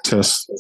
Test.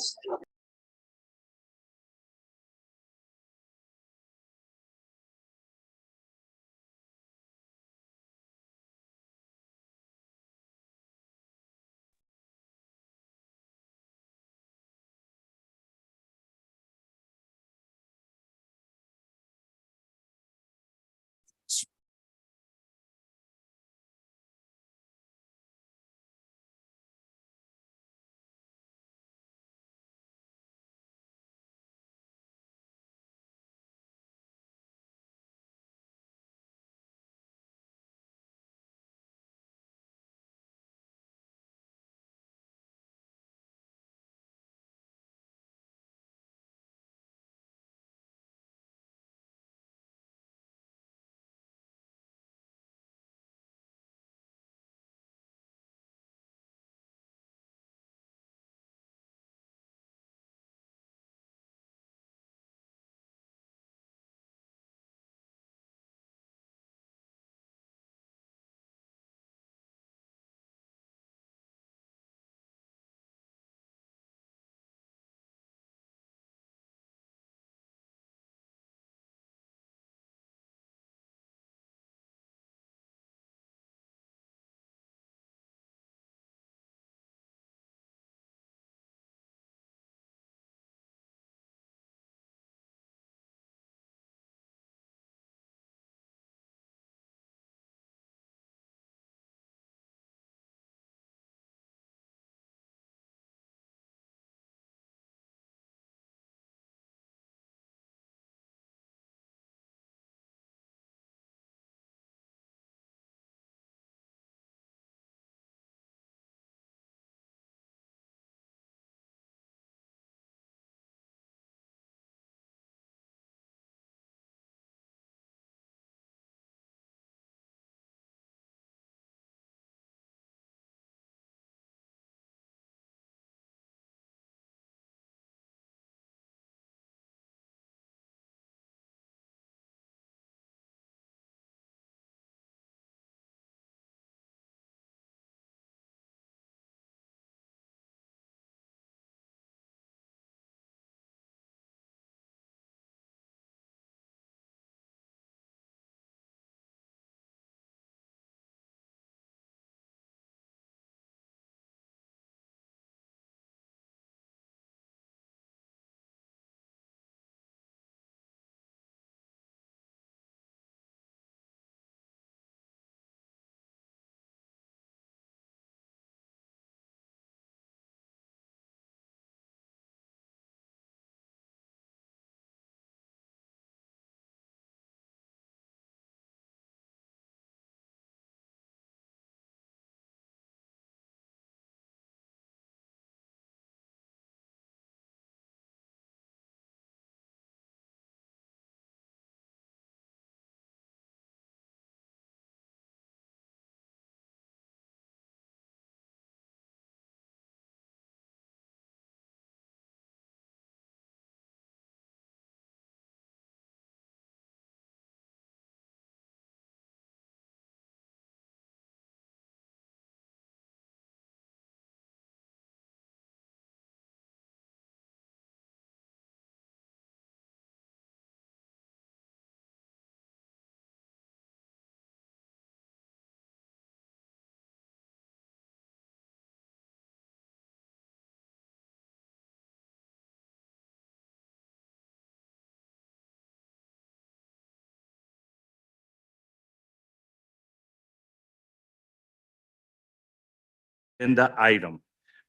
Agenda item.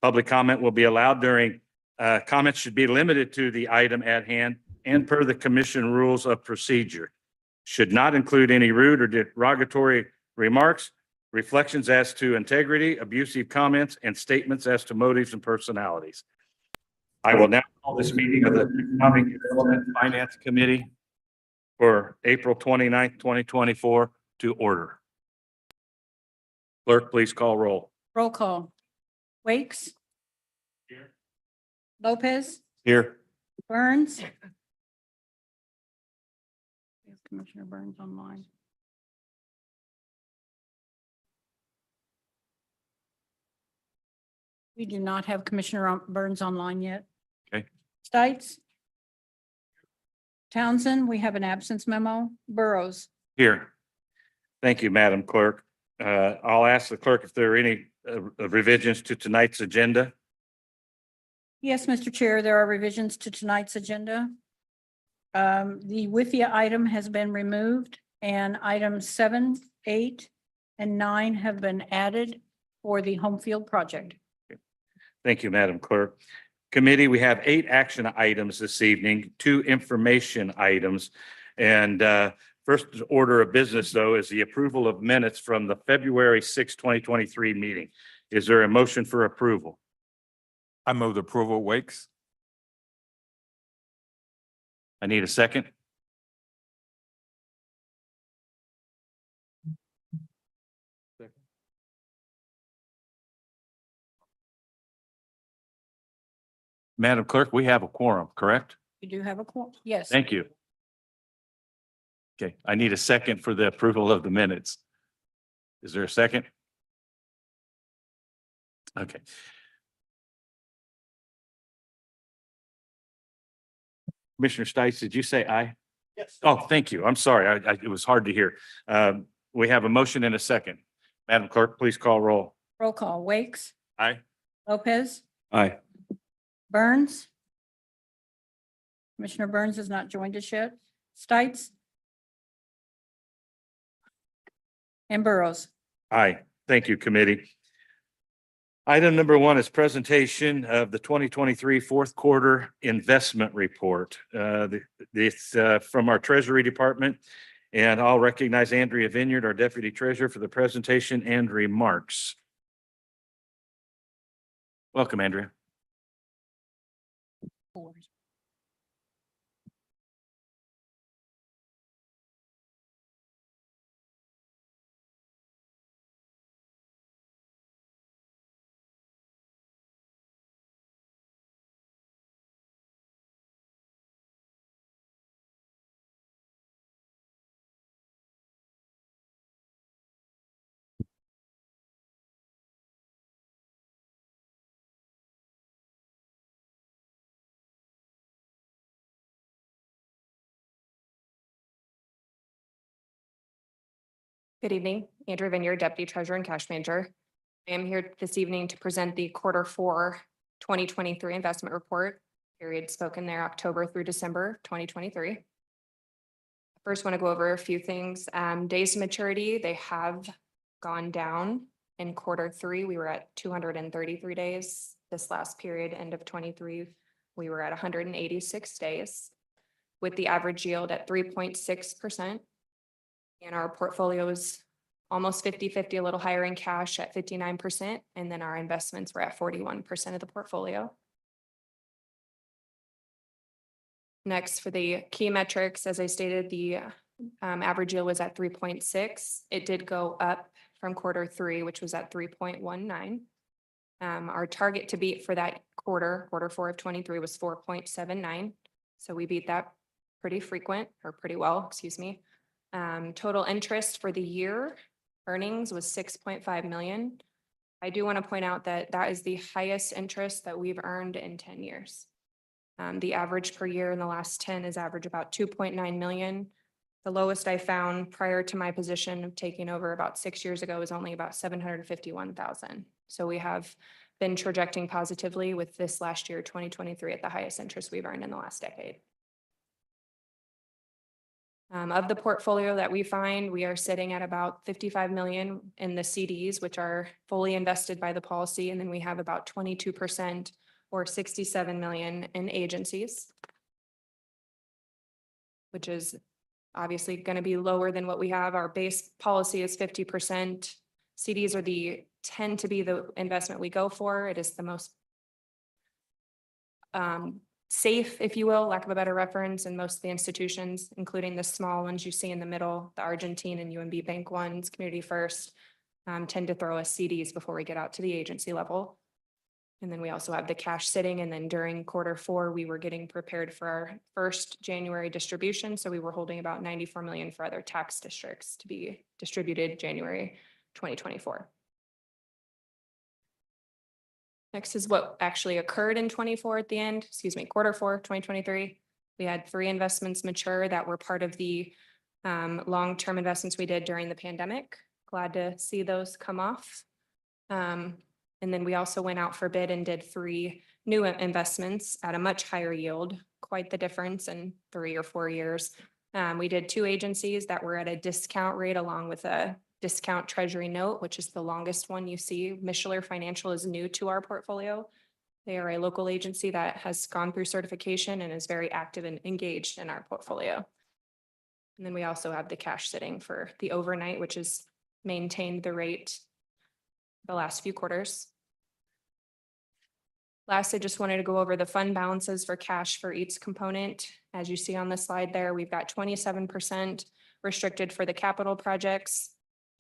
Public comment will be allowed during, comments should be limited to the item at hand and per the commission rules of procedure. Should not include any rude or derogatory remarks, reflections as to integrity, abusive comments, and statements as to motives and personalities. I will now call this meeting of the Economic Development Finance Committee for April 29th, 2024 to order. Clerk, please call roll. Roll call. Wakes. Here. Lopez. Here. Burns. Commissioner Burns online. We do not have Commissioner Burns online yet. Okay. Stites? Townsend, we have an absence memo. Burrows? Here. Thank you, Madam Clerk. I'll ask the clerk if there are any revisions to tonight's agenda. Yes, Mr. Chair, there are revisions to tonight's agenda. The WIFIA item has been removed and items 7, 8, and 9 have been added for the home field project. Thank you, Madam Clerk. Committee, we have 8 action items this evening, 2 information items. And first order of business, though, is the approval of minutes from the February 6, 2023 meeting. Is there a motion for approval? I move the approval. Wakes. I need a second. Madam Clerk, we have a quorum, correct? We do have a quorum. Yes. Thank you. Okay, I need a second for the approval of the minutes. Is there a second? Okay. Commissioner Stites, did you say aye? Yes. Oh, thank you. I'm sorry. It was hard to hear. We have a motion and a second. Madam Clerk, please call roll. Roll call. Wakes? Aye. Lopez? Aye. Burns? Commissioner Burns has not joined us yet. Stites? And Burrows? Aye. Thank you, committee. Item number 1 is presentation of the 2023 fourth quarter investment report. This from our Treasury Department, and I'll recognize Andrea Vineyard, our Deputy Treasurer, for the presentation and remarks. Welcome, Andrea. Good evening, Andrew Vineyard, Deputy Treasurer and Cash Manager. I am here this evening to present the Q4 2023 investment report, period spoken there October through December 2023. First, want to go over a few things. Days to maturity, they have gone down. In Q3, we were at 233 days. This last period, end of 23, we were at 186 days, with the average yield at 3.6%. And our portfolio is almost 50-50, a little higher in cash at 59%. And then our investments were at 41% of the portfolio. Next, for the key metrics, as I stated, the average yield was at 3.6. It did go up from Q3, which was at 3.19. Our target to beat for that Q4 of 23 was 4.79. So we beat that pretty well, excuse me. Total interest for the year earnings was 6.5 million. I do want to point out that that is the highest interest that we've earned in 10 years. The average per year in the last 10 is average about 2.9 million. The lowest I found prior to my position of taking over about 6 years ago was only about 751,000. So we have been trajecting positively with this last year, 2023, at the highest interest we've earned in the last decade. Of the portfolio that we find, we are sitting at about 55 million in the CDs, which are fully invested by the policy. And then we have about 22% or 67 million in agencies, which is obviously going to be lower than what we have. Our base policy is 50%. CDs tend to be the investment we go for. It is the most safe, if you will, lack of a better reference, in most of the institutions, including the small ones you see in the middle, the Argentine and UMB Bank ones, Community First, tend to throw us CDs before we get out to the agency level. And then we also have the cash sitting. And then during Q4, we were getting prepared for our first January distribution. So we were holding about 94 million for other tax districts to be distributed January 2024. Next is what actually occurred in 24 at the end, Q4 2023. We had 3 investments mature that were part of the long-term investments we did during the pandemic. Glad to see those come off. And then we also went out for bid and did 3 new investments at a much higher yield, quite the difference in 3 or 4 years. We did 2 agencies that were at a discount rate along with a discount treasury note, which is the longest one you see. Mishler Financial is new to our portfolio. They are a local agency that has gone through certification and is very active and engaged in our portfolio. And then we also have the cash sitting for the overnight, which has maintained the rate the last few quarters. Last, I just wanted to go over the fund balances for cash for each component. As you see on the slide there, we've got 27% restricted for the capital projects.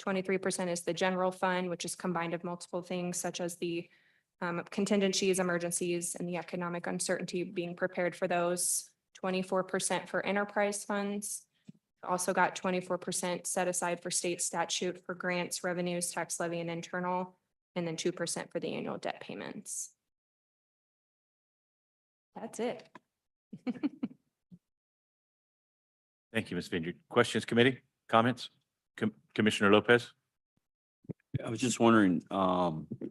23% is the general fund, which is combined of multiple things such as the contingencies, emergencies, and the economic uncertainty, being prepared for those. 24% for enterprise funds. Also got 24% set aside for state statute for grants, revenues, tax levy, and internal, and then 2% for the annual debt payments. That's it. Thank you, Ms. Vineyard. Questions, committee, comments? Commissioner Lopez? I was just wondering,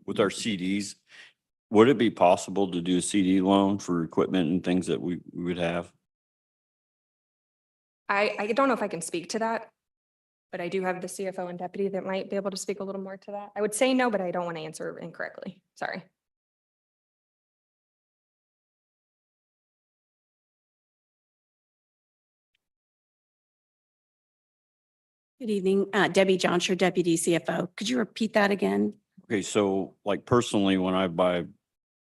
with our CDs, would it be possible to do a CD loan for equipment and things that we would have? I don't know if I can speak to that, but I do have the CFO and deputy that might be able to speak a little more to that. I would say no, but I don't want to answer incorrectly. Sorry. Good evening, Debbie Johnsher, Deputy CFO. Could you repeat that again? Okay, so like personally, when I buy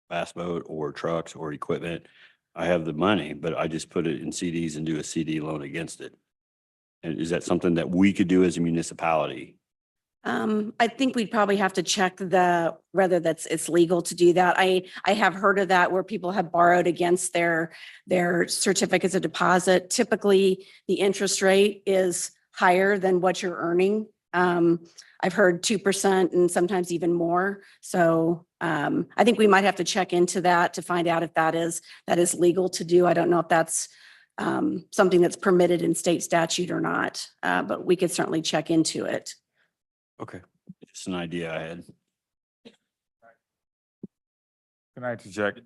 bass boat or trucks or equipment, I have the money, but I just put it in CDs and do a CD loan against it. And is that something that we could do as a municipality? I think we'd probably have to check whether it's legal to do that. I have heard of that where people have borrowed against their certificates of deposit. Typically, the interest rate is higher than what you're earning. I've heard 2% and sometimes even more. So I think we might have to check into that to find out if that is legal to do. I don't know if that's something that's permitted in state statute or not, but we could certainly check into it. Okay, just an idea I had. Can I interject?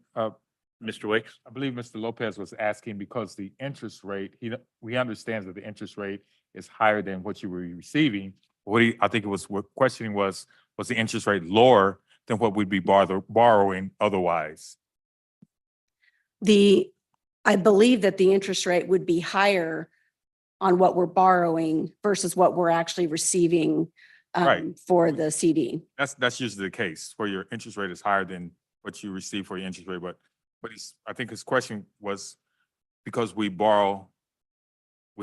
Mr. Wakes? I believe Mr. Lopez was asking because the interest rate, we understand that the interest rate is higher than what you were receiving. I think it was, what questioning was the interest rate lower than what we'd be borrowing otherwise? I believe that the interest rate would be higher on what we're borrowing versus what we're actually receiving Right. for the CD. That's usually the case, where your interest rate is higher than what you receive for your interest rate. But I think his question was because we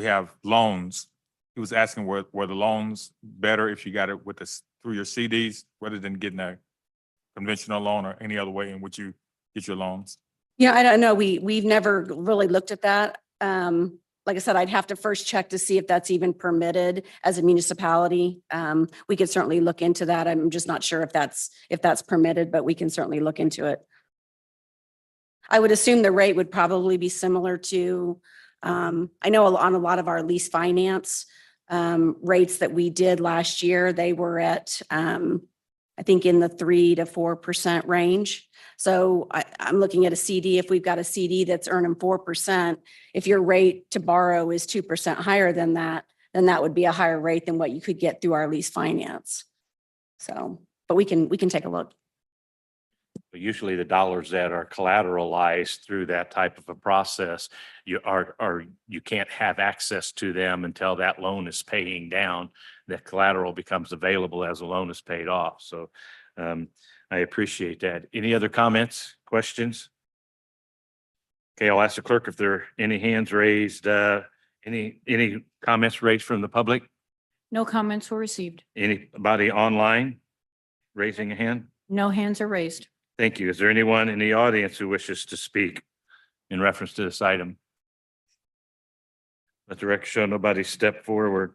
have loans. He was asking were the loans better if you got it with through your CDs rather than getting a conventional loan or any other way in which you get your loans? Yeah, I don't know. We've never really looked at that. Like I said, I'd have to first check to see if that's even permitted as a municipality. We could certainly look into that. I'm just not sure if that's permitted, but we can certainly look into it. I would assume the rate would probably be similar to, I know on a lot of our lease finance rates that we did last year, they were at, I think in the 3 to 4% range. So I'm looking at a CD. If we've got a CD that's earning 4%, if your rate to borrow is 2% higher than that, then that would be a higher rate than what you could get through our lease finance. So, but we can take a look. But usually the dollars that are collateralized through that type of a process, you can't have access to them until that loan is paying down. That collateral becomes available as the loan is paid off. So I appreciate that. Any other comments, questions? Okay, I'll ask the clerk if there are any hands raised, any comments raised from the public? No comments were received. Anybody online raising a hand? No hands are raised. Thank you. Is there anyone in the audience who wishes to speak in reference to this item? Let the record show nobody step forward.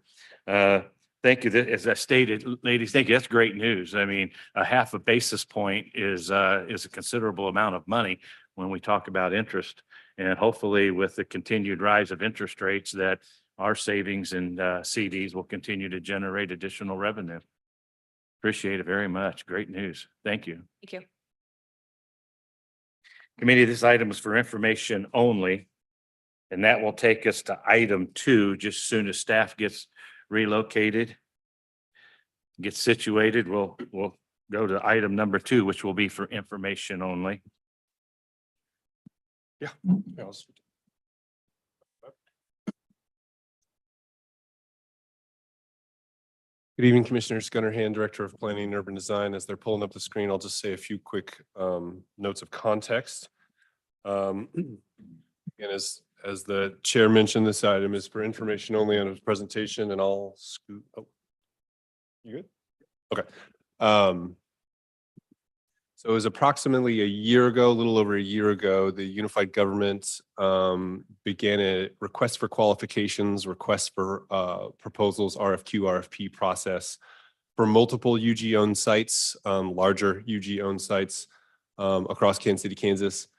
Thank you. As I stated, ladies, thank you. That's great news. I mean, a half a basis point is a considerable amount of money when we talk about interest. And hopefully with the continued rise of interest rates that our savings and CDs will continue to generate additional revenue. Appreciate it very much. Great news. Thank you. Thank you. Committee, this item is for information only. And that will take us to item 2, just as soon as staff gets relocated, gets situated, we'll go to item number 2, which will be for information only. Yeah. Good evening, Commissioners. Gunnar Hand, Director of Planning and Urban Design. As they're pulling up the screen, I'll just say a few quick notes of context. And as the chair mentioned, this item is for information only on his presentation, and I'll scoot. Oh, you good? Okay. So it was approximately a year ago, a little over a year ago, the unified government began a request for qualifications, request for proposals, RFQ, RFP process for multiple UG-owned sites, larger UG-owned sites across Kansas City, Kansas.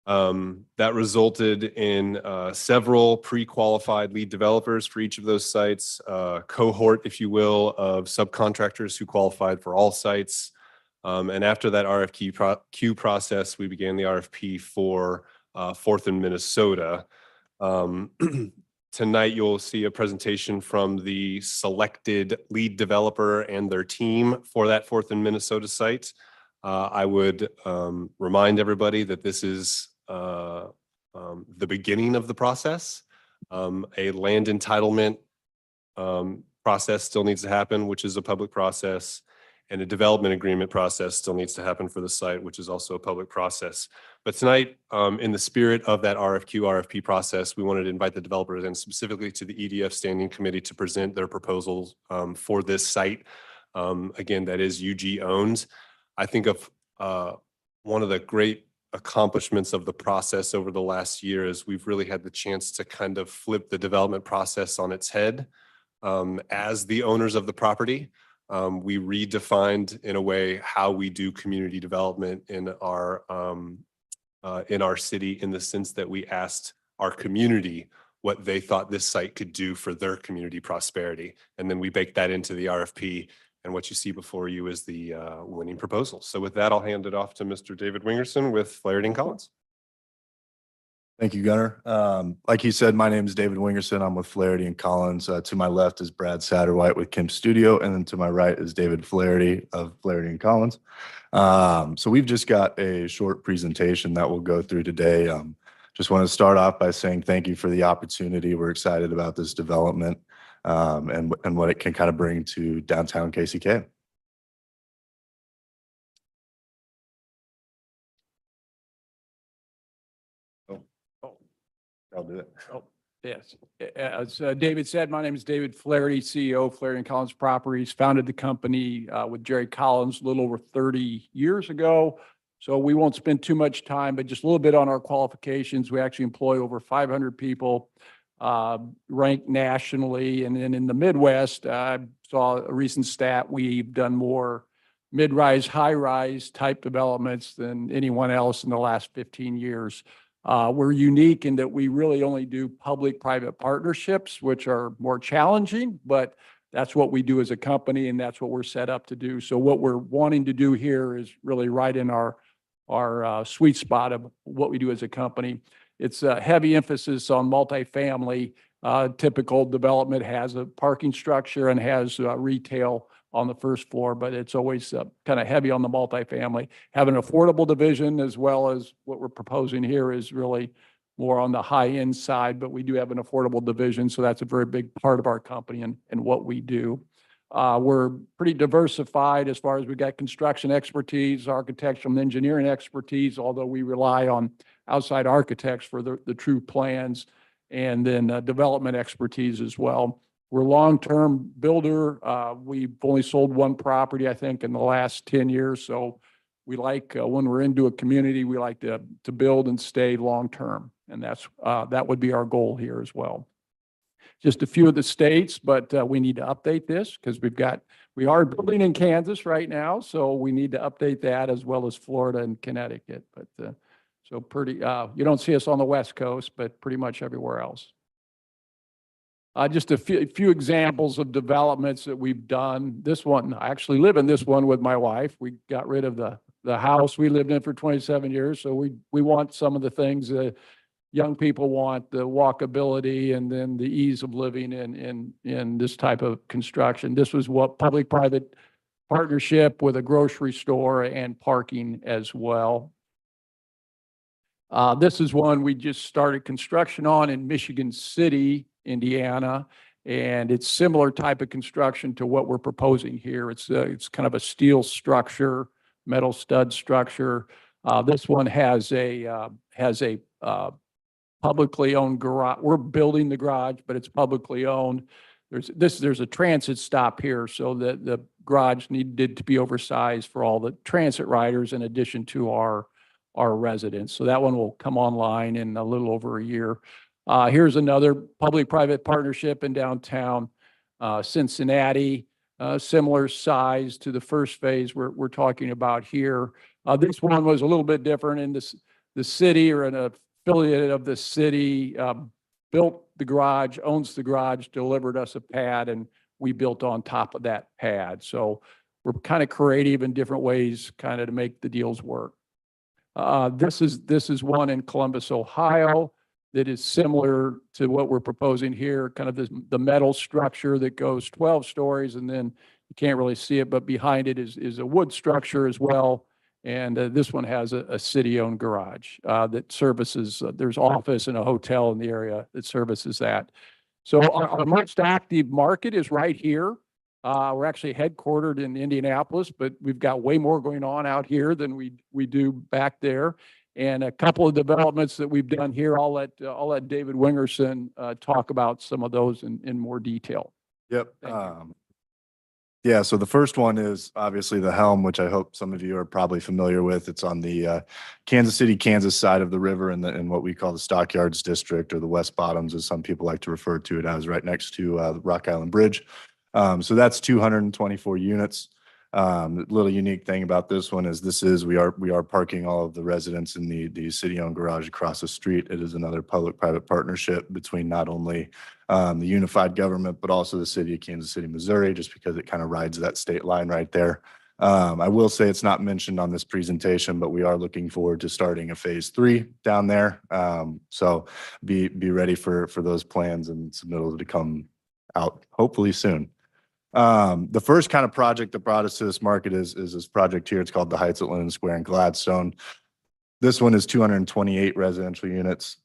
That resulted in several pre-qualified lead developers for each of those sites, cohort, if you will, of subcontractors who qualified for all sites. And after that RFQ process, we began the RFP for 4th and Minnesota. Tonight, you'll see a presentation from the selected lead developer and their team for that 4th and Minnesota site. I would remind everybody that this is the beginning of the process. A land entitlement process still needs to happen, which is a public process. And a development agreement process still needs to happen for the site, which is also a public process. But tonight, in the spirit of that RFQ, RFP process, we wanted to invite the developers and specifically to the EDF Standing Committee to present their proposals for this site. Again, that is UG owned. I think of one of the great accomplishments of the process over the last year is we've really had the chance to kind of flip the development process on its head as the owners of the property. We redefined in a way how we do community development in our city, in the sense that we asked our community what they thought this site could do for their community prosperity. And then we baked that into the RFP. And what you see before you is the winning proposal. So with that, I'll hand it off to Mr. David Wingerson with Flaherty and Collins. Thank you, Gunnar. Like you said, my name is David Wingerson. I'm with Flaherty and Collins. To my left is Brad Satterwhite with Kemp Studio, and then to my right is David Flaherty of Flaherty and Collins. So we've just got a short presentation that we'll go through today. Just want to start off by saying thank you for the opportunity. We're excited about this development and what it can kind of bring to downtown KCK. I'll do it. Oh, yes. As David said, my name is David Flaherty, CEO of Flaherty and Collins Properties. Founded the company with Jerry Collins a little over 30 years ago. So we won't spend too much time, but just a little bit on our qualifications. We actually employ over 500 people, ranked nationally. And then in the Midwest, I saw a recent stat. We've done more mid-rise, high-rise type developments than anyone else in the last 15 years. We're unique in that we really only do public-private partnerships, which are more challenging, but that's what we do as a company and that's what we're set up to do. So what we're wanting to do here is really right in our sweet spot of what we do as a company. It's a heavy emphasis on multifamily. Typical development has a parking structure and has retail on the first floor, but it's always kind of heavy on the multifamily. Have an affordable division as well as what we're proposing here is really more on the high end side, but we do have an affordable division. So that's a very big part of our company and what we do. We're pretty diversified as far as we got construction expertise, architectural and engineering expertise, although we rely on outside architects for the true plans, and then development expertise as well. We're a long-term builder. We've only sold one property, I think, in the last 10 years. So we like, when we're into a community, we like to build and stay long-term. And that would be our goal here as well. just a few of the states, but we need to update this because we are building in Kansas right now, so we need to update that as well as Florida and Connecticut. But so pretty, you don't see us on the West Coast, but pretty much everywhere else. Just a few examples of developments that we've done. This one, I actually live in this one with my wife. We got rid of the house we lived in for 27 years, so we want some of the things that young people want, the walkability and then the ease of living in this type of construction. This was what public-private partnership with a grocery store and parking as well. This is one we just started construction on in Michigan City, Indiana, and it's similar type of construction to what we're proposing here. It's kind of a steel structure, metal stud structure. This one has a publicly owned garage. We're building the garage, but it's publicly owned. There's a transit stop here, so the garage needed to be oversized for all the transit riders in addition to our residents. So that one will come online in a little over a year. Here's another public-private partnership in downtown Cincinnati, similar size to the first phase we're talking about here. This one was a little bit different in the city, or an affiliate of the city built the garage, owns the garage, delivered us a pad, and we built on top of that pad. So we're kind of creative in different ways kind of to make the deals work. This is one in Columbus, Ohio, that is similar to what we're proposing here, kind of the metal structure that goes 12 stories, and then you can't really see it, but behind it is a wood structure as well. And this one has a city-owned garage that services, there's office and a hotel in the area that services that. So our most active market is right here. We're actually headquartered in Indianapolis, but we've got way more going on out here than we do back there. And a couple of developments that we've done here, I'll let David Wingerson talk about some of those in more detail. Yep. Thank you. Yeah, so the first one is obviously the Helm, which I hope some of you are probably familiar with. It's on the Kansas City, Kansas side of the river in what we call the Stockyards District, or the West Bottoms, as some people like to refer to it as, right next to the Rock Island Bridge. So that's 224 units. The little unique thing about this one is we are parking all of the residents in the city-owned garage across the street. It is another public-private partnership between not only the unified government, but also the city of Kansas City, Missouri, just because it kind of rides that state line right there. I will say it's not mentioned on this presentation, but we are looking forward to starting a phase 3 down there. So be ready for those plans and submittals to come out hopefully soon. The first kind of project that brought us to this market is this project here. It's called the Heights at Linden Square in Gladstone. This one is 228 residential units.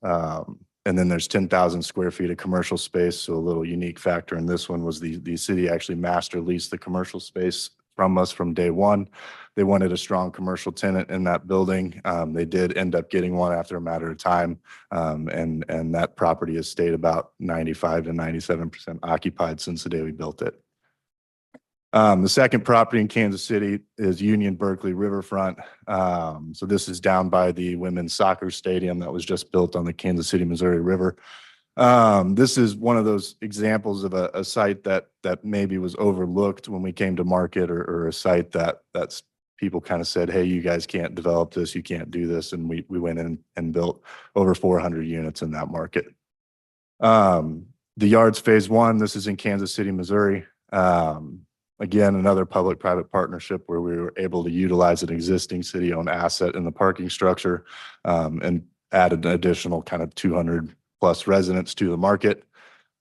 And then there's 10,000 square feet of commercial space. So a little unique factor in this one was the city actually master leased the commercial space from us from day one. They wanted a strong commercial tenant in that building. They did end up getting one after a matter of time. And that property has stayed about 95 to 97% occupied since the day we built it. The second property in Kansas City is Union Berkeley Riverfront. So this is down by the women's soccer stadium that was just built on the Kansas City, Missouri River. This is one of those examples of a site that maybe was overlooked when we came to market, or a site that's people kind of said, hey, you guys can't develop this, you can't do this. And we went in and built over 400 units in that market. The Yards Phase 1, this is in Kansas City, Missouri. Again, another public-private partnership where we were able to utilize an existing city-owned asset in the parking structure, and added an additional kind of 200 plus residents to the market.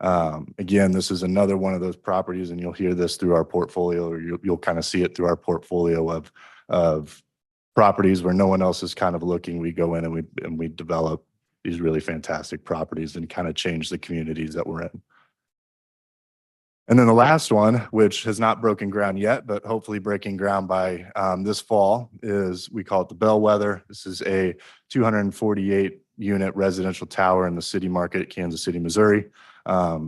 Again, this is another one of those properties, and you'll hear this through our portfolio, or you'll kind of see it through our portfolio of properties where no one else is kind of looking. We go in and we develop these really fantastic properties and kind of change the communities that we're in. And then the last one, which has not broken ground yet, but hopefully breaking ground by this fall, is we call it the Bellwether. This is a 248 unit residential tower in the city market, Kansas City, Missouri.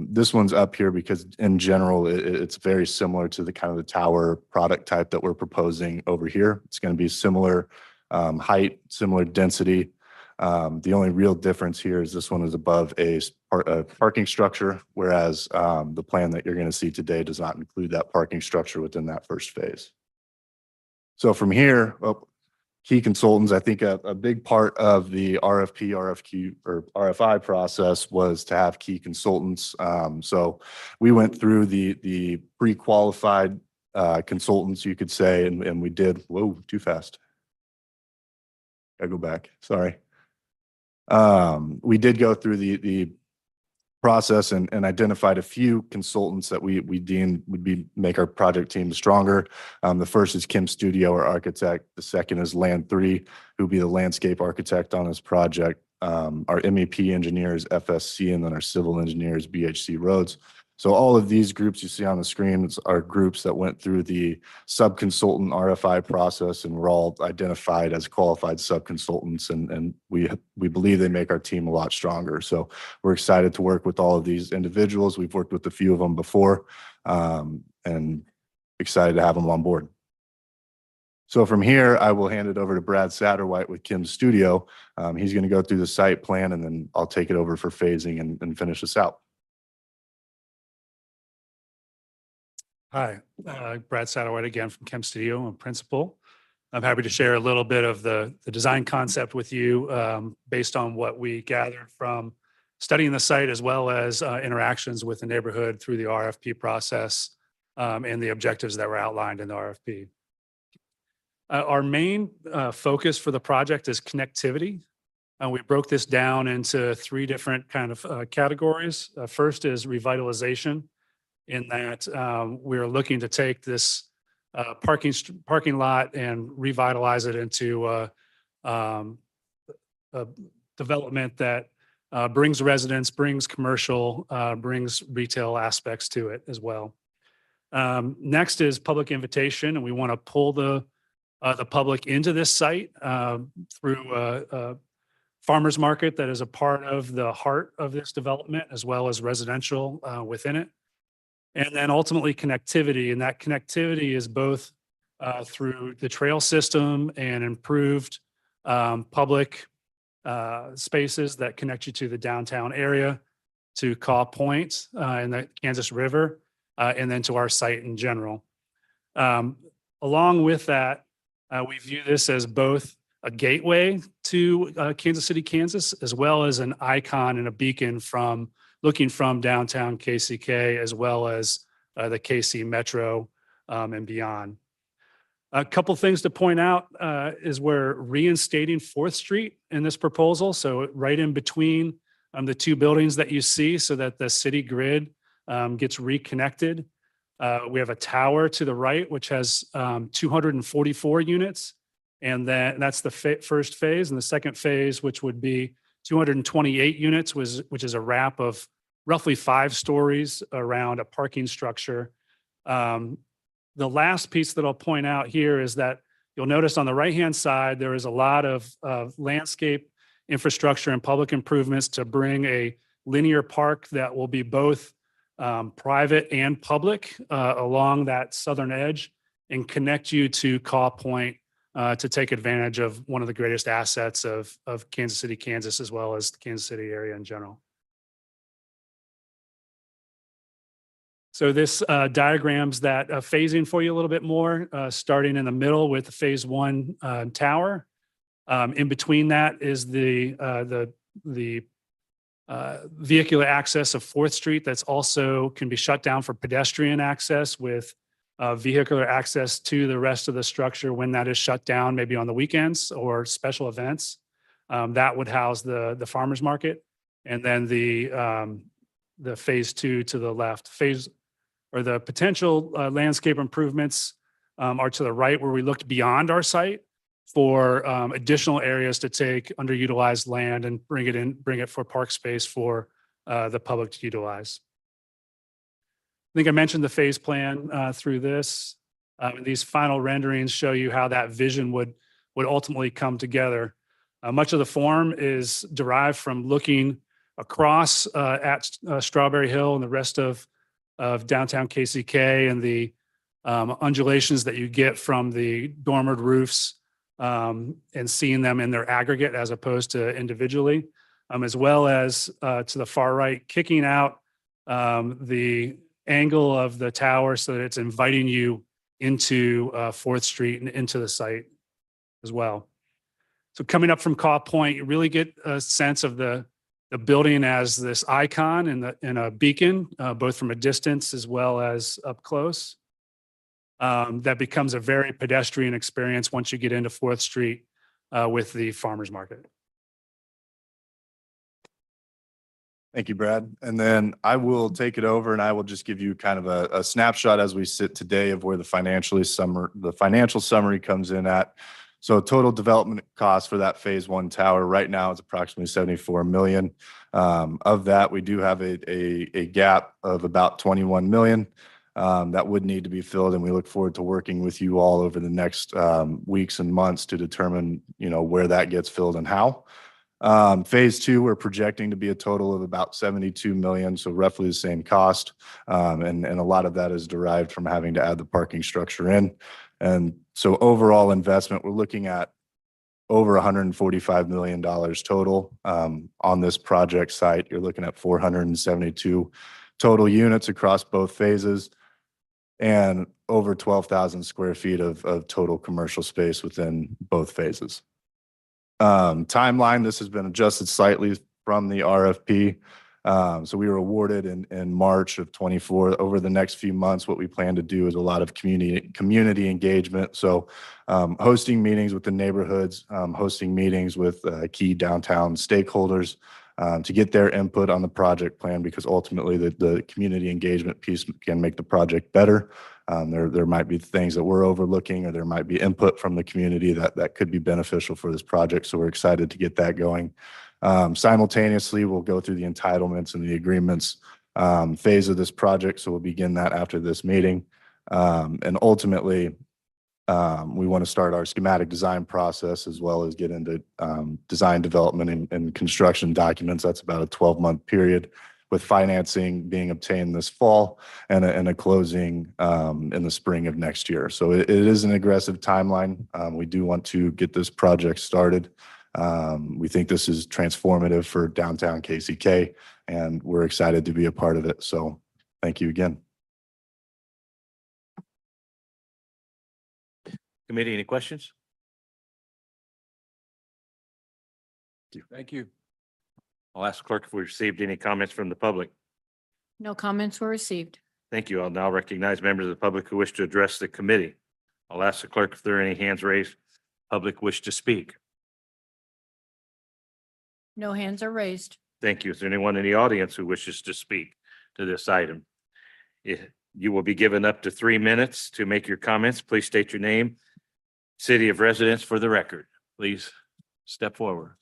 This one's up here because in general, it's very similar to the kind of the tower product type that we're proposing over here. It's going to be similar height, similar density. The only real difference here is this one is above a parking structure, whereas the plan that you're going to see today does not include that parking structure within that first phase. So from here, key consultants, I think a big part of the RFP, RFQ, or RFI process was to have key consultants. So we went through the pre-qualified consultants, you could say, and we did, whoa, too fast. Gotta go back, sorry. We did go through the process and identified a few consultants that we deemed would make our project team stronger. The first is Kim Studio, our architect. The second is Land 3, who'll be the landscape architect on this project. Our MEP engineer is FSC, and then our civil engineer is BHC Roads. So all of these groups you see on the screen are groups that went through the sub-consultant RFI process and were all identified as qualified sub-consultants, and we believe they make our team a lot stronger. So we're excited to work with all of these individuals. We've worked with a few of them before, and excited to have them on board. So from here, I will hand it over to Brad Satterwhite with Kim Studio. He's going to go through the site plan, and then I'll take it over for phasing and finish this out. Hi, Brad Satterwhite again from Chem Studio. I'm principal. I'm happy to share a little bit of the design concept with you based on what we gathered from studying the site as well as interactions with the neighborhood through the RFP process and the objectives that were outlined in the RFP. Our main focus for the project is connectivity. We broke this down into 3 different kind of categories. First is revitalization, in that we're looking to take this parking lot and revitalize it into a development that brings residents, brings commercial, brings retail aspects to it as well. Next is public invitation, and we want to pull the public into this site through a farmers market that is a part of the heart of this development, as well as residential within it. And then ultimately connectivity, and that connectivity is both through the trail system and improved public spaces that connect you to the downtown area, to Caw Point and the Kansas River, and then to our site in general. Along with that, we view this as both a gateway to Kansas City, Kansas, as well as an icon and a beacon looking from downtown KCK, as well as the KC Metro and beyond. A couple things to point out is we're reinstating 4th Street in this proposal. So right in between the 2 buildings that you see, so that the city grid gets reconnected. We have a tower to the right, which has 244 units. And then that's the first phase. And the second phase, which would be 228 units, which is a wrap of roughly 5 stories around a parking structure. The last piece that I'll point out here is that you'll notice on the right-hand side, there is a lot of landscape infrastructure and public improvements to bring a linear park that will be both private and public along that southern edge, and connect you to Caw Point to take advantage of one of the greatest assets of Kansas City, Kansas, as well as the Kansas City area in general. So this diagrams that phasing for you a little bit more, starting in the middle with the phase 1 tower. In between that is the vehicular access of 4th Street that's also can be shut down for pedestrian access, with vehicular access to the rest of the structure when that is shut down, maybe on the weekends or special events. That would house the farmers market. And then the phase 2 to the left, the potential landscape improvements are to the right, where we looked beyond our site for additional areas to take underutilized land and bring it for park space for the public to utilize. I think I mentioned the phase plan through this. These final renderings show you how that vision would ultimately come together. Much of the form is derived from looking across at Strawberry Hill and the rest of downtown KCK, and the undulations that you get from the dormered roofs and seeing them in their aggregate as opposed to individually. as well as to the far right, kicking out the angle of the tower so that it's inviting you into 4th Street and into the site as well. So coming up from Caw Point, you really get a sense of the building as this icon and a beacon, both from a distance as well as up close. That becomes a very pedestrian experience once you get into 4th Street with the farmer's market. Thank you, Brad. And then I will take it over and I will just give you kind of a snapshot as we sit today of where the financial summary comes in at. So total development cost for that phase 1 tower right now is approximately 74 million. Of that, we do have a gap of about 21 million. That would need to be filled, and we look forward to working with you all over the next weeks and months to determine, where that gets filled and how. Phase 2, we're projecting to be a total of about 72 million, so roughly the same cost. And a lot of that is derived from having to add the parking structure in. And so overall investment, we're looking at over $145 million total on this project site. You're looking at 472 total units across both phases and over 12,000 square feet of total commercial space within both phases. Timeline, this has been adjusted slightly from the RFP. So we were awarded in March of 24. Over the next few months, what we plan to do is a lot of community engagement. So hosting meetings with the neighborhoods, hosting meetings with key downtown stakeholders to get their input on the project plan, because ultimately the community engagement piece can make the project better. There might be things that we're overlooking, or there might be input from the community that could be beneficial for this project. So we're excited to get that going. Simultaneously, we'll go through the entitlements and the agreements phase of this project. So we'll begin that after this meeting. And ultimately, we want to start our schematic design process as well as get into design development and construction documents. That's about a 12-month period, with financing being obtained this fall and a closing in the spring of next year. So it is an aggressive timeline. We do want to get this project started. We think this is transformative for downtown KCK, and we're excited to be a part of it. So thank you again. Committee, any questions? Thank you. I'll ask the clerk if we received any comments from the public. No comments were received. Thank you. I'll now recognize members of the public who wish to address the committee. I'll ask the clerk if there are any hands raised. Public wish to speak. No hands are raised. Thank you. Is there anyone in the audience who wishes to speak to this item? You will be given up to 3 minutes to make your comments. Please state your name, city of residence for the record. Please step forward.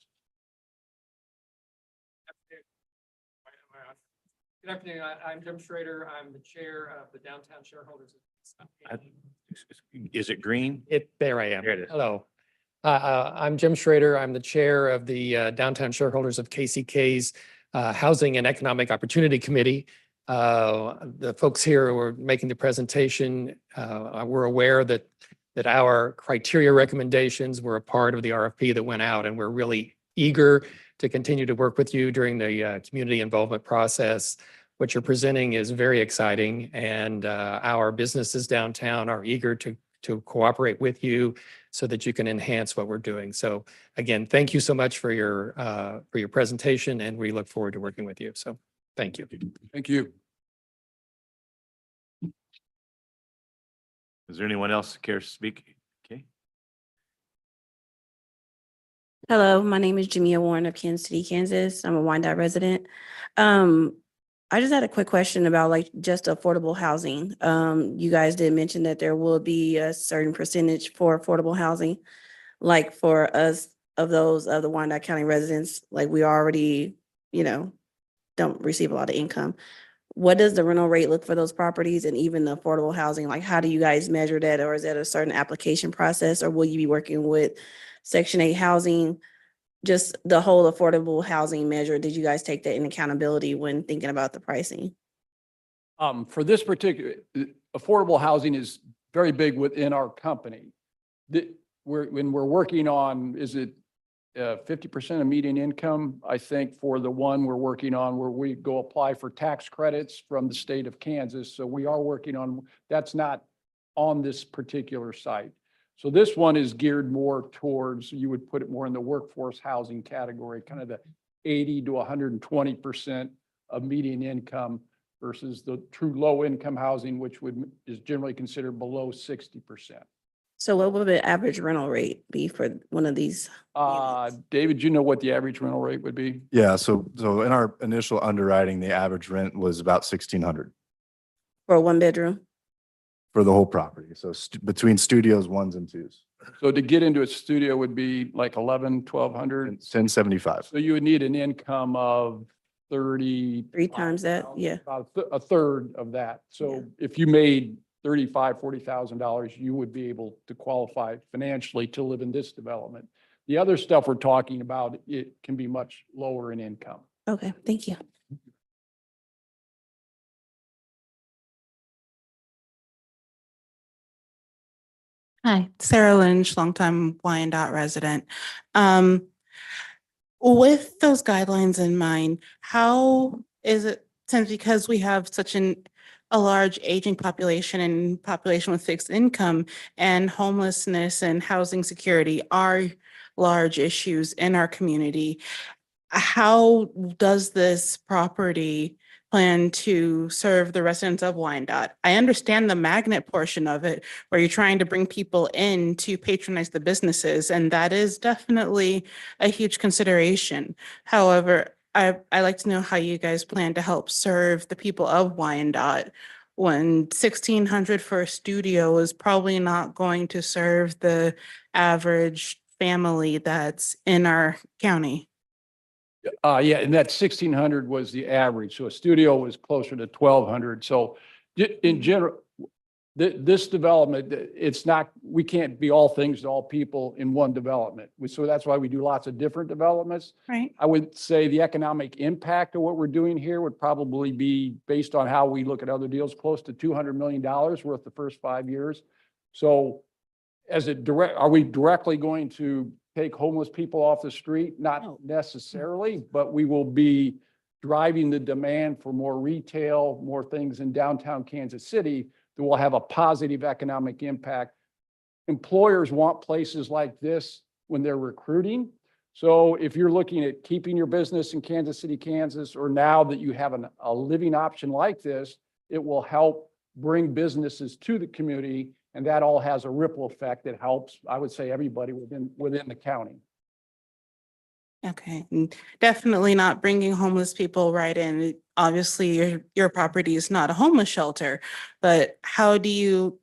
Good afternoon. I'm Jim Schrader. I'm the chair of the Downtown Shareholders. Is it green? There I am. There it is. Hello. I'm Jim Schrader. I'm the chair of the Downtown Shareholders of KCK's Housing and Economic Opportunity Committee. The folks here who are making the presentation, we're aware that our criteria recommendations were a part of the RFP that went out, and we're really eager to continue to work with you during the community involvement process. What you're presenting is very exciting, and our businesses downtown are eager to cooperate with you so that you can enhance what we're doing. So again, thank you so much for your presentation, and we look forward to working with you. So thank you. Thank you. Is there anyone else who cares to speak? Okay. Hello, my name is Jamia Warren of Kansas City, Kansas. I'm a Wyandotte resident. I just had a quick question about just affordable housing. You guys did mention that there will be a certain percentage for affordable housing. Like for us of those of the Wyandotte County residents, we already, don't receive a lot of income. What does the rental rate look for those properties, and even the affordable housing? How do you guys measure that? Or is that a certain application process, or will you be working with Section 8 housing? Just the whole affordable housing measure, did you guys take that in accountability when thinking about the pricing? For this particular, affordable housing is very big within our company. When we're working on, is it 50% of median income, I think, for the one we're working on where we go apply for tax credits from the state of Kansas. So we are working on, that's not on this particular site. So this one is geared more towards, you would put it more in the workforce housing category, kind of the 80 to 120% of median income versus the true low income housing, which is generally considered below 60%. So what would the average rental rate be for one of these? units? David, you know what the average rental rate would be? Yeah, so in our initial underwriting, the average rent was about 1,600 For a one bedroom? for the whole property. So between studios, ones and twos, So to get into a studio would be like 1,200. 1075. So you would need an income of 30. 3 times that, yeah. About a third of that. So if you made $40,000, you would be able to qualify financially to live in this development. The other stuff we're talking about, it can be much lower in income. Okay, thank you. Hi, Sarah Lynch, longtime Wyandotte resident. With those guidelines in mind, how is it, since because we have such a large aging population and population with fixed income and homelessness and housing security are large issues in our community, how does this property plan to serve the residents of Wyandotte? I understand the magnet portion of it, where you're trying to bring people in to patronize the businesses, and that is definitely a huge consideration. However, I like to know how you guys plan to help serve the people of Wyandotte when 1,600 for a studio is probably not going to serve the average family that's in our county. Yeah, and that 1,600 was the average. So a studio was closer to 1,200. So in general, this development, it's not, we can't be all things to all people in one development. So that's why we do lots of different developments. Right. I would say the economic impact of what we're doing here would probably be, based on how we look at other deals, close to $200 million worth the first 5 years. So are we directly going to take homeless people off the street? No. Not necessarily, but we will be driving the demand for more retail, more things in downtown Kansas City that will have a positive economic impact. Employers want places like this when they're recruiting. So if you're looking at keeping your business in Kansas City, Kansas, or now that you have a living option like this, it will help bring businesses to the community. And that all has a ripple effect that helps, I would say, everybody within the county. Okay, and definitely not bringing homeless people right in. Obviously, your property is not a homeless shelter, but how do you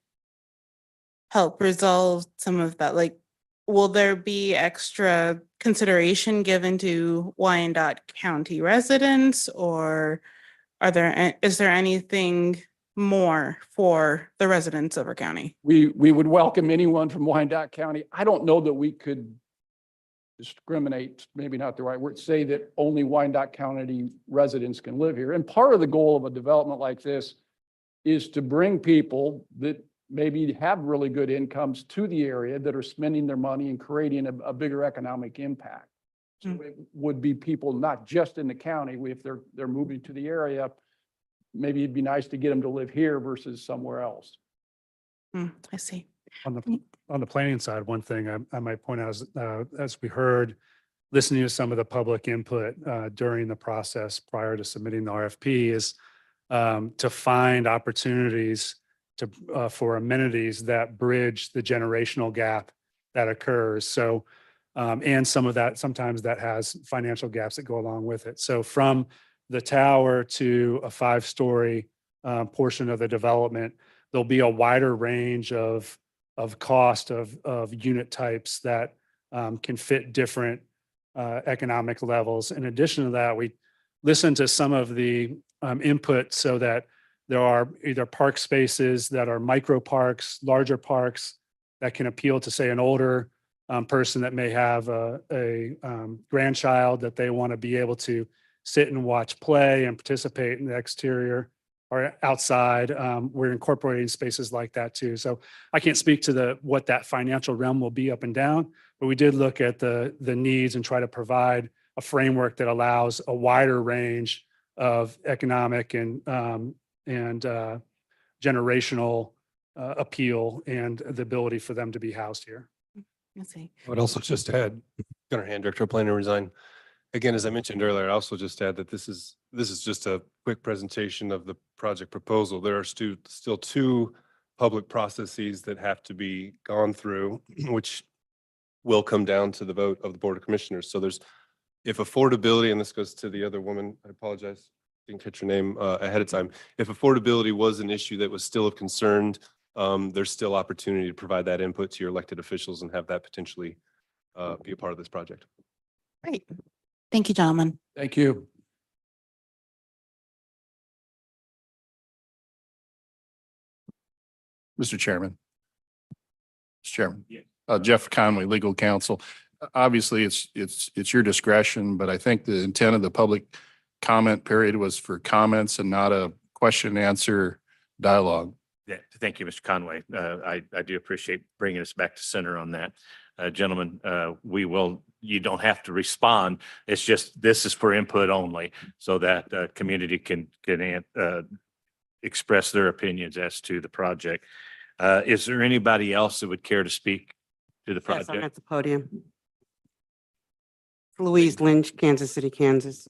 help resolve some of that? Like, will there be extra consideration given to Wyandotte County residents, or is there anything more for the residents of our county? We would welcome anyone from Wyandotte County. I don't know that we could discriminate, maybe not the right word, say that only Wyandotte County residents can live here. And part of the goal of a development like this is to bring people that maybe have really good incomes to the area that are spending their money and creating a bigger economic impact. So it would be people not just in the county. If they're moving to the area, maybe it'd be nice to get them to live here versus somewhere else. I see. On the planning side, one thing I might point out is, as we heard, listening to some of the public input during the process prior to submitting the RFP is to find opportunities for amenities that bridge the generational gap that occurs. So, and some of that, sometimes that has financial gaps that go along with it. So from the tower to a 5-story portion of the development, there'll be a wider range of cost of unit types that can fit different economic levels. In addition to that, we listened to some of the input so that there are either park spaces that are micro parks, larger parks that can appeal to, say, an older person that may have a grandchild that they want to be able to sit and watch play and participate in the exterior or outside. We're incorporating spaces like that too. So I can't speak to what that financial realm will be up and down, but we did look at the needs and try to provide a framework that allows a wider range of economic and generational appeal and the ability for them to be housed here. Let's see. I would also just add, Gunnar Hand, Director of Planning and Design. Again, as I mentioned earlier, I also just add that this is just a quick presentation of the project proposal. There are still two public processes that have to be gone through, which will come down to the vote of the Board of Commissioners. So if affordability, and this goes to the other woman, I apologize, didn't catch her name ahead of time. If affordability was an issue that was still of concern, there's still opportunity to provide that input to your elected officials and have that potentially be a part of this project. Great. Thank you, gentlemen. Thank you. Mr. Chairman. Mr. Chairman. Jeff Conway, Legal Counsel. Obviously, it's your discretion, but I think the intent of the public comment period was for comments and not a question and answer dialogue. Yeah, thank you, Mr. Conway. I do appreciate bringing us back to center on that. Gentlemen, you don't have to respond. It's just, this is for input only so that community can express their opinions as to the project. Is there anybody else that would care to speak to the Yes, I'm project? at the podium. Louise Lynch, Kansas City, Kansas.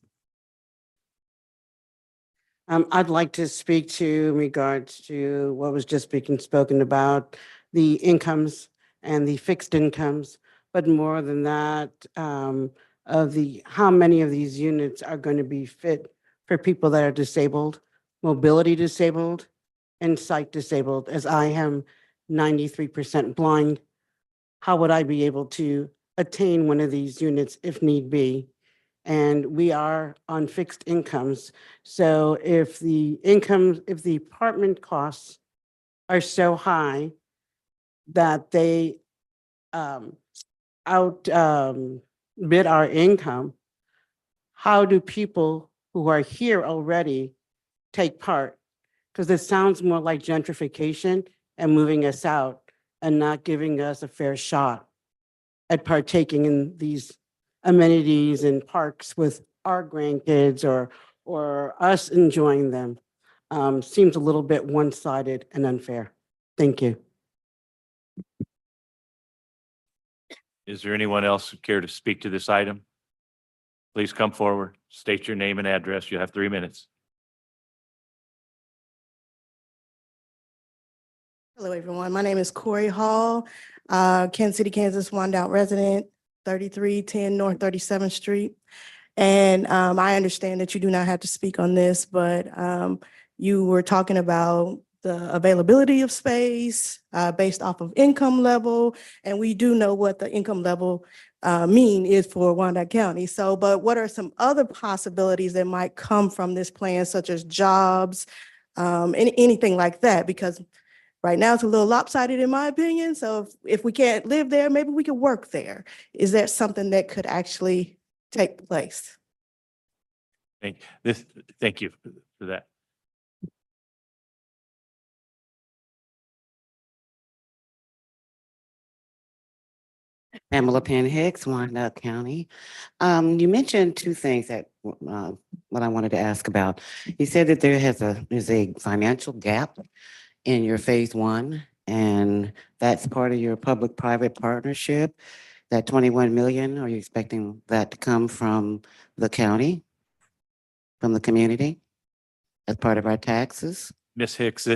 I'd like to speak to in regards to what was just spoken about, the incomes and the fixed incomes, but more than that, how many of these units are going to be fit for people that are disabled, mobility disabled, and sight disabled, as I am 93% blind. How would I be able to attain one of these units if need be? And we are on fixed incomes. So if the apartment costs are so high that they bid our income, how do people who are here already take part? Because it sounds more like gentrification and moving us out and not giving us a fair shot at partaking in these amenities and parks with our grandkids or us enjoying them. Seems a little bit one-sided and unfair. Thank you. Is there anyone else who care to speak to this item? Please come forward, state your name and address. You have 3 minutes. Hello, everyone. My name is Corey Hall, Kansas City, Kansas, Wyandotte resident, 3310 North 37th Street. And I understand that you do not have to speak on this, but you were talking about the availability of space based off of income level. And we do know what the income level mean is for Wyandotte County. So, but what are some other possibilities that might come from this plan, such as jobs, anything like that? Because right now, it's a little lopsided in my opinion. So if we can't live there, maybe we could work there. Is that something that could actually take place? Thank you for that. Pamela Penn Hicks, Wyandotte County. You mentioned two things that what I wanted to ask about. You said that there is a financial gap in your phase one, and that's part of your public-private partnership. That 21 million, are you expecting that to come from the county, from the community, as part of our taxes? Ms. Hicks,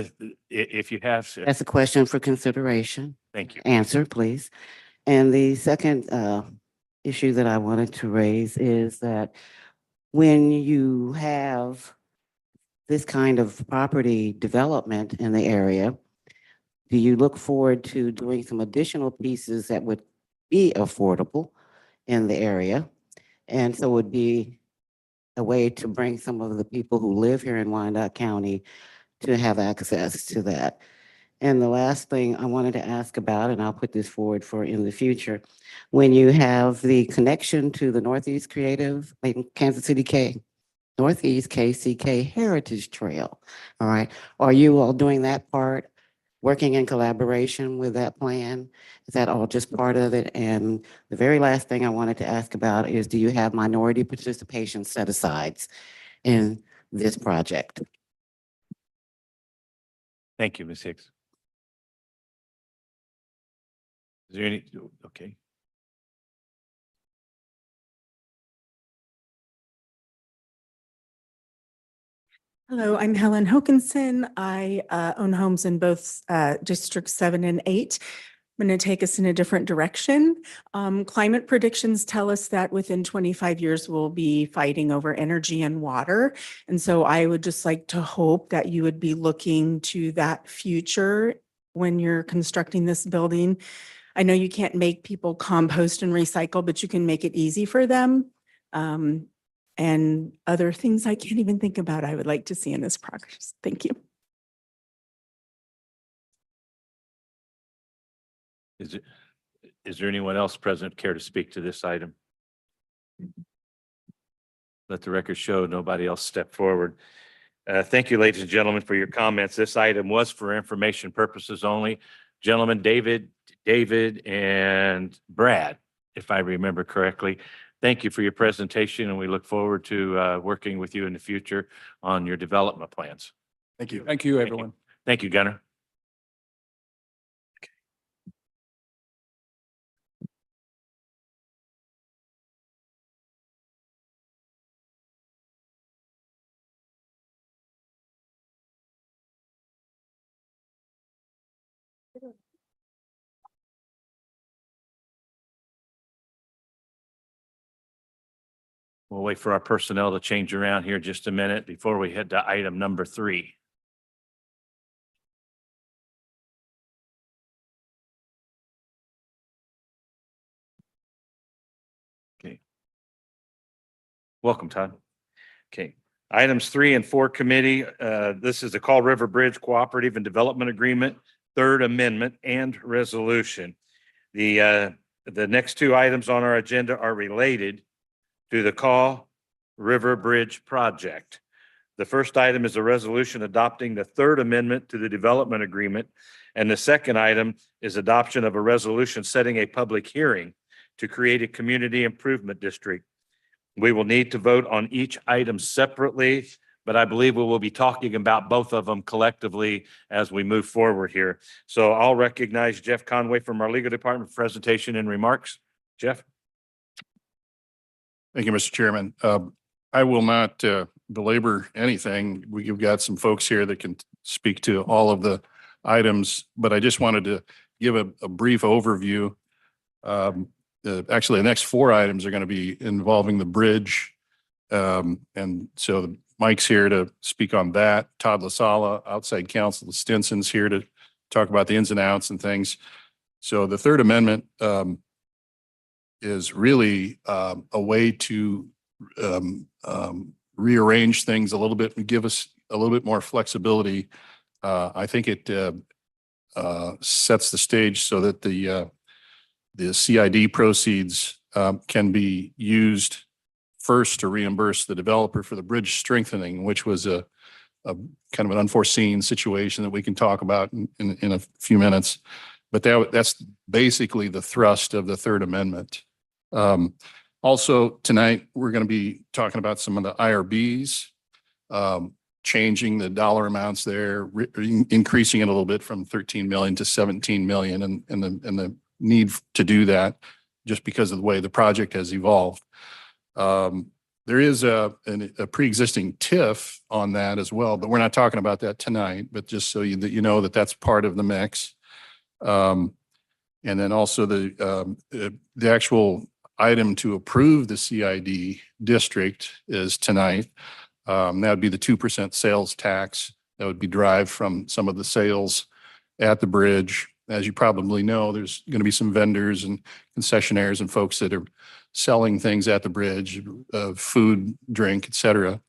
if you have, That's a question for consideration. thank you. Answer, please. And the second issue that I wanted to raise is that when you have this kind of property development in the area, do you look forward to doing some additional pieces that would be affordable in the area? And so it would be a way to bring some of the people who live here in Wyandotte County to have access to that. And the last thing I wanted to ask about, and I'll put this forward for in the future, when you have the connection to the Northeast Creative, like Kansas City K, Northeast KCK Heritage Trail. All right. Are you all doing that part, working in collaboration with that plan? Is that all just part of it? And the very last thing I wanted to ask about is, do you have minority participation set asides in this project? Thank you, Ms. Hicks. Is there any, okay. Hello, I'm Helen Hokinson. I own homes in both District 7 and 8. I'm going to take us in a different direction. Climate predictions tell us that within 25 years, we'll be fighting over energy and water. And so I would just like to hope that you would be looking to that future when you're constructing this building. I know you can't make people compost and recycle, but you can make it easy for them. And other things I can't even think about I would like to see in this progress. Thank you. Is there anyone else present care to speak to this item? Let the record show nobody else stepped forward. Thank you, ladies and gentlemen, for your comments. This item was for information purposes only. Gentlemen, David, and Brad, if I remember correctly. Thank you for your presentation, and we look forward to working with you in the future on your development plans. Thank you. Thank you, everyone. Thank you, Gunnar. We'll wait for our personnel to change around here just a minute before we head to item number 3. Okay. Welcome, Todd. Okay. Items 3 and 4 committee. This is the Call River Bridge Cooperative and Development Agreement, Third Amendment and Resolution. The next 2 items on our agenda are related to the Call River Bridge project. The first item is a resolution adopting the Third Amendment to the Development Agreement, and the second item is adoption of a resolution setting a public hearing to create a community improvement district. We will need to vote on each item separately, but I believe we will be talking about both of them collectively as we move forward here. So I'll recognize Jeff Conway from our legal department for presentation and remarks. Jeff? Thank you, Mr. Chairman. I will not belabor anything. We've got some folks here that can speak to all of the items, but I just wanted to give a brief overview. Actually, the next 4 items are going to be involving the bridge. And so Mike's here to speak on that. Todd LaSala, outside counsel, Stinson's here to talk about the ins and outs and things. So the Third Amendment is really a way to rearrange things a little bit and give us a little bit more flexibility. I think it sets the stage so that the CID proceeds can be used first to reimburse the developer for the bridge strengthening, which was a kind of an unforeseen situation that we can talk about in a few minutes. But that's basically the thrust of the Third Amendment. Also tonight, we're going to be talking about some of the IRBs, changing the dollar amounts there, increasing it a little bit from 13 million to 17 million, and the need to do that just because of the way the project has evolved. There is a pre-existing TIF on that as well, but we're not talking about that tonight, but just so that you know that that's part of the mix. And then also the actual item to approve the CID district is tonight. That would be the 2% sales tax that would be derived from some of the sales at the bridge. As you probably know, there's going to be some vendors and concessionaires and folks that are selling things at the bridge, food, drink, et cetera.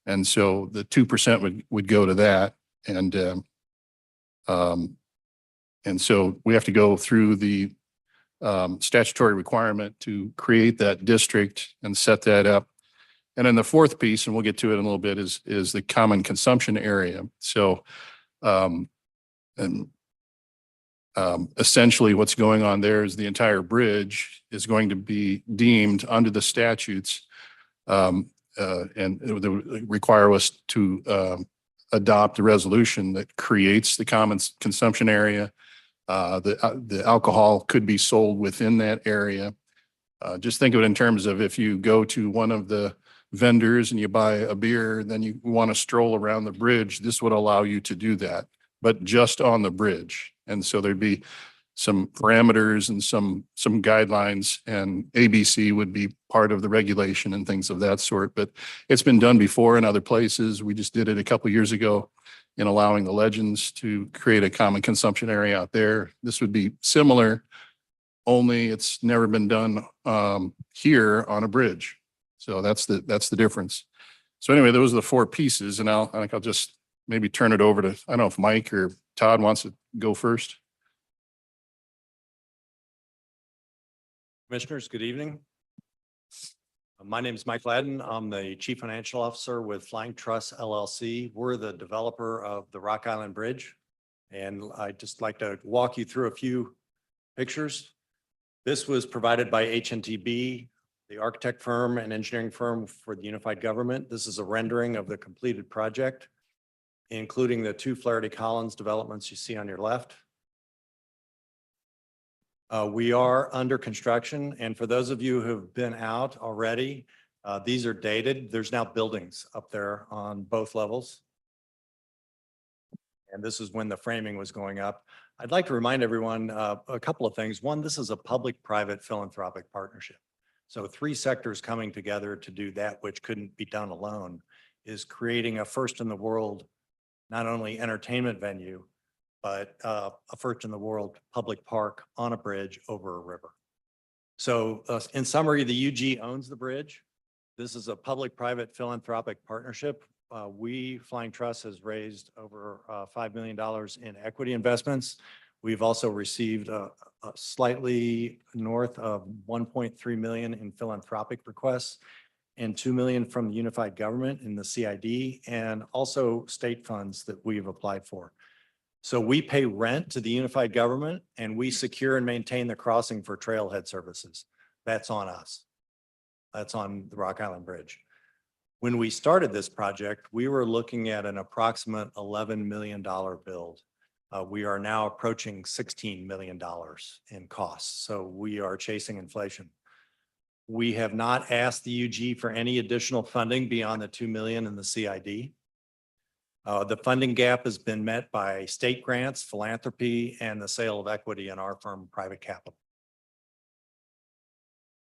And so the 2% would go to that. And so we have to go through the statutory requirement to create that district and set that up. And then the fourth piece, and we'll get to it in a little bit, is the common consumption area. So essentially what's going on there is the entire bridge is going to be deemed under the statutes and it would require us to adopt a resolution that creates the common consumption area. The alcohol could be sold within that area. Just think of it in terms of if you go to one of the vendors and you buy a beer, then you want to stroll around the bridge, this would allow you to do that, but just on the bridge. And so there'd be some parameters and some guidelines, and ABC would be part of the regulation and things of that sort. But it's been done before in other places. We just did it a couple of years ago in allowing the Legends to create a common consumption area out there. This would be similar, only it's never been done here on a bridge. So that's the difference. So anyway, those are the four pieces, and I think I'll just maybe turn it over to, I don't know if Mike or Todd wants to go first. Commissioners, good evening. My name is Mike Ladden. I'm the Chief Financial Officer with Flying Truss LLC. We're the developer of the Rock Island Bridge. And I'd just like to walk you through a few pictures. This was provided by HNTB, the architect firm and engineering firm for the unified government. This is a rendering of the completed project, including the two Flaherty Collins developments you see on your left. We are under construction, and for those of you who have been out already, these are dated. There's now buildings up there on both levels. And this is when the framing was going up. I'd like to remind everyone a couple of things. One, this is a public-private philanthropic partnership. So three sectors coming together to do that which couldn't be done alone is creating a first in the world, not only entertainment venue, but a first in the world public park on a bridge over a river. So in summary, the UG owns the bridge. This is a public-private philanthropic partnership. We, Flying Truss, has raised over $5 million in equity investments. We've also received a slightly north of 1.3 million in philanthropic requests and 2 million from the unified government in the CID, and also state funds that we've applied for. So we pay rent to the unified government and we secure and maintain the crossing for trailhead services. That's on us. That's on the Rock Island Bridge. When we started this project, we were looking at an approximate $11 million build. We are now approaching $16 million in costs. So we are chasing inflation. We have not asked the UG for any additional funding beyond the 2 million in the CID. The funding gap has been met by state grants, philanthropy, and the sale of equity in our firm, Private Capital.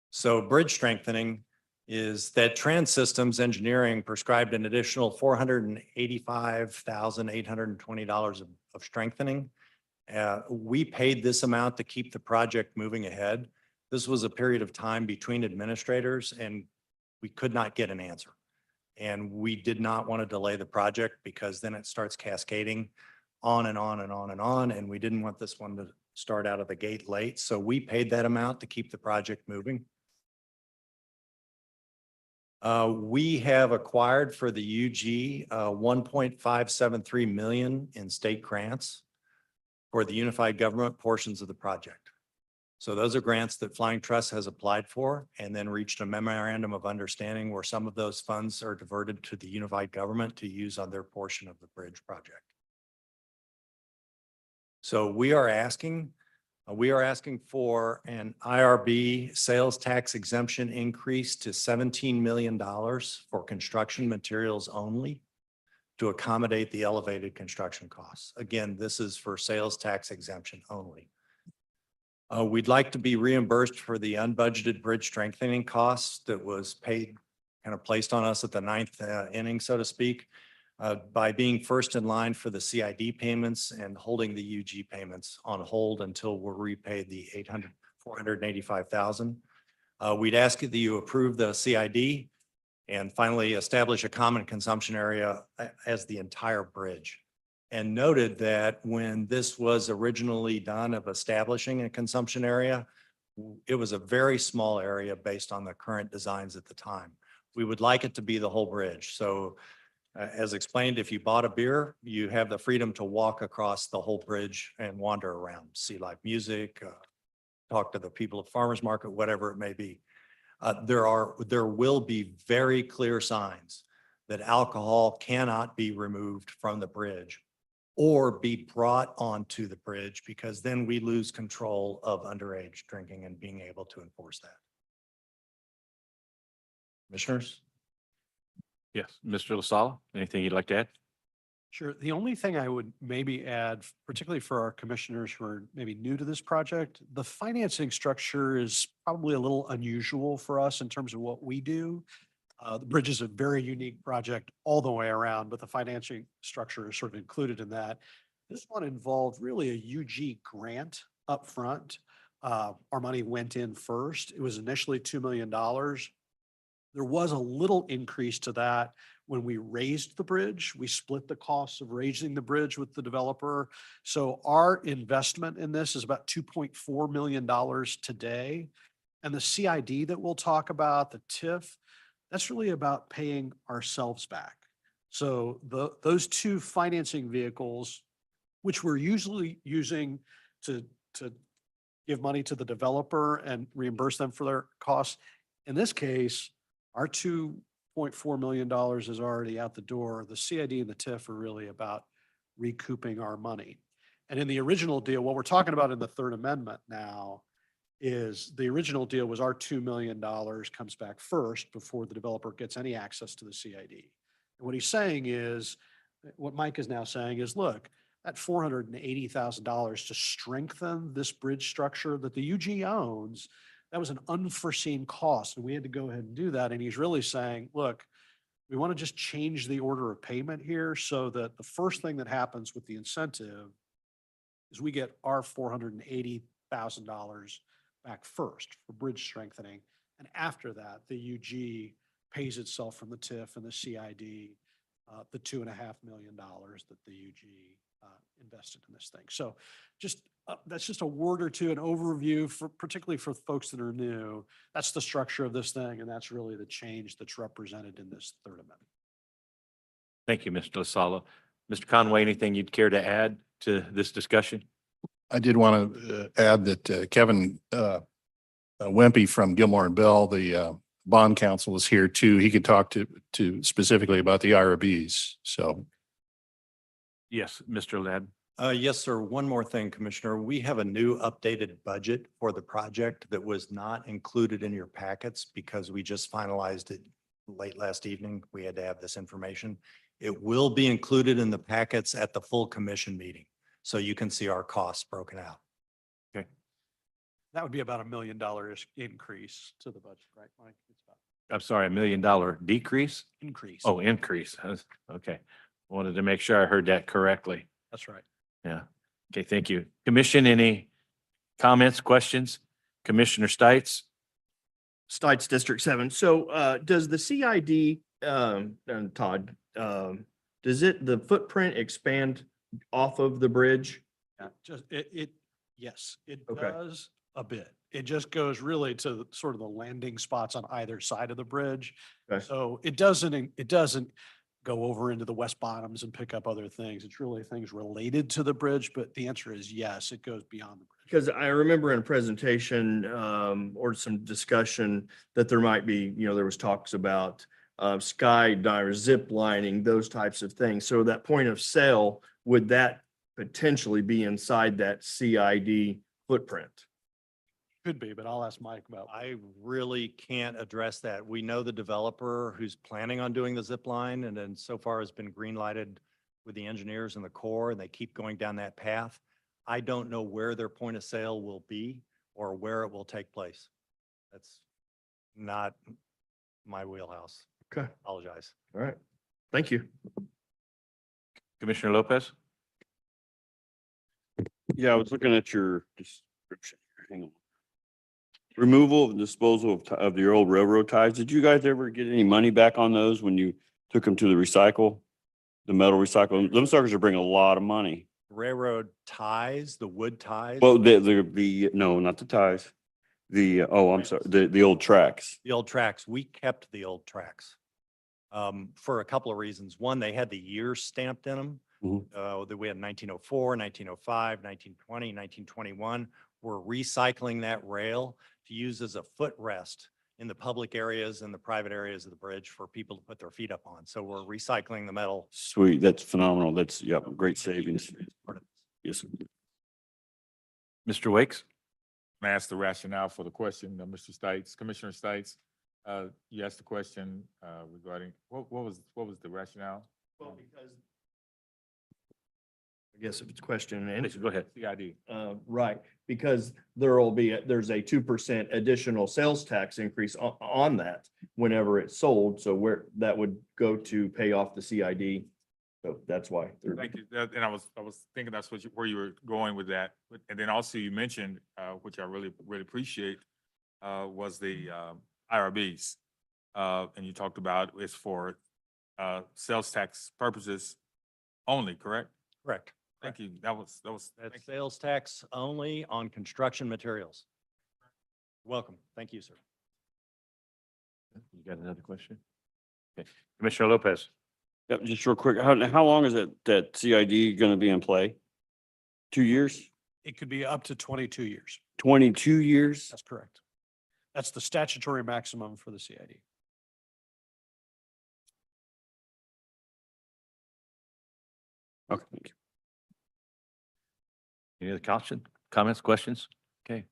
So bridge strengthening is that Trans Systems Engineering prescribed an additional $485,820 of strengthening. We paid this amount to keep the project moving ahead. This was a period of time between administrators and we could not get an answer. And we did not want to delay the project because then it starts cascading on and on and on and on. And we didn't want this one to start out of the gate late. So we paid that amount to keep the project moving. We have acquired for the UG 1.573 million in state grants for the unified government portions of the project. So those are grants that Flying Truss has applied for and then reached a memorandum of understanding where some of those funds are diverted to the unified government to use on their portion of the bridge project. So we are asking for an IRB sales tax exemption increase to $17 million for construction materials only to accommodate the elevated construction costs. Again, this is for sales tax exemption only. We'd like to be reimbursed for the unbudgeted bridge strengthening costs that was paid, kind of placed on us at the ninth inning, so to speak, by being first in line for the CID payments and holding the UG payments on hold until we're repaid the $485,000. We'd ask that you approve the CID and finally establish a common consumption area as the entire bridge. And noted that when this was originally done of establishing a consumption area, it was a very small area based on the current designs at the time. We would like it to be the whole bridge. So as explained, if you bought a beer, you have the freedom to walk across the whole bridge and wander around, see live music, talk to the people at farmer's market, whatever it may be. There will be very clear signs that alcohol cannot be removed from the bridge or be brought onto the bridge, because then we lose control of underage drinking and being able to enforce that. Commissioners? Yes, Mr. LaSalla, anything you'd like to add? Sure. The only thing I would maybe add, particularly for our commissioners who are maybe new to this project, the financing structure is probably a little unusual for us in terms of what we do. The bridge is a very unique project all the way around, but the financing structure is sort of included in that. This one involved really a UG grant up front. Our money went in first. It was initially $2 million. There was a little increase to that when we raised the bridge. We split the costs of raising the bridge with the developer. So our investment in this is about $2.4 million today. And the CID that we'll talk about, the TIF, that's really about paying ourselves back. So those two financing vehicles, which we're usually using to give money to the developer and reimburse them for their costs. In this case, our $2.4 million is already out the door. The CID and the TIF are really about recouping our money. And in the original deal, what we're talking about in the third amendment now is the original deal was our $2 million comes back first before the developer gets any access to the CID. And what he's saying is, what Mike is now saying is, look, that $480,000 to strengthen this bridge structure that the UG owns, that was an unforeseen cost, and we had to go ahead and do that. And he's really saying, look, we want to just change the order of payment here so that the first thing that happens with the incentive is we get our $480,000 back first for bridge strengthening. And after that, the UG pays itself from the TIF and the CID, the $2.5 million that the UG invested in this thing. So just that's just a word or two, an overview for particularly for folks that are new. That's the structure of this thing, and that's really the change that's represented in this third amendment. Thank you, Mr. LaSalla. Mr. Conway, anything you'd care to add to this discussion? I did want to add that Kevin Wempy from Gilmore and Bell, the bond counsel, is here too. He could talk to specifically about the IRBs. So. Yes, Mr. Ladd. Yes, sir. One more thing, Commissioner. We have a new updated budget for the project that was not included in your packets because we just finalized it late last evening. We had to have this information. It will be included in the packets at the full commission meeting, so you can see our costs broken out. Okay. That would be about $1 million increase to the budget, right, Mike? It's about I'm sorry, $1 million decrease? increase. Oh, increase. Okay. Wanted to make sure I heard that correctly. That's right. Yeah. Okay, thank you. Commission, any comments, questions? Commissioner Stites? Stites District 7. So does the CID, and Todd, does the footprint expand off of the bridge? Yeah, just yes, it Okay. does a bit. It just goes really to sort of the landing spots on either side of the bridge. Okay. So it doesn't go over into the west bottoms and pick up other things. It's really things related to the bridge, but the answer is yes, it goes beyond the bridge. Because I remember in a presentation or some discussion that there might be, there was talks about skydivers, zip lining, those types of things. So that point of sale, would that potentially be inside that CID footprint? Could be, but I'll ask Mike about. I really can't address that. We know the developer who's planning on doing the zip line, and then so far has been green lighted with the engineers and the Corps, and they keep going down that path. I don't know where their point of sale will be or where it will take place. That's not my wheelhouse. Okay. Apologize. All right. Thank you. Commissioner Lopez? Yeah, I was looking at your description. Hang on. Removal and disposal of your old railroad ties. Did you guys ever get any money back on those when you took them to the metal recycle? Them suckers are bringing a lot of money. Railroad ties, the wood ties. Well, no, not the ties. I'm sorry, the old tracks. The old tracks, we kept the old tracks. For a couple of reasons. One, they had the years stamped in them. Mhm. That we had 1904, 1905, 1920, 1921. We're recycling that rail to use as a footrest in the public areas and the private areas of the bridge for people to put their feet up on. So we're recycling the metal. Sweet, that's phenomenal. That's, yeah, great savings. Yes. Mr. Wakes? I asked the rationale for the question, Mr. Stites, Commissioner Stites. You asked the question regarding, what was the rationale? Well, because I guess if it's question and answer. Go ahead. CID. Right, because there's a 2% additional sales tax increase on that whenever it's sold. So where that would go to pay off the CID. So that's why. Thank you. And I was thinking that's where you were going with that. And then also you mentioned, which I really appreciate, was the IRBs. And you talked about it's for sales tax purposes only, correct? Correct. Thank you. That was. That's sales tax only on construction materials. Welcome. Thank you, sir. You got another question? Okay. Commissioner Lopez? Yep, just real quick, how long is that CID gonna be in play? 2 years? It could be up to 22 years. 22 years? That's correct. That's the statutory maximum for the CID. Okay, thank you. Any other comments, questions? Okay.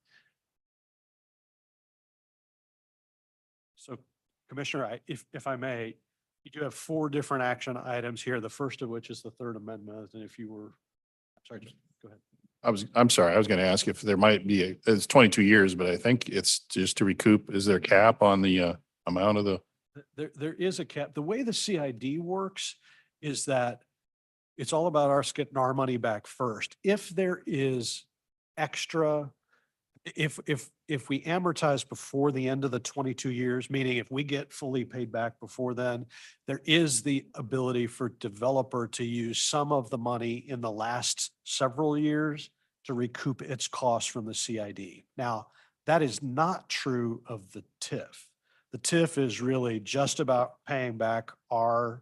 So Commissioner, if I may, you do have 4 different action items here, the first of which is the third amendment. And if you were, sorry, just go ahead. I'm sorry, I was going to ask if there might be, it's 22 years, but I think it's just to recoup. Is there a cap on the amount of the? There is a cap. The way the CID works is that it's all about us getting our money back first. If there is extra, if we amortize before the end of the 22 years, meaning if we get fully paid back before then, there is the ability for developer to use some of the money in the last several years to recoup its costs from the CID. Now, that is not true of the TIF. The TIF is really just about paying back our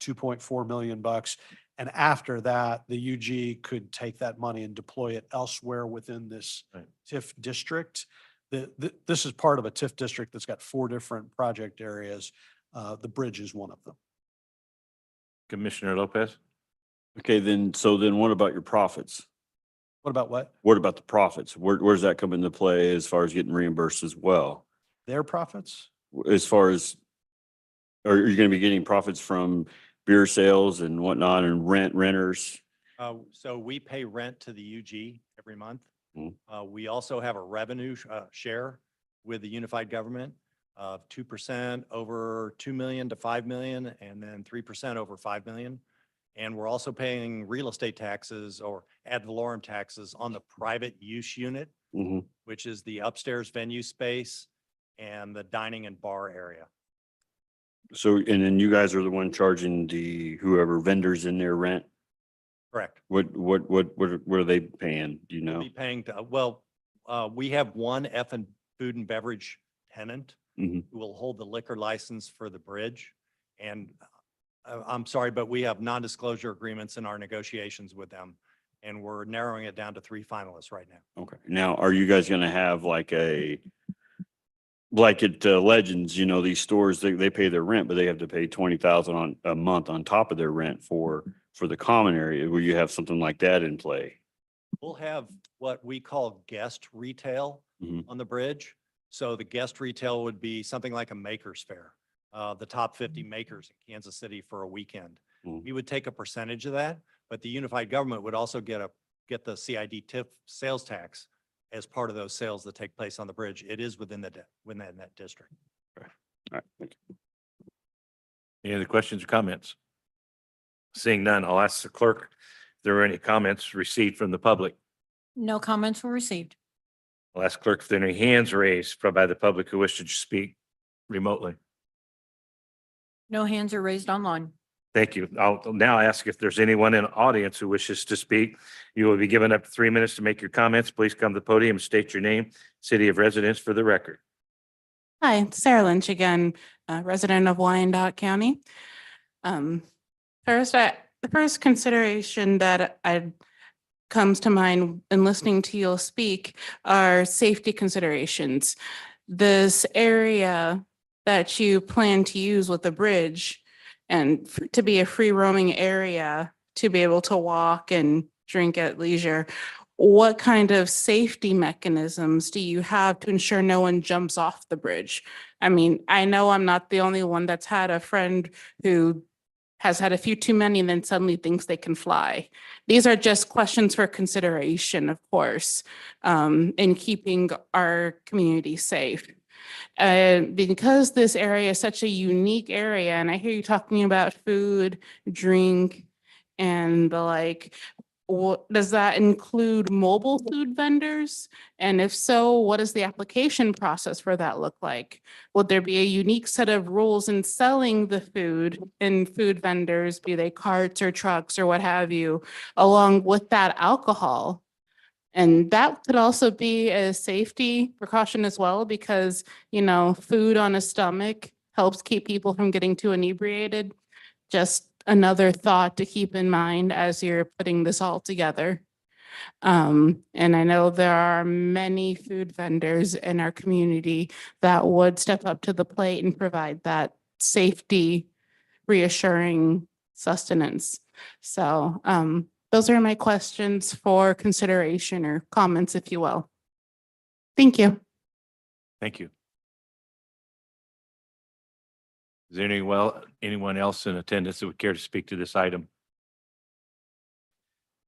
2.4 million bucks. And after that, the UG could take that money and deploy it elsewhere within this TIF district. This is part of a TIF district that's got 4 different project areas. The bridge is one of them. Commissioner Lopez? Okay, so then what about your profits? What about what? What about the profits? Where's that come into play as far as getting reimbursed as well? Their profits? As far as, are you gonna be getting profits from beer sales and whatnot and renters? So we pay rent to the UG every month. Mhm. We also have a revenue share with the unified government of 2% over 2 million to 5 million, and then 3% over 5 million. And we're also paying real estate taxes or ad valorem taxes on the private use unit, Mhm. which is the upstairs venue space and the dining and bar area. So, and then you guys are the one charging whoever vendors in their rent? Correct. What are they paying? Do you know? Be paying to, we have one food and beverage tenant Mhm. who will hold the liquor license for the bridge. And I'm sorry, but we have non-disclosure agreements in our negotiations with them. And we're narrowing it down to 3 finalists right now. Okay. Now, are you guys gonna have like at Legends, these stores, they pay their rent, but they have to pay 20,000 on a month on top of their rent for the common area? Will you have something like that in play? We'll have what we call guest retail Mhm. on the bridge. So the guest retail would be something like a maker's fair, the top 50 makers in Kansas City for a weekend. Mhm. We would take a percentage of that, but the unified government would also get the CID TIF sales tax as part of those sales that take place on the bridge. It is within that district. All right, thank you. Any other questions or comments? Seeing none, I'll ask the clerk if there are any comments received from the public. No comments were received. I'll ask clerk if there are any hands raised by the public who wish to speak remotely. No hands are raised online. Thank you. I'll now ask if there's anyone in the audience who wishes to speak. You will be given up to 3 minutes to make your comments. Please come to the podium and state your name, city of residence for the record. Hi, it's Sarah Lynch again, resident of Wyandotte County. First, the first consideration that comes to mind in listening to you speak are safety considerations. This area that you plan to use with the bridge and to be a free roaming area to be able to walk and drink at leisure, what kind of safety mechanisms do you have to ensure no one jumps off the bridge? I mean, I know I'm not the only one that's had a friend who has had a few too many and then suddenly thinks they can fly. These are just questions for consideration, of course, in keeping our community safe. Because this area is such a unique area, and I hear you talking about food, drink, and the like, does that include mobile food vendors? And if so, what does the application process for that look like? Would there be a unique set of rules in selling the food in food vendors, be they carts or trucks or what have you, along with that alcohol? And that could also be a safety precaution as well, because, you know, food on a stomach helps keep people from getting too inebriated. Just another thought to keep in mind as you're putting this all together. And I know there are many food vendors in our community that would step up to the plate and provide that safety reassuring sustenance. So, those are my questions for consideration or comments, if you will. Thank you. Thank you. Is there anyone else in attendance that would care to speak to this item?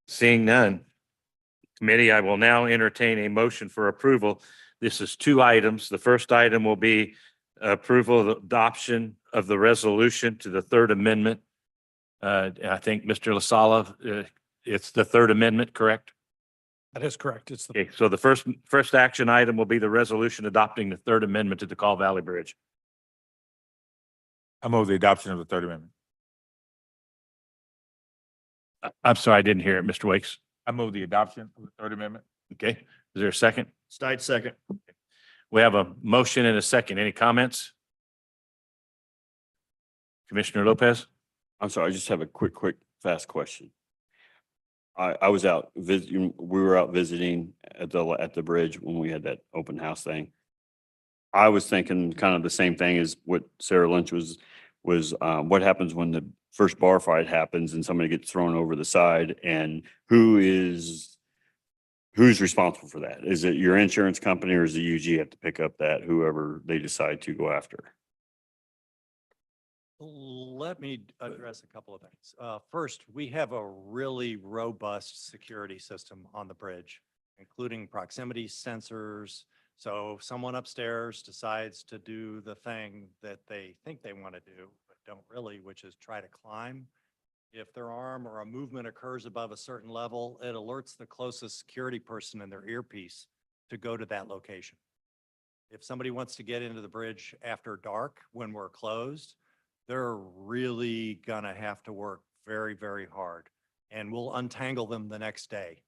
Seeing none. Committee, I will now entertain a motion for approval. This is 2 items. The first item will be approval of the adoption of the resolution to the Third Amendment. I think Mr. LaSala, it's the Third Amendment, correct? That is correct. It's the Okay, so the first action item will be the resolution adopting the Third Amendment to the Call Valley Bridge. I move the adoption of the Third Amendment. I'm sorry, I didn't hear it, Mr. Wakes. I move the adoption of the Third Amendment. Okay, is there a second? Stites second. We have a motion and a second. Any comments? Commissioner Lopez? I'm sorry, I just have a quick, fast question. I was out visiting, we were out visiting at the bridge when we had that open house thing. I was thinking kind of the same thing as what Sarah Lynch was what happens when the first bar fight happens and somebody gets thrown over the side, and who's responsible for that? Is it your insurance company, or is the UG have to pick up that, whoever they decide to go after? Let me address a couple of things. First, we have a really robust security system on the bridge, including proximity sensors. So if someone upstairs decides to do the thing that they think they want to do, but don't really, which is try to climb, if their arm or a movement occurs above a certain level, it alerts the closest security person in their earpiece to go to that location. If somebody wants to get into the bridge after dark when we're closed, they're really gonna have to work very, very hard, and we'll untangle them the next day.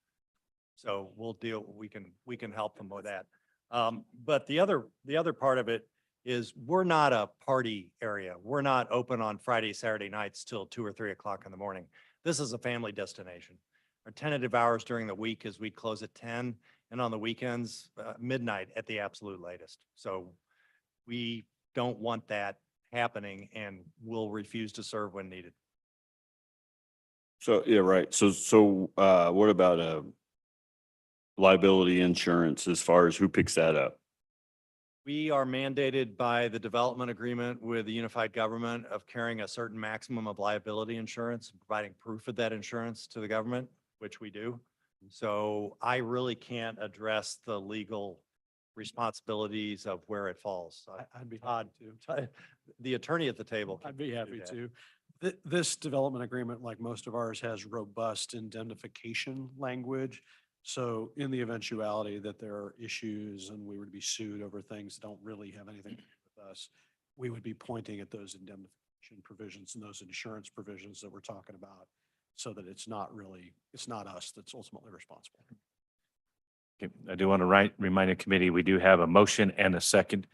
So we can help them with that. But the other part of it is we're not a party area. We're not open on Friday, Saturday nights till 2 or 3 o'clock in the morning. This is a family destination. Our tentative hours during the week is we close at 10, and on the weekends, midnight at the absolute latest. So we don't want that happening, and we'll refuse to serve when needed. So, yeah, right. So what about liability insurance as far as who picks that up? We are mandated by the development agreement with the unified government of carrying a certain maximum of liability insurance, providing proof of that insurance to the government, which we do. So I really can't address the legal responsibilities of where it falls. I'd be Todd, happy to. the attorney at the table. I'd be can happy do that. to. This development agreement, like most of ours, has robust indemnification language. So in the eventuality that there are issues and we were to be sued over things that don't really have anything to do with us, we would be pointing at those indemnification provisions and those insurance provisions that we're talking about, so that it's not us that's ultimately responsible. Okay, I do want to remind the committee, we do have a motion and a second.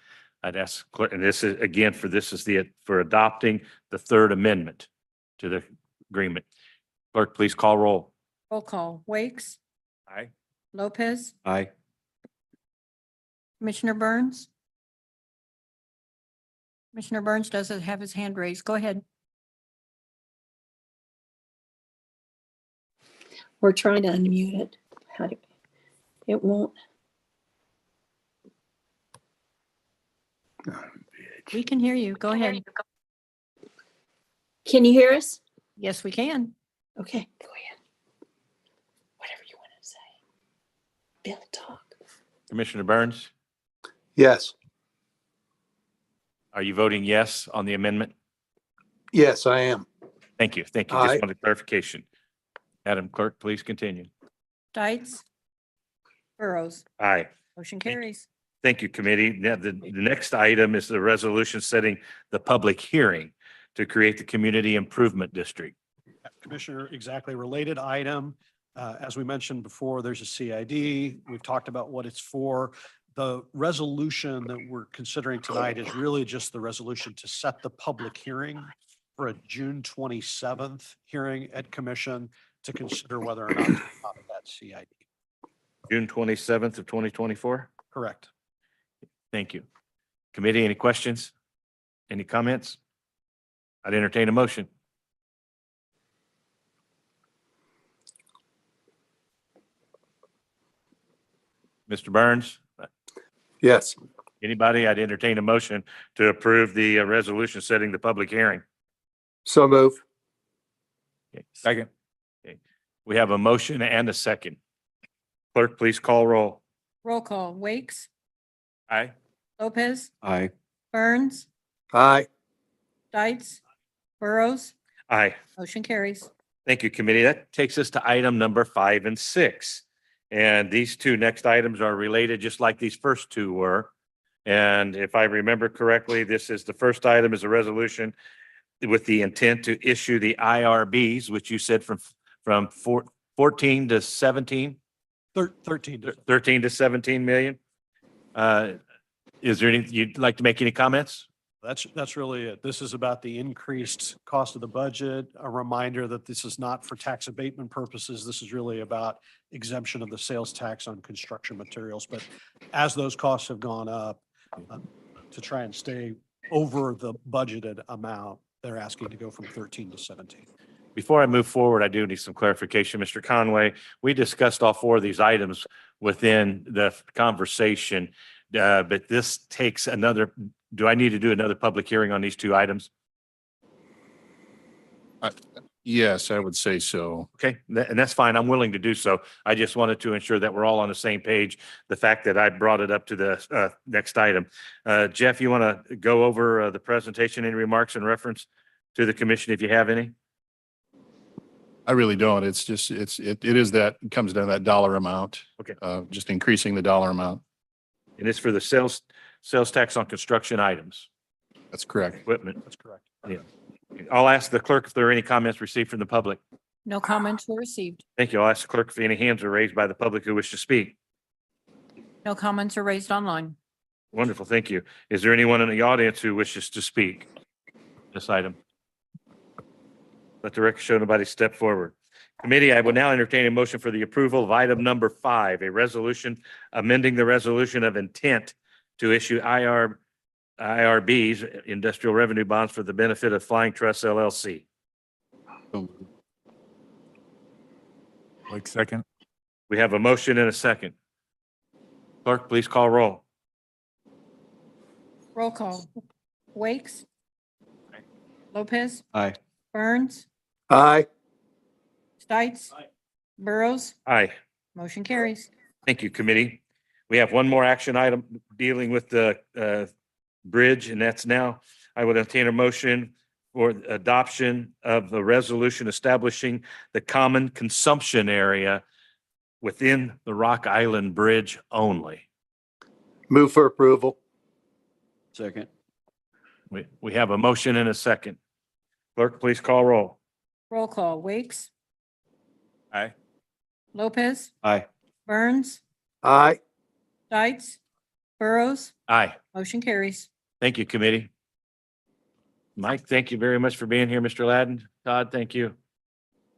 I'd ask clerk, and this is again for adopting the third amendment to the agreement. Clerk, please call roll. Roll call. Wakes, Aye. Lopez, Aye. Commissioner Burns. Commissioner Burns doesn't have his hand raised. Go ahead. We're trying to unmute it. How do, it won't. We can hear you. Go ahead. Can you hear us? Yes, we can. Okay, go ahead. Whatever you want to say. Bill, talk. Commissioner Burns, Yes. are you voting yes on the amendment? Yes, I am. Thank you. Thank you. Aye. Just wanted clarification. Madam Clerk, please continue. Stites, Burrows. Aye. Motion carries. Thank you, committee. Now, the next item is the resolution setting the public hearing to create the Community Improvement District. Commissioner, exactly related item. As we mentioned before, there's a CID. We've talked about what it's for. The resolution that we're considering tonight is really just the resolution to set the public hearing for a June 27th hearing at commission to consider whether or not to adopt that CID. June 27th of 2024. Correct. Thank you. Committee, any questions? Any comments? I'd entertain a motion. Mr. Burns, Yes. anybody? I'd entertain a motion to approve the resolution setting the public hearing. So move. Okay. Second. Okay. We have a motion and a second. Clerk, please call roll. Roll call. Wakes, Aye. Lopez, Aye. Burns, Aye. Stites, Burrows. Aye. Motion carries. Thank you, committee. That takes us to item number 5 and 6. And these two next items are related, just like these first two were. And if I remember correctly, the first item is a resolution with the intent to issue the IRBs, which you said from 14 to 17? 13. 13 to 17 million. Is there anything you'd like to make any comments? That's really it. This is about the increased cost of the budget. A reminder that this is not for tax abatement purposes. This is really about exemption of the sales tax on construction materials. But as those costs have gone up, to try and stay over the budgeted amount, they're asking to go from 13 to 17. Before I move forward, I do need some clarification. Mr. Conway, we discussed all 4 of these items within the conversation, but this takes another, do I need to do another public hearing on these 2 items? Yes, I would say so. Okay, and that's fine. I'm willing to do so. I just wanted to ensure that we're all on the same page. The fact that I brought it up to the next item. Jeff, you want to go over the presentation, any remarks in reference to the commission if you have any? I really don't. It's just, it comes down to that dollar amount. Okay. Just increasing the dollar amount. And it's for the sales tax on construction items, That's correct. equipment. That's correct. Yeah. I'll ask the clerk if there are any comments received from the public. No comments were received. Thank you. I'll ask the clerk if any hands are raised by the public who wish to speak. No comments are raised online. Wonderful. Thank you. Is there anyone in the audience who wishes to speak this item? Let the record show nobody step forward. Committee, I will now entertain a motion for the approval of item number 5, a resolution amending the resolution of intent to issue IRBs, industrial revenue bonds, for the benefit of Flying Trust LLC. Like second. We have a motion and a second. Clerk, please call roll. Roll call. Wakes, Lopez, Aye. Burns, Aye. Stites, Burrows. Aye. Motion carries. Thank you, committee. We have one more action item dealing with the bridge, and that's now, I would entertain a motion for adoption of the resolution establishing the common consumption area within the Rock Island Bridge only. Move for approval. Second. We have a motion and a second. Clerk, please call roll. Roll call, Wakes, Aye. Lopez, Aye. Burns, Aye. Dietz, Burrows, Aye. motion carries. Thank you, committee. Mike, thank you very much for being here. Mr. Ladden, Todd, thank you.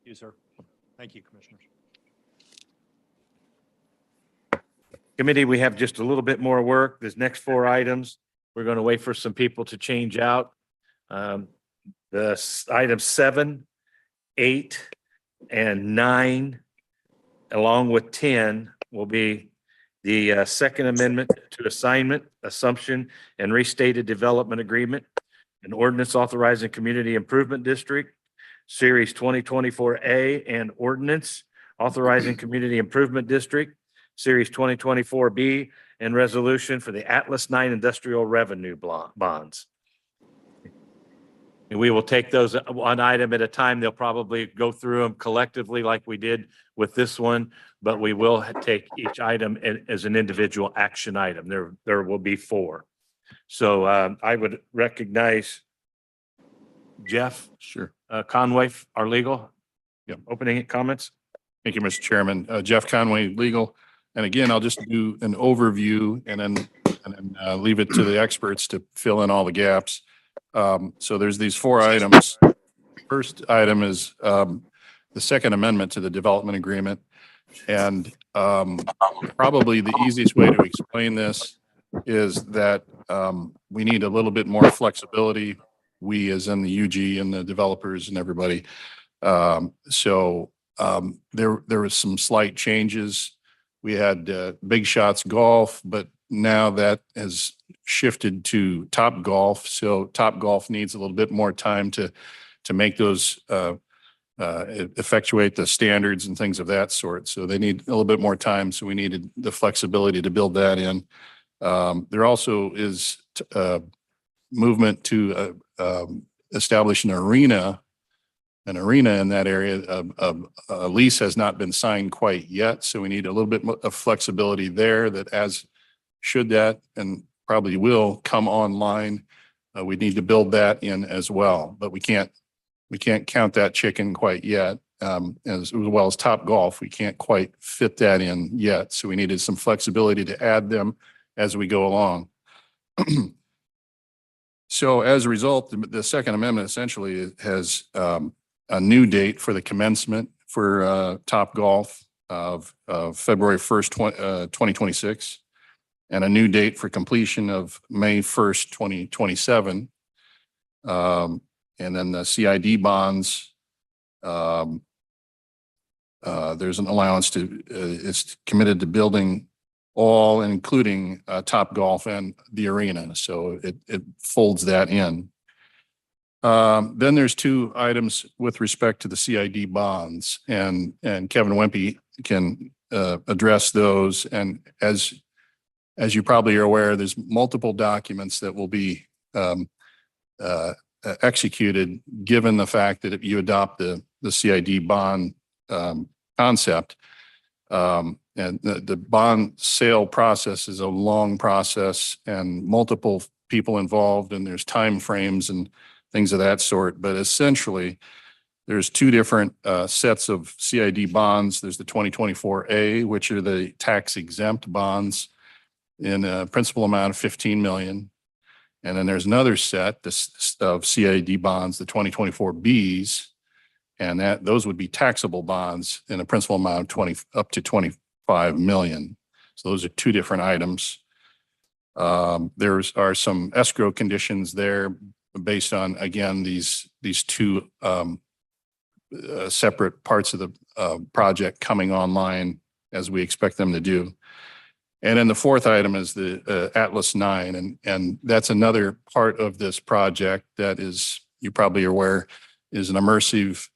You, sir. Thank you, Commissioners. Committee, we have just a little bit more work. There's next 4 items. We're going to wait for some people to change out. Item 7, 8, and 9, along with 10, will be the Second Amendment to Assignment, Assumption, and Restated Development Agreement, an ordinance authorizing Community Improvement District, Series 2024A, and ordinance authorizing Community Improvement District, Series 2024B, and resolution for the Atlas 9 Industrial Revenue bonds. And we will take those one item at a time. They'll probably go through them collectively like we did with this one, but we will take each item as an individual action item. There will be 4. So I would recognize Jeff. Sure. Conway, our legal. Yep. Opening comments. Thank you, Mr. Chairman. Jeff Conway, legal. And again, I'll just do an overview and then leave it to the experts to fill in all the gaps. So there's these 4 items. First item is the Second Amendment to the Development Agreement. And probably the easiest way to explain this is that we need a little bit more flexibility. We, as in the UG and the developers and everybody. So there was some slight changes. We had Big Shots Golf, but now that has shifted to Top Golf. So Top Golf needs a little bit more time to make those effectuate the standards and things of that sort. So they need a little bit more time. So we needed the flexibility to build that in. There also is movement to establish an arena in that area. A lease has not been signed quite yet, so we need a little bit of flexibility there. That as should that and probably will come online, we need to build that in as well. But we can't count that chicken quite yet. As well as Top Golf, we can't quite fit that in yet. So we needed some flexibility to add them as we go along. So as a result, the Second Amendment essentially has a new date for the commencement for Top Golf of February 1st, 2026, and a new date for completion of May 1st, 2027. And then the CID bonds, there's an allowance to, it's committed to building all, including Top Golf and the arena. So it folds that in. Then there's 2 items with respect to the CID bonds, and Kevin Wimpy can address those. And as you probably are aware, there's multiple documents that will be executed given the fact that if you adopt the CID bond concept. And the bond sale process is a long process and multiple people involved, and there's timeframes and things of that sort. But essentially, there's 2 different sets of CID bonds. There's the 2024A, which are the tax exempt bonds in a principal amount of 15 million. And then there's another set of CID bonds, the 2024Bs, and those would be taxable bonds in a principal amount of up to 25 million. So those are 2 different items. There are some escrow conditions there based on, again, these 2 separate parts of the project coming online as we expect them to do. And then the 4th item is the Atlas 9, and that's another part of this project that is, you probably are aware, is an immersive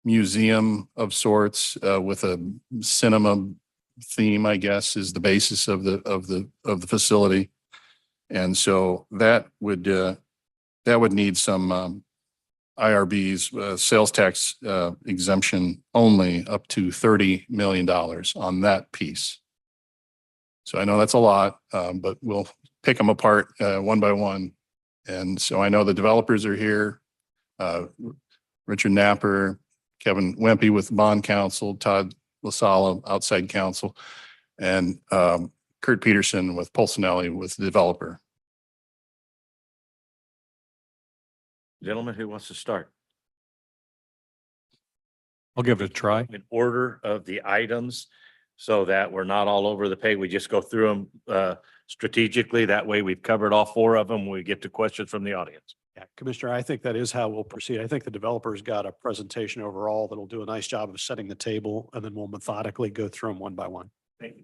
museum of sorts with a cinema theme, I guess, is the basis of the facility. And so that would need some IRBs, sales tax exemption only up to $30 million on that piece. So I know that's a lot, but we'll pick them apart one by one. And so I know the developers are here. Richard Napper, Kevin Wempe with bond counsel, Todd LaSala, outside counsel, and Kurt Peterson with Pulsinelli with the developer. Gentlemen, who wants to start? I'll give it a try. In order of the items so that we're not all over the page. We just go through them strategically. That way we've covered all 4 of them. We get to questions from the audience. Yeah, Commissioner, I think that is how we'll proceed. I think the developer's got a presentation overall that'll do a nice job of setting the table, and then we'll methodically go through them one by one. Thank you.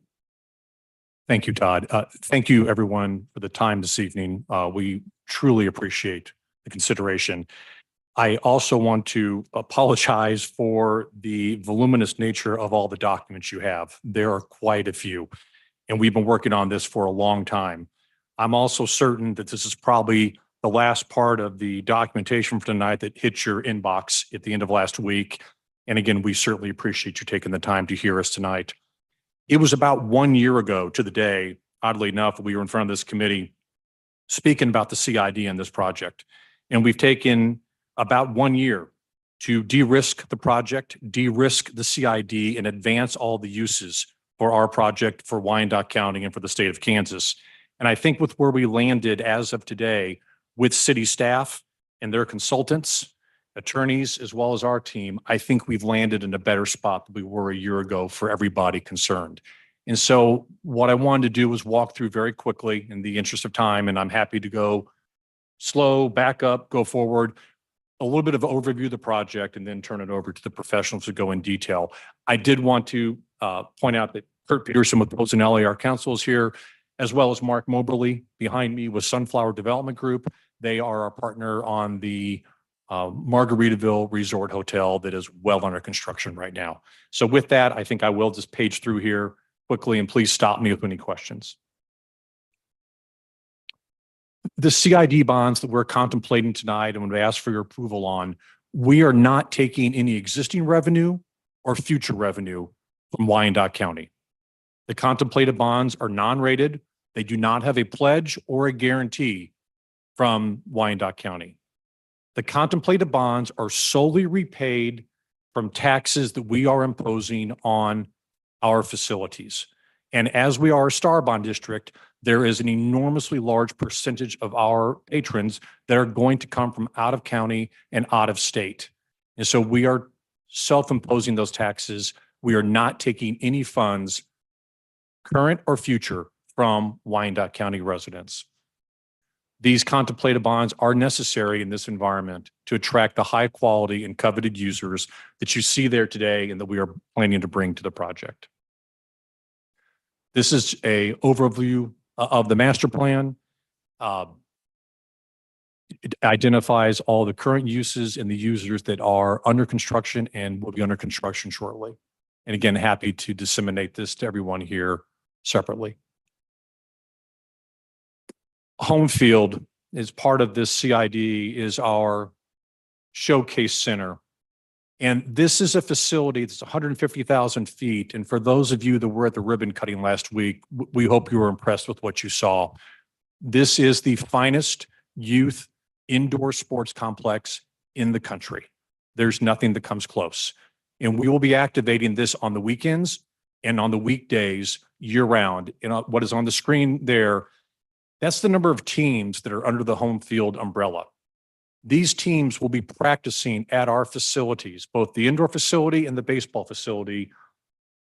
Thank you, Todd. Thank you, everyone, for the time this evening. We truly appreciate the consideration. I also want to apologize for the voluminous nature of all the documents you have. There are quite a few, and we've been working on this for a long time. I'm also certain that this is probably the last part of the documentation for tonight that hit your inbox at the end of last week. And again, we certainly appreciate you taking the time to hear us tonight. It was about 1 year ago to the day, oddly enough, we were in front of this committee speaking about the CID in this project. And we've taken about 1 year to de-risk the project, de-risk the CID, and advance all the uses for our project for Wyandotte County and for the state of Kansas. And I think with where we landed as of today with city staff and their consultants, attorneys, as well as our team, I think we've landed in a better spot than we were a year ago for everybody concerned. And so what I wanted to do was walk through very quickly in the interest of time, and I'm happy to go slow, back up, go forward, a little bit of an overview of the project, and then turn it over to the professionals to go in detail. I did want to point out that Kurt Peterson with Pulsinelli, our counsel, is here, as well as Mark Moberly behind me with Sunflower Development Group. They are our partner on the Margaritaville Resort Hotel that is well under construction right now. So with that, I think I will just page through here quickly, and please stop me with any questions. The CID bonds that we're contemplating tonight and would ask for your approval on, we are not taking any existing revenue or future revenue from Wyandotte County. The contemplated bonds are non-rated. They do not have a pledge or a guarantee from Wyandotte County. The contemplated bonds are solely repaid from taxes that we are imposing on our facilities. And as we are a star bond district, there is an enormously large percentage of our patrons that are going to come from out of county and out of state. And so we are self-imposing those taxes. We are not taking any funds, current or future, from Wyandotte County residents. These contemplated bonds are necessary in this environment to attract the high quality and coveted users that you see there today and that we are planning to bring to the project. This is an overview of the master plan. It identifies all the current uses and the users that are under construction and will be under construction shortly. And again, happy to disseminate this to everyone here separately. Home field is part of this CID, is our showcase center. And this is a facility that's 150,000 feet. And for those of you that were at the ribbon cutting last week, we hope you were impressed with what you saw. This is the finest youth indoor sports complex in the country. There's nothing that comes close. And we will be activating this on the weekends and on the weekdays year round. And what is on the screen there, that's the number of teams that are under the home field umbrella. These teams will be practicing at our facilities, both the indoor facility and the baseball facility,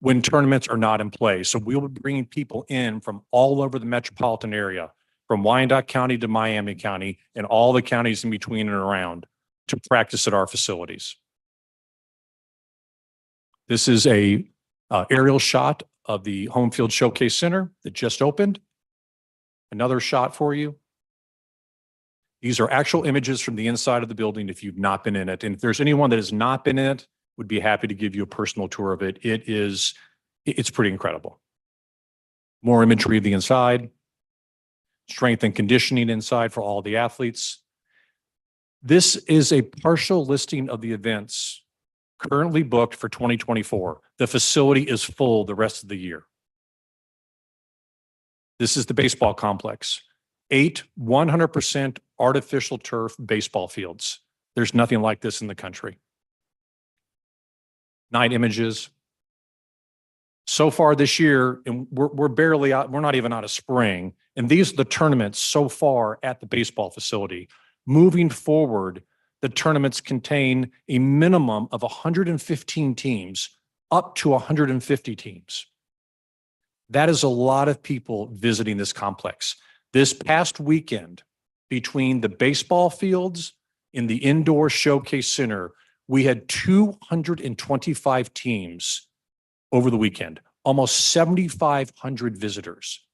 when tournaments are not in play. So we'll be bringing people in from all over the metropolitan area, from Wyandotte County to Miami County and all the counties in between and around, to practice at our facilities. This is a aerial shot of the home field showcase center that just opened. Another shot for you. These are actual images from the inside of the building if you've not been in it. And if there's anyone that has not been in it, would be happy to give you a personal tour of it. It's pretty incredible. More imagery of the inside, strength and conditioning inside for all the athletes. This is a partial listing of the events currently booked for 2024. The facility is full the rest of the year. This is the baseball complex. 8 100% artificial turf baseball fields. There's nothing like this in the country. Night images. So far this year, and we're barely out, we're not even out of spring. And these are the tournaments so far at the baseball facility. Moving forward, the tournaments contain a minimum of 115 teams, up to 150 teams. That is a lot of people visiting this complex. This past weekend, between the baseball fields in the indoor showcase center, we had 225 teams over the weekend, almost 7,500 visitors.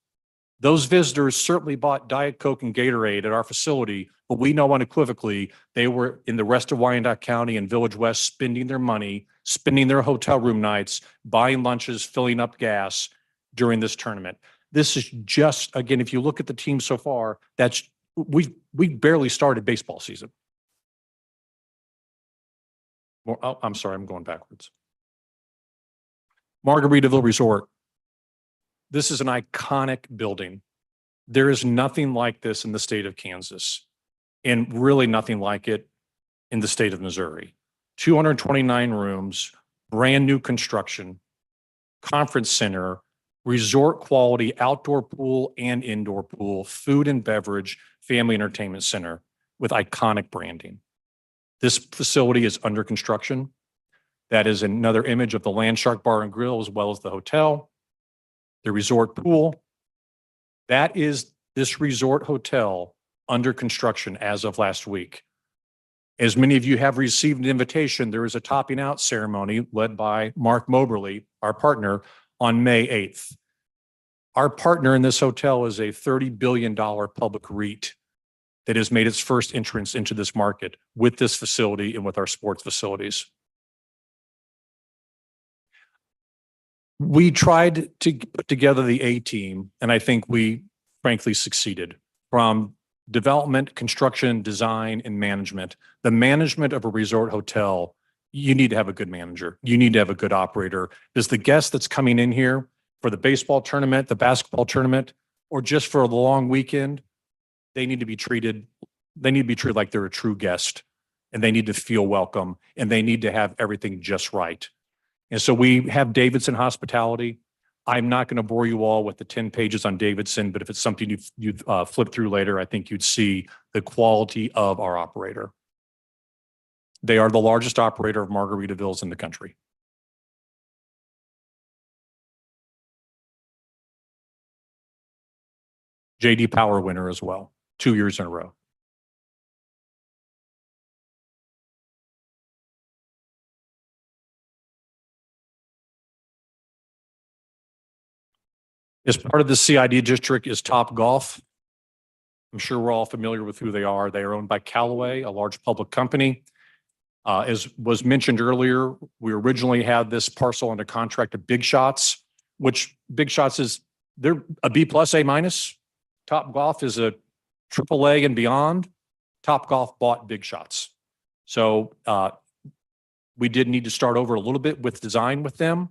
Those visitors certainly bought Diet Coke and Gatorade at our facility, but we know unequivocally they were in the rest of Wyandotte County and Village West spending their money, spending their hotel room nights, buying lunches, filling up gas during this tournament. This is just, again, if you look at the team so far, we barely started baseball season. Oh, I'm sorry, I'm going backwards. Margaritaville Resort. This is an iconic building. There is nothing like this in the state of Kansas, and really nothing like it in the state of Missouri. 229 rooms, brand new construction, conference center, resort quality outdoor pool and indoor pool, food and beverage, family entertainment center with iconic branding. This facility is under construction. That is another image of the Landshark Bar and Grill as well as the hotel, the resort pool. That is this resort hotel under construction as of last week. As many of you have received an invitation, there is a topping out ceremony led by Mark Moberly, our partner, on May 8th. Our partner in this hotel is a $30 billion public REIT that has made its first entrance into this market with this facility and with our sports facilities. We tried to put together the A team, and I think we frankly succeeded. From development, construction, design, and management. The management of a resort hotel, you need to have a good manager. You need to have a good operator. Does the guest that's coming in here for the baseball tournament, the basketball tournament, or just for the long weekend, they need to be treated like they're a true guest, and they need to feel welcome, and they need to have everything just right. And so we have Davidson Hospitality. I'm not going to bore you all with the 10 pages on Davidson, but if it's something you'd flip through later, I think you'd see the quality of our operator. They are the largest operator of Margaritavilles in the country. JD Power winner as well, 2 years in a row. As part of the CID district is Top Golf. I'm sure we're all familiar with who they are. They are owned by Callaway, a large public company. As was mentioned earlier, we originally had this parcel under contract to Big Shots, which Big Shots is, they're a B plus, A minus. Top Golf is a AAA and beyond. Top Golf bought Big Shots. So we did need to start over a little bit with design with them,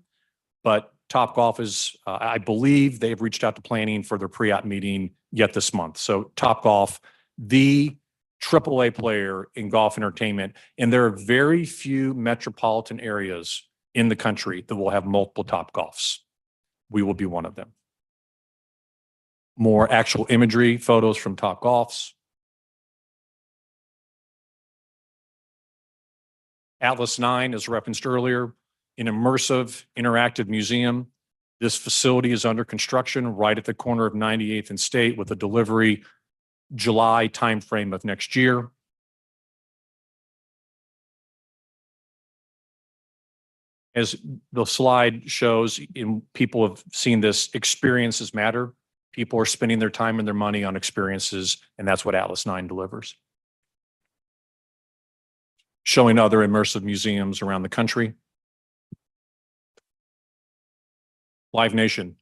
but Top Golf is, I believe they've reached out to planning for their pre-op meeting yet this month. So Top Golf, the AAA player in golf entertainment. And there are very few metropolitan areas in the country that will have multiple Top Golfs. We will be one of them. More actual imagery, photos from Top Golfs. Atlas 9, as referenced earlier, an immersive, interactive museum. This facility is under construction right at the corner of 98th and State with a delivery July timeframe of next year. As the slide shows, people have seen this, experiences matter. People are spending their time and their money on experiences, and that's what Atlas 9 delivers. Showing other immersive museums around the country. Live Nation.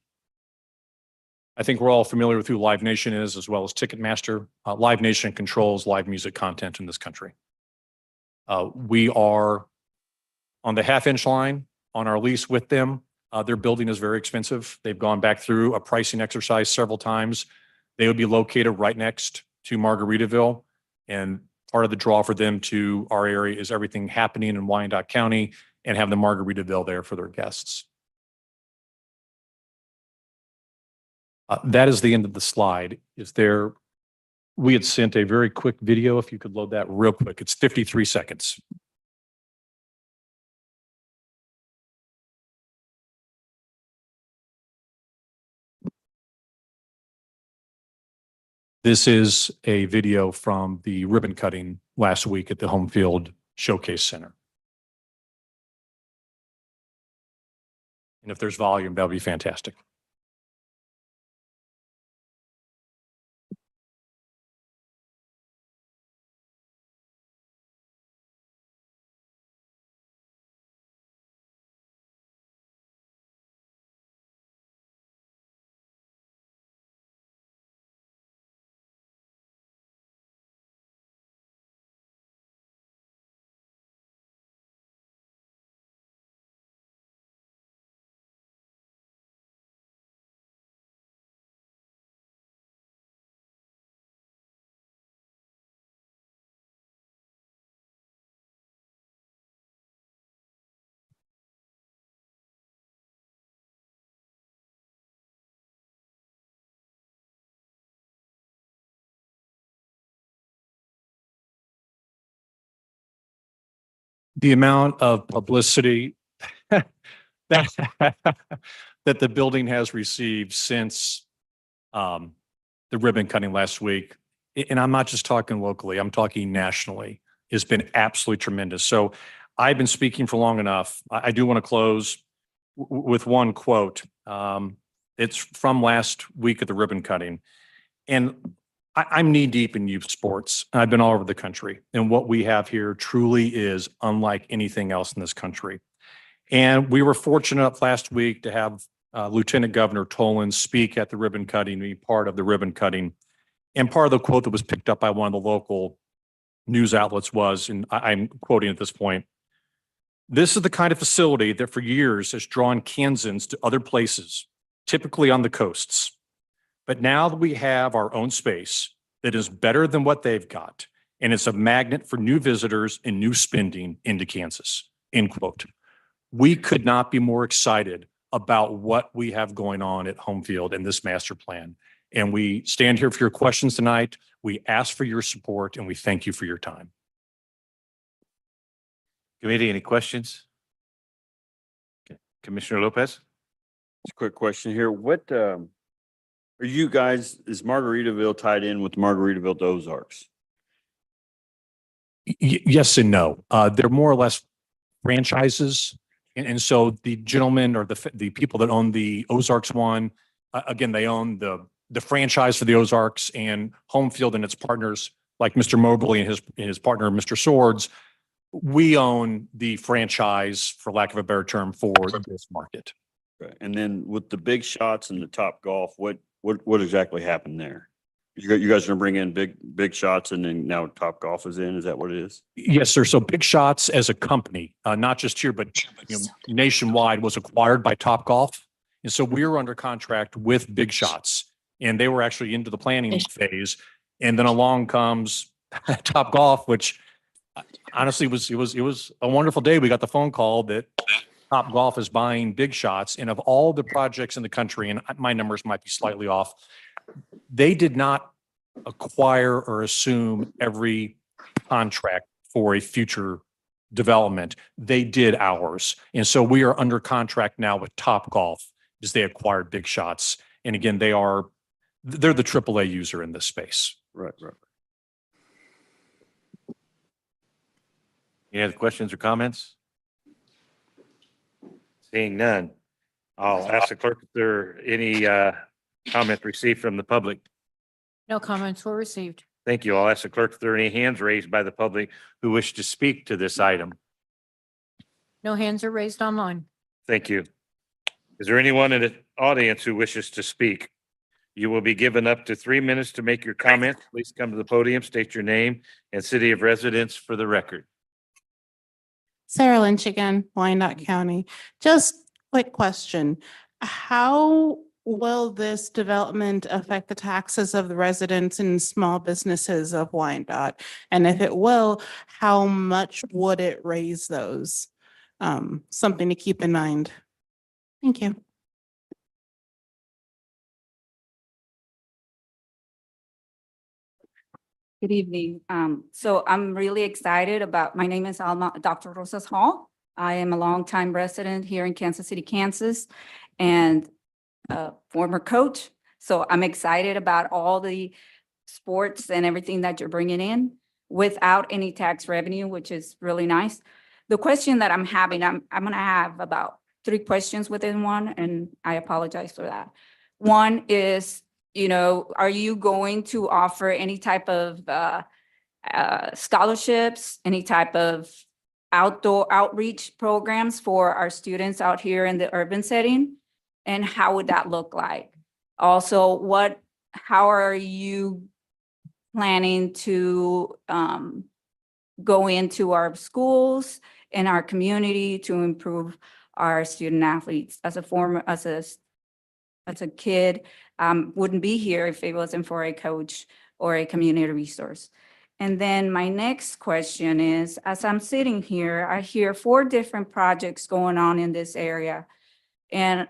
I think we're all familiar with who Live Nation is, as well as Ticketmaster. Live Nation controls live music content in this country. We are on the half-inch line on our lease with them. Their building is very expensive. They've gone back through a pricing exercise several times. They would be located right next to Margaritaville. And part of the draw for them to our area is everything happening in Wyandotte County and have the Margaritaville there for their guests. That is the end of the slide. We had sent a very quick video, if you could load that real quick. It's 53 seconds. This is a video from the ribbon cutting last week at the Home Field Showcase Center. And if there's volume, that'll be fantastic. The amount of publicity that that the building has received since the ribbon cutting last week, and I'm not just talking locally, I'm talking nationally, has been absolutely tremendous. So I've been speaking for long enough. I do want to close with one quote. It's from last week at the ribbon cutting. And I'm knee deep in youth sports. I've been all over the country. And what we have here truly is unlike anything else in this country. And we were fortunate last week to have Lieutenant Governor Tolan speak at the ribbon cutting, be part of the ribbon cutting. And part of the quote that was picked up by one of the local news outlets was, and I'm quoting at this point, "This is the kind of facility that for years has drawn Kansans to other places, typically on the coasts. But now that we have our own space that is better than what they've got, and it's a magnet for new visitors and new spending into Kansas," end quote. We could not be more excited about what we have going on at Home Field in this master plan. And we stand here for your questions tonight. We ask for your support and we thank you for your time. Committee, any questions? Okay. Commissioner Lopez? Just a quick question here. What, are you guys, is Margaritaville tied in with Margaritaville to Ozarks? Yes and no. They're more or less franchises. And so the gentleman or the people that own the Ozarks one, again, they own the franchise for the Ozarks, and Home Field and its partners like Mr. Mobley and his partner, Mr. Swords. We own the franchise, for lack of a better term, for this market. Right. And then with the big shots and the Top Golf, what exactly happened there? You guys are gonna bring in big shots and then now Top Golf is in? Is that what it is? Yes, sir. So Big Shots as a company, not just here, but nationwide, was acquired by Top Golf. And so we were under contract with Big Shots, and they were actually into the planning phase. And then along comes Top Golf, which honestly it was a wonderful day. We got the phone call that Top Golf is buying Big Shots. And of all the projects in the country, and my numbers might be slightly off, they did not acquire or assume every contract for a future development. They did ours. And so we are under contract now with Top Golf because they acquired Big Shots. And again, they're the AAA user in this space. Right. Any other questions or comments? Seeing none, I'll ask the clerk if there are any comments received from the public. No comments were received. Thank you. I'll ask the clerk if there are any hands raised by the public who wish to speak to this item. No hands are raised online. Thank you. Is there anyone in the audience who wishes to speak? You will be given up to 3 minutes to make your comments. Please come to the podium, state your name and city of residence for the record. Sarah Lynch again, Wyandotte County. Just quick question. How Will this development affect the taxes of the residents and small businesses of Wyandotte? And if it will, how much would it raise those? Something to keep in mind. Thank you. Good evening. So I'm really excited about, my name is Alma, Dr. Rosas Hall. I am a longtime resident here in Kansas City, Kansas, and a former coach. So I'm excited about all the sports and everything that you're bringing in without any tax revenue, which is really nice. The question that I'm having, I'm gonna have about 3 questions within one, and I apologize for that. One is, are you going to offer any type of scholarships, any type of outdoor outreach programs for our students out here in the urban setting? And how would that look like? Also, how are you planning to go into our schools and our community to improve our student athletes? As a kid, wouldn't be here if it wasn't for a coach or a community resource. And then my next question is, as I'm sitting here, I hear 4 different projects going on in this area. And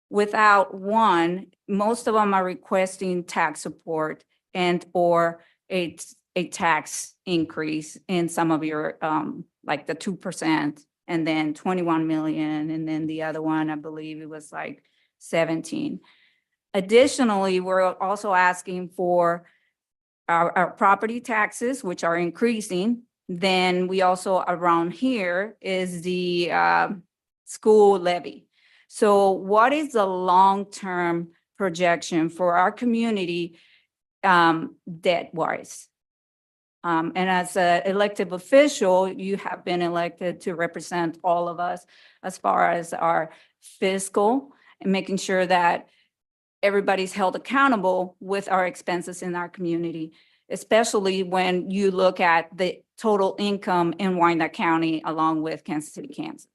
without one, most of them are requesting tax support and or a tax increase in some of your, like the 2%, and then 21 million. And then the other one, I believe it was like 17. Additionally, we're also asking for our property taxes, which are increasing. Then we also around here is the school levy. So what is the long-term projection for our community debt-wise? And as an elected official, you have been elected to represent all of us as far as our fiscal and making sure that everybody's held accountable with our expenses in our community, especially when you look at the total income in Wyandotte County along with Kansas City, Kansas.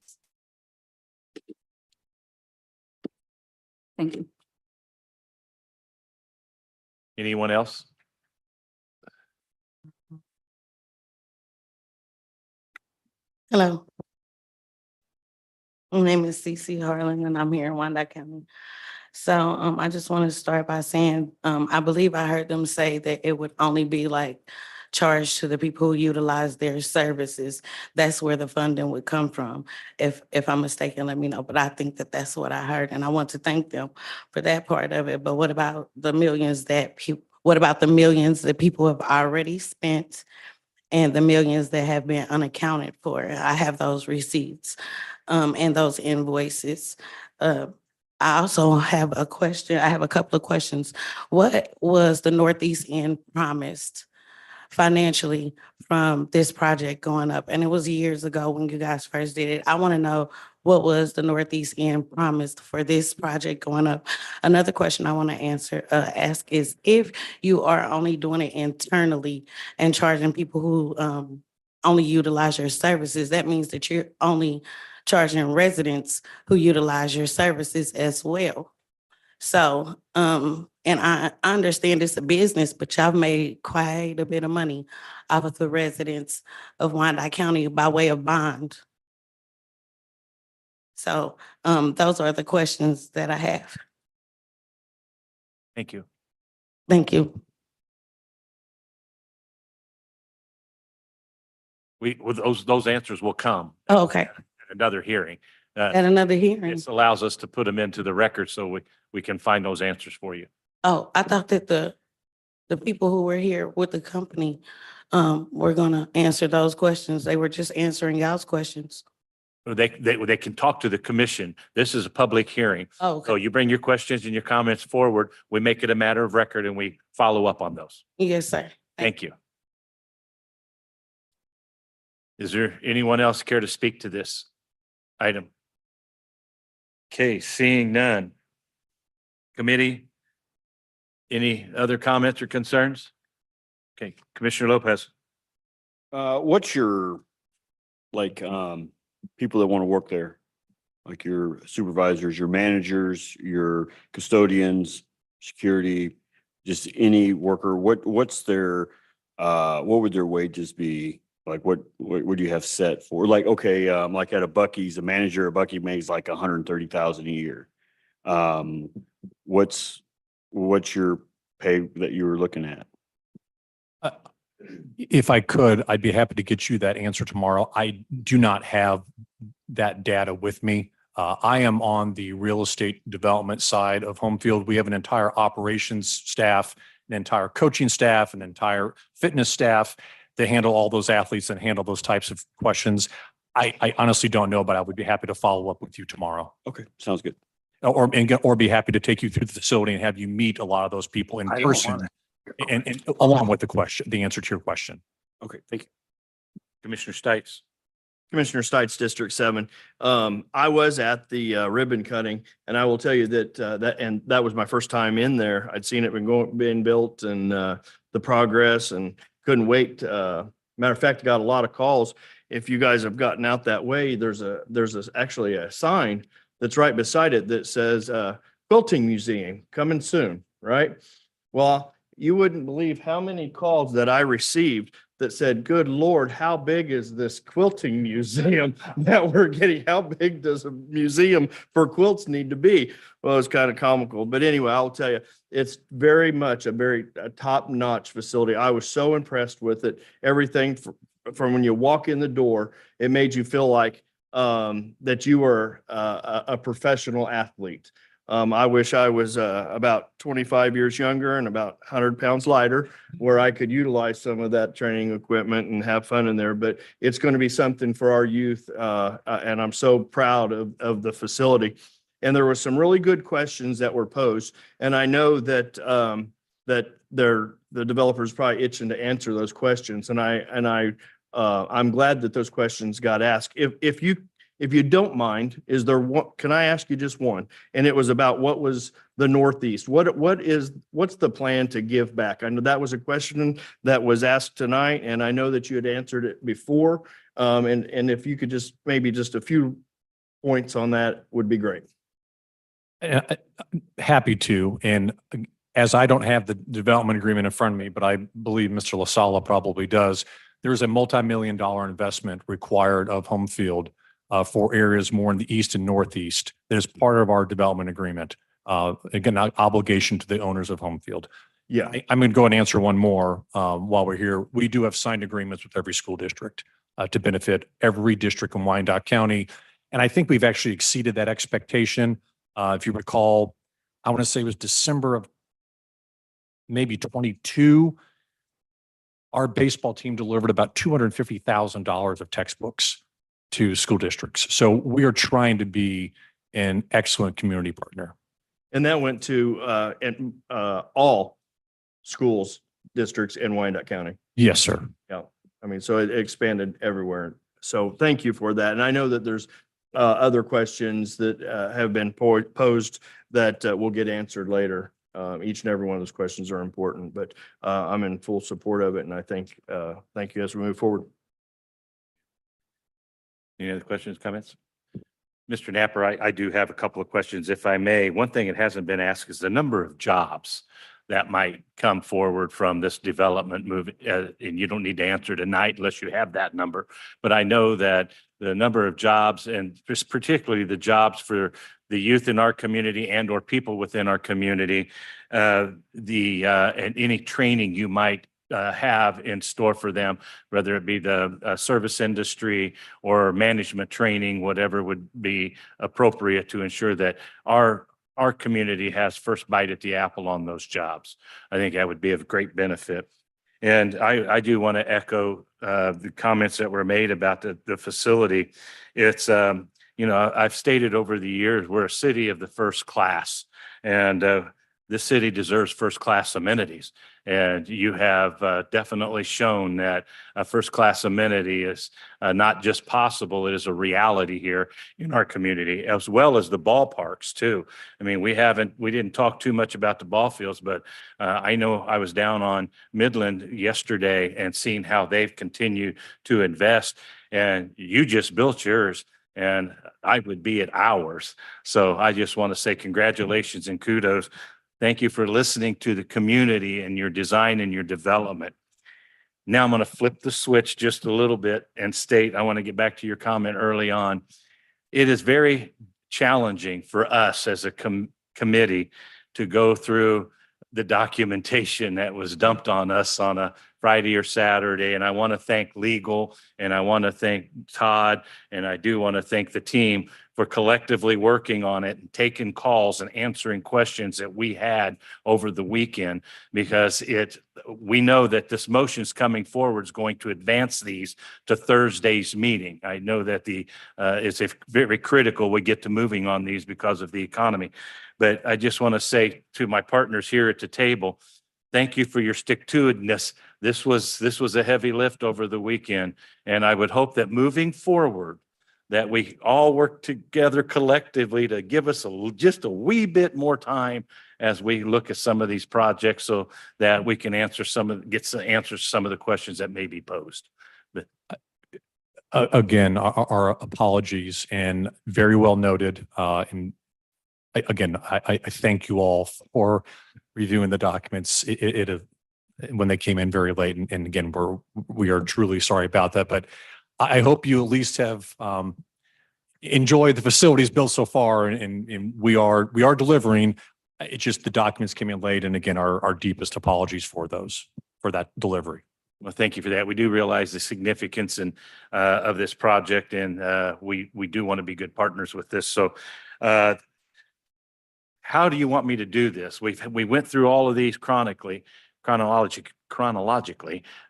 Thank you. Anyone else? Hello. My name is CC Harlan and I'm here in Wyandotte County. So I just want to start by saying, I believe I heard them say that it would only be like charged to the people who utilize their services. That's where the funding would come from. If I'm mistaken, let me know. But I think that that's what I heard, and I want to thank them for that part of it. But what about the millions that people have already spent and the millions that have been unaccounted for? I have those receipts and those invoices. I also have a question. I have a couple of questions. What was the Northeast End promised financially from this project going up? And it was years ago when you guys first did it. I want to know, what was the Northeast End promised for this project going up? Another question I want to ask is, if you are only doing it internally and charging people who only utilize your services, that means that you're only charging residents who utilize your services as well. So, and I understand it's a business, but y'all made quite a bit of money off of the residents of Wyandotte County by way of bond. So, those are the questions that I have. Thank you. Thank you. Those answers will come. Oh, okay. At another hearing. At another hearing. This allows us to put them into the record so we can find those answers for you. Oh, I thought that the people who were here with the company were gonna answer those questions. They were just answering y'all's questions. They can talk to the commission. This is a public hearing. Oh, okay. So you bring your questions and your comments forward. We make it a matter of record and we follow up on those. Yes, sir. Thank you. Is there anyone else care to speak to this item? Okay, seeing none. Committee, any other comments or concerns? Okay, Commissioner Lopez. What's your, like, people that want to work there? like your supervisors, your managers, your custodians, security, just any worker, what's their, what would their wages be? Like what would you have set for? Like, okay, like at a Bucky's, a manager at Bucky makes like 130,000 a year. What's your pay that you were looking at? If I could, I'd be happy to get you that answer tomorrow. I do not have that data with me. I am on the real estate development side of home field. We have an entire operations staff, an entire coaching staff, an entire fitness staff that handle all those athletes and handle those types of questions. I honestly don't know, but I would be happy to follow up with you tomorrow. Okay, sounds good. Or be happy to take you through the facility and have you meet a lot of those people in I don't person wanna- and along with the answer to your question. Okay, thank you. Commissioner Stites. Commissioner Stites, District 7. I was at the ribbon cutting, and I will tell you that that was my first time in there. I'd seen it being built and the progress, and couldn't wait. Matter of fact, I got a lot of calls. If you guys have gotten out that way, there's actually a sign that's right beside it that says quilting museum coming soon, right? Well, you wouldn't believe how many calls that I received that said, good Lord, how big is this quilting museum that we're getting? How big does a museum for quilts need to be? Well, it's kind of comical, but anyway, I'll tell you, it's very much a top-notch facility. I was so impressed with it. Everything from when you walk in the door, it made you feel like that you were a professional athlete. I wish I was about 25 years younger and about 100 pounds lighter, where I could utilize some of that training equipment and have fun in there. But it's going to be something for our youth, and I'm so proud of the facility. And there were some really good questions that were posed, and I know that the developers probably itching to answer those questions. And I'm glad that those questions got asked. If you don't mind, can I ask you just one? And it was about what was the Northeast? What's the plan to give back? I know that was a question that was asked tonight, and I know that you had answered it before. And if you could maybe just a few points on that would be great. Happy to. And as I don't have the development agreement in front of me, but I believe Mr. LaSala probably does, there's a multi-million-dollar investment required of home field for areas more in the east and northeast. That is part of our development agreement. Again, obligation to the owners of home field. Yeah. I'm going to go and answer one more while we're here. We do have signed agreements with every school district to benefit every district in Wyandotte County. And I think we've actually exceeded that expectation. If you recall, I want to say it was December of maybe 22. Our baseball team delivered about $250,000 of textbooks to school districts. So we are trying to be an excellent community partner. And that went to all schools, districts in Wyandotte County. Yes, sir. Yeah. I mean, so it expanded everywhere. So thank you for that. And I know that there's other questions that have been posed that will get answered later. Each and every one of those questions are important, but I'm in full support of it. And I think, thank you as we move forward. Any other questions, comments? Mr. Napper, I do have a couple of questions, if I may. One thing that hasn't been asked is the number of jobs that might come forward from this development move. And you don't need to answer tonight unless you have that number. But I know that the number of jobs, and just particularly the jobs for the youth in our community and or people within our community, and any training you might have in store for them, whether it be the service industry or management training, whatever would be appropriate to ensure that our community has first bite at the apple on those jobs. I think that would be of great benefit. And I do want to echo the comments that were made about the facility. It's, I've stated over the years, we're a city of the first class, and this city deserves first class amenities. And you have definitely shown that a first class amenity is not just possible, it is a reality here in our community, as well as the ballparks too. I mean, we didn't talk too much about the ball fields, but I know I was down on Midland yesterday and seeing how they've continued to invest, and you just built yours. and I would be at hours. So I just want to say congratulations and kudos. Thank you for listening to the community and your design and your development. Now I'm going to flip the switch just a little bit and state, I want to get back to your comment early on. It is very challenging for us as a committee to go through the documentation that was dumped on us on a Friday or Saturday. And I want to thank legal, and I want to thank Todd, and I do want to thank the team for collectively working on it and taking calls and answering questions that we had over the weekend, because we know that this motion is coming forward is going to advance these to Thursday's meeting. I know that it's very critical we get to moving on these because of the economy. But I just want to say to my partners here at the table, thank you for your stick-to-itiveness. This was a heavy lift over the weekend, and I would hope that moving forward, that we all work together collectively to give us just a wee bit more time as we look at some of these projects, so that we can answer some of the questions that may be posed. But Again, our apologies, and very well noted. And again, I thank you all for reviewing the documents. When they came in very late, and again, we are truly sorry about that. But I hope you at least have enjoyed the facilities built so far, and we are delivering. It's just the documents came in late, and again, our deepest apologies for that delivery. Well, thank you for that. We do realize the significance of this project, and we do want to be good partners with this. So how do you want me to do this? We went through all of these chronologically.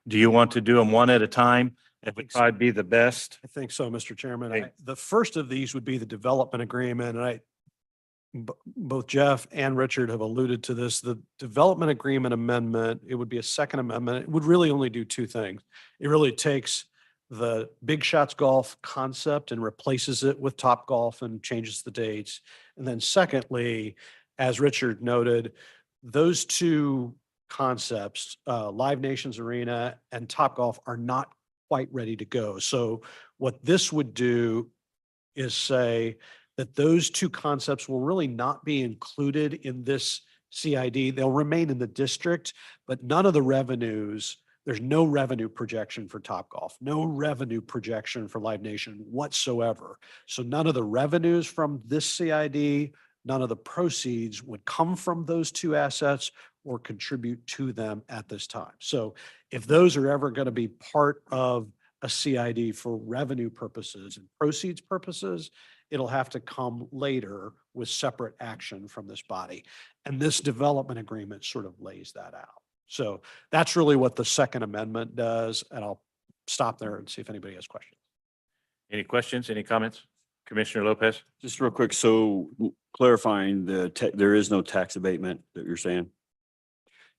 Do you want to do them one at a time? It would probably be the best. I think so, Mr. Chairman. Okay. The first of these would be the development agreement, and both Jeff and Richard have alluded to this. The development agreement amendment, it would be a second amendment. It would really only do two things. It really takes the Big Shots Golf concept and replaces it with Top Golf and changes the dates. And then secondly, as Richard noted, those two concepts, Live Nations Arena and Top Golf, are not quite ready to go. So what this would do is say that those two concepts will really not be included in this CID. They'll remain in the district, but none of the revenues, there's no revenue projection for Top Golf, no revenue projection for Live Nation whatsoever. So none of the revenues from this CID, none of the proceeds would come from those two assets or contribute to them at this time. So if those are ever going to be part of a CID for revenue purposes and proceeds purposes, it'll have to come later with separate action from this body. And this development agreement sort of lays that out. So that's really what the Second Amendment does. And I'll stop there and see if anybody has questions. Any questions, any comments? Commissioner Lopez? Just real quick, so clarifying there is no tax abatement that you're saying?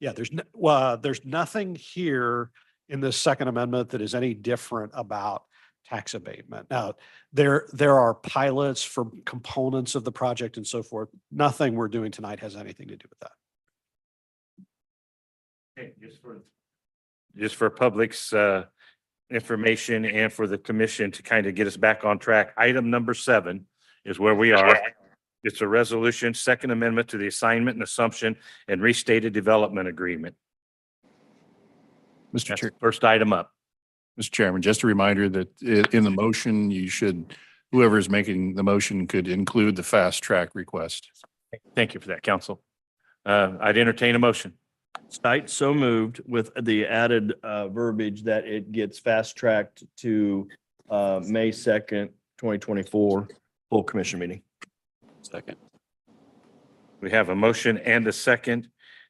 Yeah, there's nothing here in this Second Amendment that is any different about tax abatement. Now, there are pilots for components of the project and so forth. Nothing we're doing tonight has anything to do with that. Okay, just for public's information and for the commission to kind of get us back on track, item number 7 is where we are. It's a resolution, Second Amendment to the Assignment and Assumption and Restated Development Agreement. Mr. Chair, First item up. Mr. Chairman, just a reminder that in the motion, whoever is making the motion could include the fast track request. Thank you for that, counsel. I'd entertain a motion. State so moved with the added verbiage that it gets fast tracked to May 2nd, 2024, full commission meeting. Second. We have a motion and a second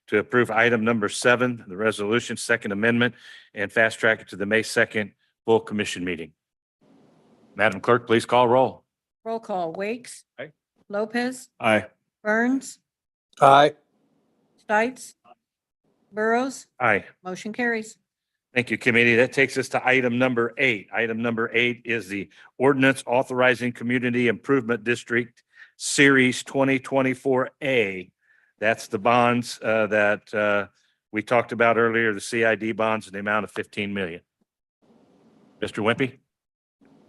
to approve item number 7, the resolution, Second Amendment, and fast track it to the May 2nd full commission meeting. Madam Clerk, please call roll. Roll call. Wakes. Aye. Lopez. Aye. Burns. Aye. Stites. Burrows. Aye. Motion carries. Thank you, committee. That takes us to item number 8. Item number 8 is the ordinance authorizing Community Improvement District Series 2024A. That's the bonds that we talked about earlier, the CID bonds in the amount of $15 million. Mr. Wimpy?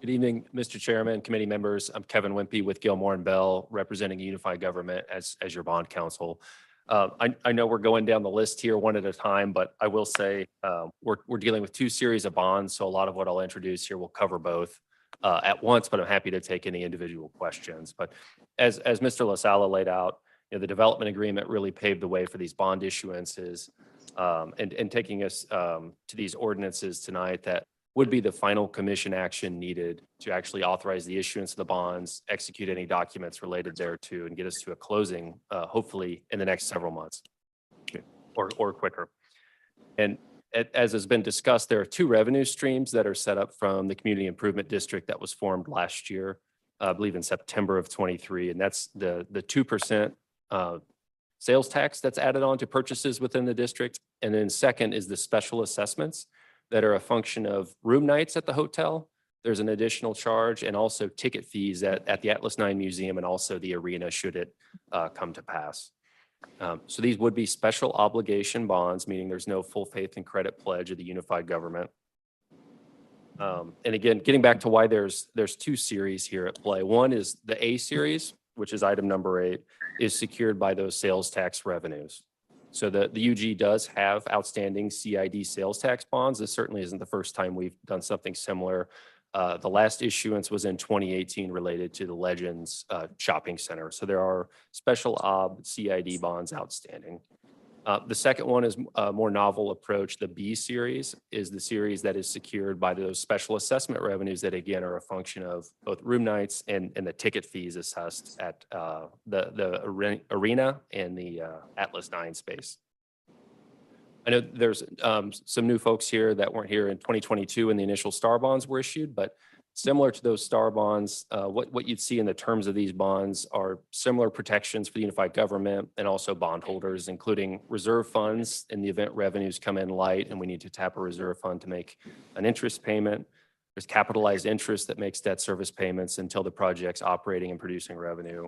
Good evening, Mr. Chairman, committee members. I'm Kevin Wimpy with Gilmore and Bell, representing Unified Government as your bond counsel. I know we're going down the list here one at a time, but I will say we're dealing with two series of bonds, so a lot of what I'll introduce here will cover both at once, but I'm happy to take any individual questions. But as Mr. LaSala laid out, the development agreement really paved the way for these bond issuances and taking us to these ordinances tonight that would be the final commission action needed to actually authorize the issuance of the bonds, execute any documents related thereto, and get us to a closing, hopefully in the next several months or quicker. And as has been discussed, there are two revenue streams that are set up from the Community Improvement District that was formed last year, I believe in September of 23. And that's the 2% sales tax that's added on to purchases within the district. And then second is the special assessments that are a function of room nights at the hotel. There's an additional charge, and also ticket fees at the Atlas 9 Museum and also the arena should it come to pass. So these would be special obligation bonds, meaning there's no full faith and credit pledge of the unified government. And again, getting back to why there's two series here at play. One is the A series, which is item number 8, is secured by those sales tax revenues. So the UG does have outstanding CID sales tax bonds. This certainly isn't the first time we've done something similar. The last issuance was in 2018 related to the Legends Shopping Center. So there are special ob CID bonds outstanding. The second one is a more novel approach. The B series is the series that is secured by those special assessment revenues that again are a function of both room nights and the ticket fees assessed at the arena and the Atlas 9 space. I know there's some new folks here that weren't here in 2022 when the initial STAR bonds were issued, but similar to those STAR bonds, what you'd see in the terms of these bonds are similar protections for the unified government and also bondholders, including reserve funds in the event revenues come in light and we need to tap a reserve fund to make an interest payment. There's capitalized interest that makes debt service payments until the project's operating and producing revenue.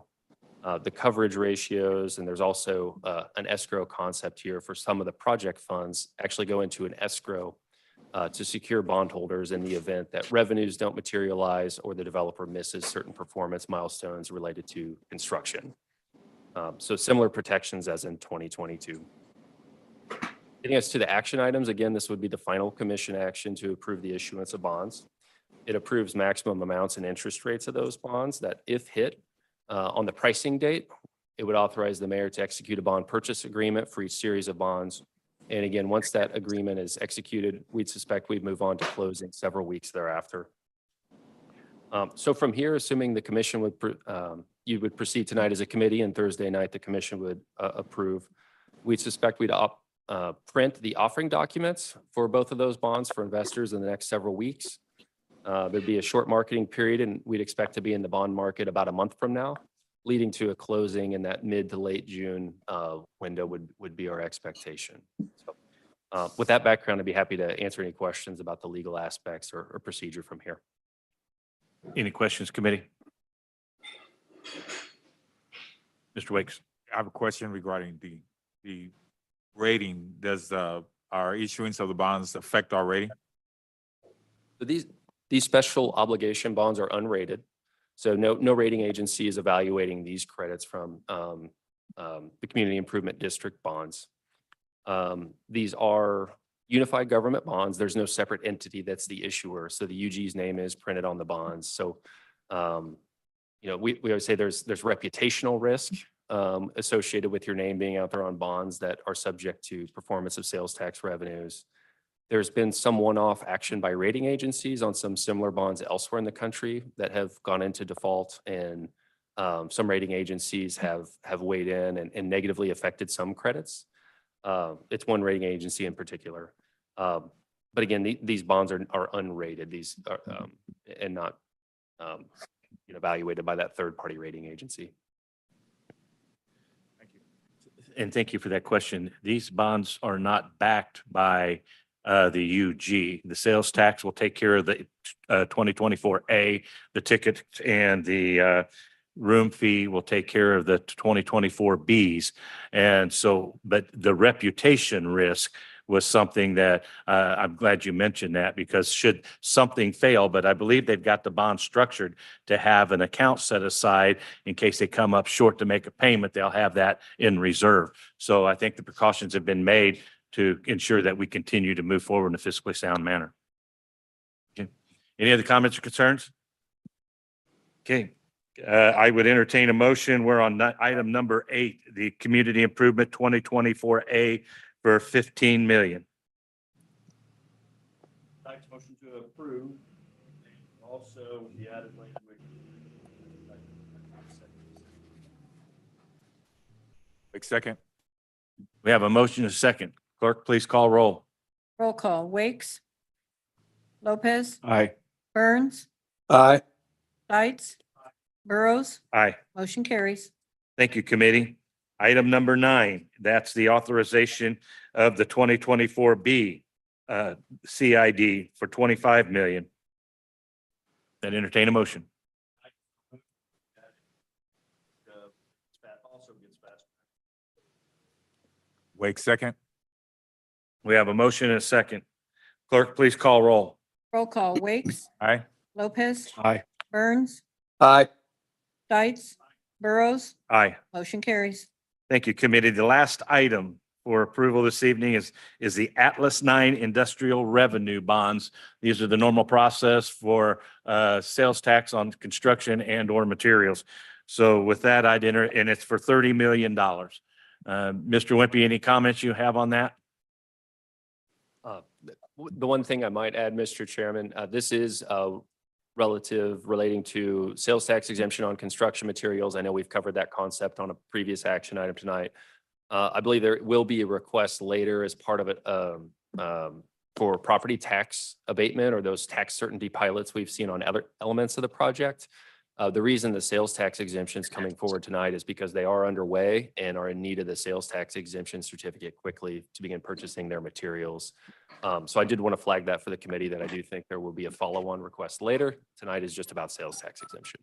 The coverage ratios, and there's also an escrow concept here for some of the project funds actually go into an escrow to secure bondholders in the event that revenues don't materialize or the developer misses certain performance milestones related to construction. So similar protections as in 2022. Getting us to the action items, again, this would be the final commission action to approve the issuance of bonds. It approves maximum amounts and interest rates of those bonds that, if hit on the pricing date, it would authorize the mayor to execute a bond purchase agreement for each series of bonds. And again, once that agreement is executed, we'd suspect we'd move on to closing several weeks thereafter. So from here, assuming the commission would, you would proceed tonight as a committee and Thursday night, the commission would approve. We'd suspect we'd print the offering documents for both of those bonds for investors in the next several weeks. There'd be a short marketing period and we'd expect to be in the bond market about a month from now, leading to a closing in that mid to late June window would be our expectation. So with that background, I'd be happy to answer any questions about the legal aspects or procedure from here. Any questions, committee? Mr. Wakes. I have a question regarding the rating. Does our issuance of the bonds affect our rating? So these special obligation bonds are unrated. So no rating agency is evaluating these credits from the Community Improvement District bonds. These are unified government bonds. There's no separate entity that's the issuer. So the UG's name is printed on the bonds. So, we always say there's reputational risk associated with your name being out there on bonds that are subject to performance of sales tax revenues. There's been some one-off action by rating agencies on some similar bonds elsewhere in the country that have gone into default, and some rating agencies have weighed in and negatively affected some credits. It's one rating agency in particular. But again, these bonds are unrated. These are and not evaluated by that third-party rating agency. And thank you for that question. These bonds are not backed by the UG. The sales tax will take care of the 2024A, the ticket, and the room fee will take care of the 2024 Bs. And so, but the reputation risk was something that I'm glad you mentioned that, because should something fail, but I believe they've got the bond structured to have an account set aside in case they come up short to make a payment, they'll have that in reserve. So I think the precautions have been made to ensure that we continue to move forward in a fiscally sound manner. Okay. Any other comments or concerns? Okay. I would entertain a motion. We're on item number 8, the Community Improvement 2024A for 15 million. Motion to approve. Also, the added language. Wake second. We have a motion and a second. Clerk, please call roll. Roll call. Wakes. Lopez. Aye. Burns. Aye. Dietz. Burrows. Aye. Motion carries. Thank you, committee. Item number 9, that's the authorization of the 2024B CID for 25 million. That entertain a motion. Wake second. We have a motion and a second. Clerk, please call roll. Roll call. Wakes. Aye. Lopez. Aye. Burns. Aye. Dietz. Burrows. Aye. Motion carries. Thank you, committee. The last item for approval this evening is the Atlas 9 Industrial Revenue Bonds. These are the normal process for sales tax on construction and or materials. So with that, I'd enter, and it's for $30 million. Mr. Wimpy, any comments you have on that? The one thing I might add, Mr. Chairman, this is relating to sales tax exemption on construction materials. I know we've covered that concept on a previous action item tonight. I believe there will be a request later as part of it for property tax abatement or those tax certainty pilots we've seen on other elements of the project. The reason the sales tax exemption is coming forward tonight is because they are underway and are in need of the sales tax exemption certificate quickly to begin purchasing their materials. So I did want to flag that for the committee that I do think there will be a follow-on request later. Tonight is just about sales tax exemption.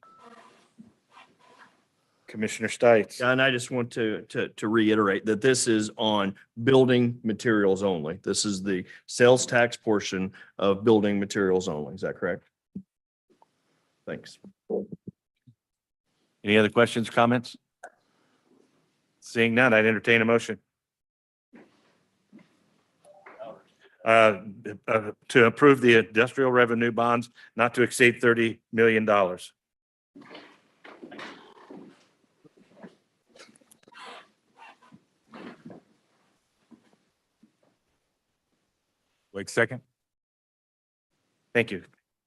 Commissioner Stites. And I just want to reiterate that this is on building materials only. This is the sales tax portion of building materials only. Is that correct? Thanks. Any other questions, comments? Seeing none, I'd entertain a motion. To approve the industrial revenue bonds not to exceed $30 million. Wake second. Thank you.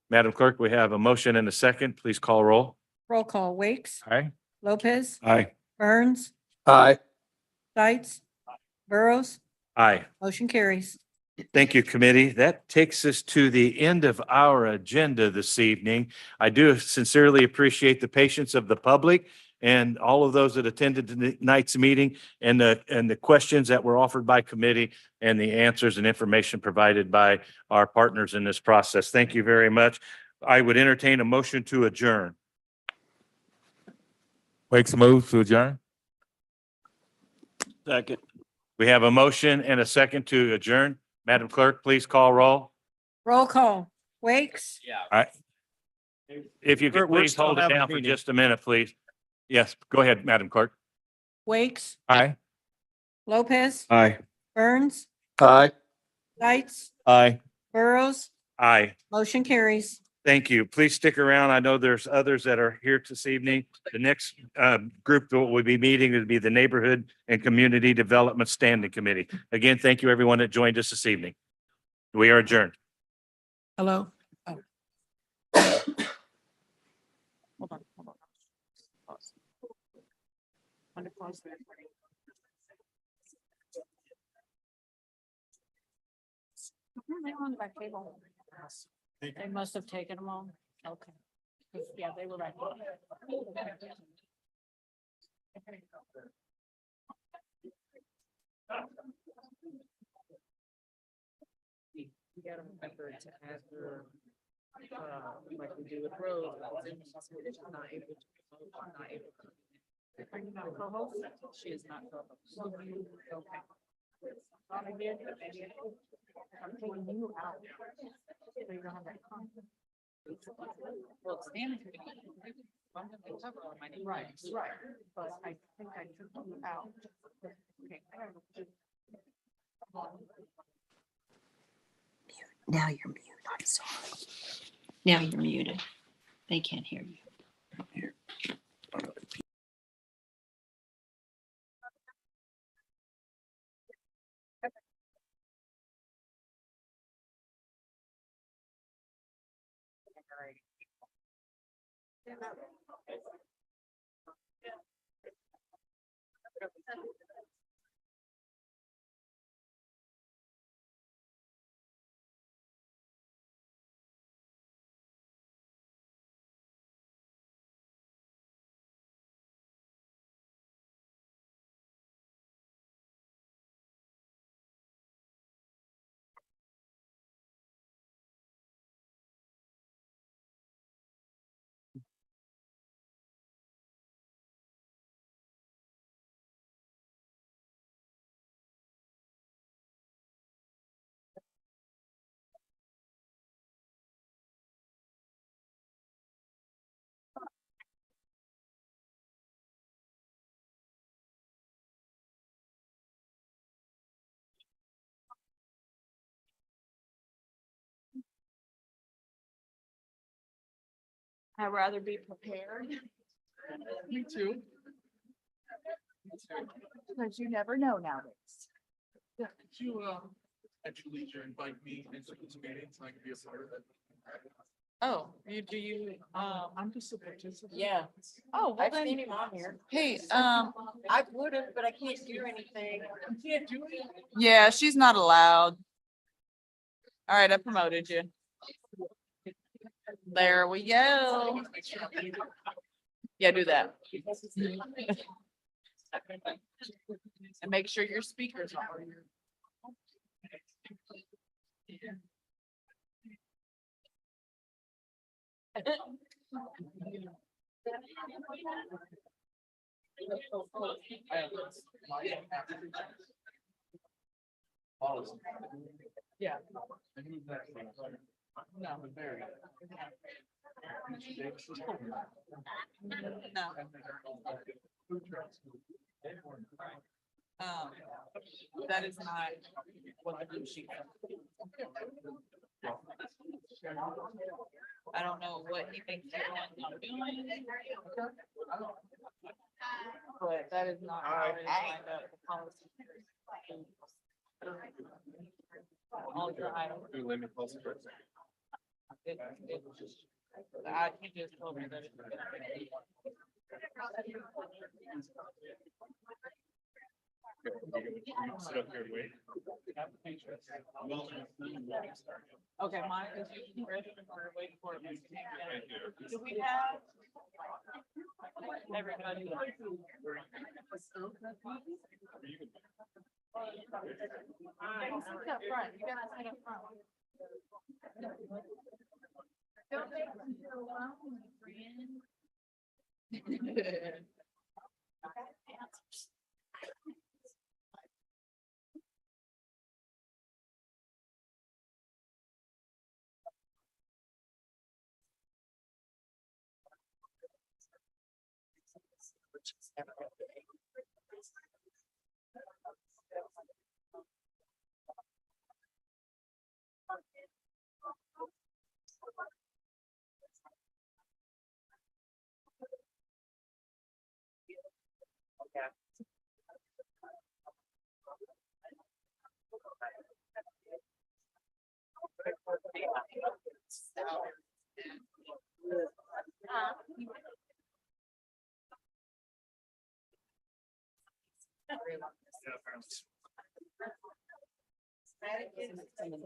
Madam Clerk, we have a motion and a second. Please call roll. Roll call. Wakes. Aye. Lopez. Aye. Burns. Aye. Dietz. Burrows. Aye. Motion carries. Thank you, committee. That takes us to the end of our agenda this evening. I do sincerely appreciate the patience of the public and all of those that attended tonight's meeting and the questions that were offered by committee and the answers and information provided by our partners in this process. Thank you very much. I would entertain a motion to adjourn. Wake's move to adjourn. Second. We have a motion and a second to adjourn. Madam Clerk, please call roll. Roll call. Wakes. If you could We're please still hold it having a down for meeting. just a minute, please. Yes, go ahead, Madam Clerk. Wakes. Aye. Lopez. Aye. Burns. Aye. Dietz. Aye. Burrows. Aye. Motion carries. Thank you. Please stick around. I know there's others that are here this evening. The next group that we'll be meeting would be the Neighborhood and Community Development Standing Committee. Again, thank you everyone that joined us this evening. We are adjourned. Hello. Hold on. Pause. Want to pause there? They're on the back table. They must have taken them all. Okay. Yeah, they were right. You gotta remember to add your, like we do with roads. Not able to. Co-host? She is not co-host. Okay. Right, right. But I think I took you out. Okay. Now you're muted. I'm sorry. Now you're muted. They can't hear you. I'd rather be prepared. Me too. Because you never know nowadays. Yeah, could you, at your leisure, invite me into this meeting so I can be a part of it? Oh, I'm just a participant. yeah. Oh, well, I've seen him on here. Hey, I would have, but I can't do anything. You can't do it. Yeah, she's not allowed. All right, I promoted you. There we go. Yeah, do that. And make sure your speakers are. Yeah. No, but very. No. That is not what the blue sheet. I don't know what he thinks he's on doing. But that is not how it is lined up, the policy. All your items. He just told me that. Sit up here and wait. Okay, Monica's using the restroom, we're waiting for it. Do we have? Everybody. Sit up front, you gotta sit up front. Don't make them feel alone, friend.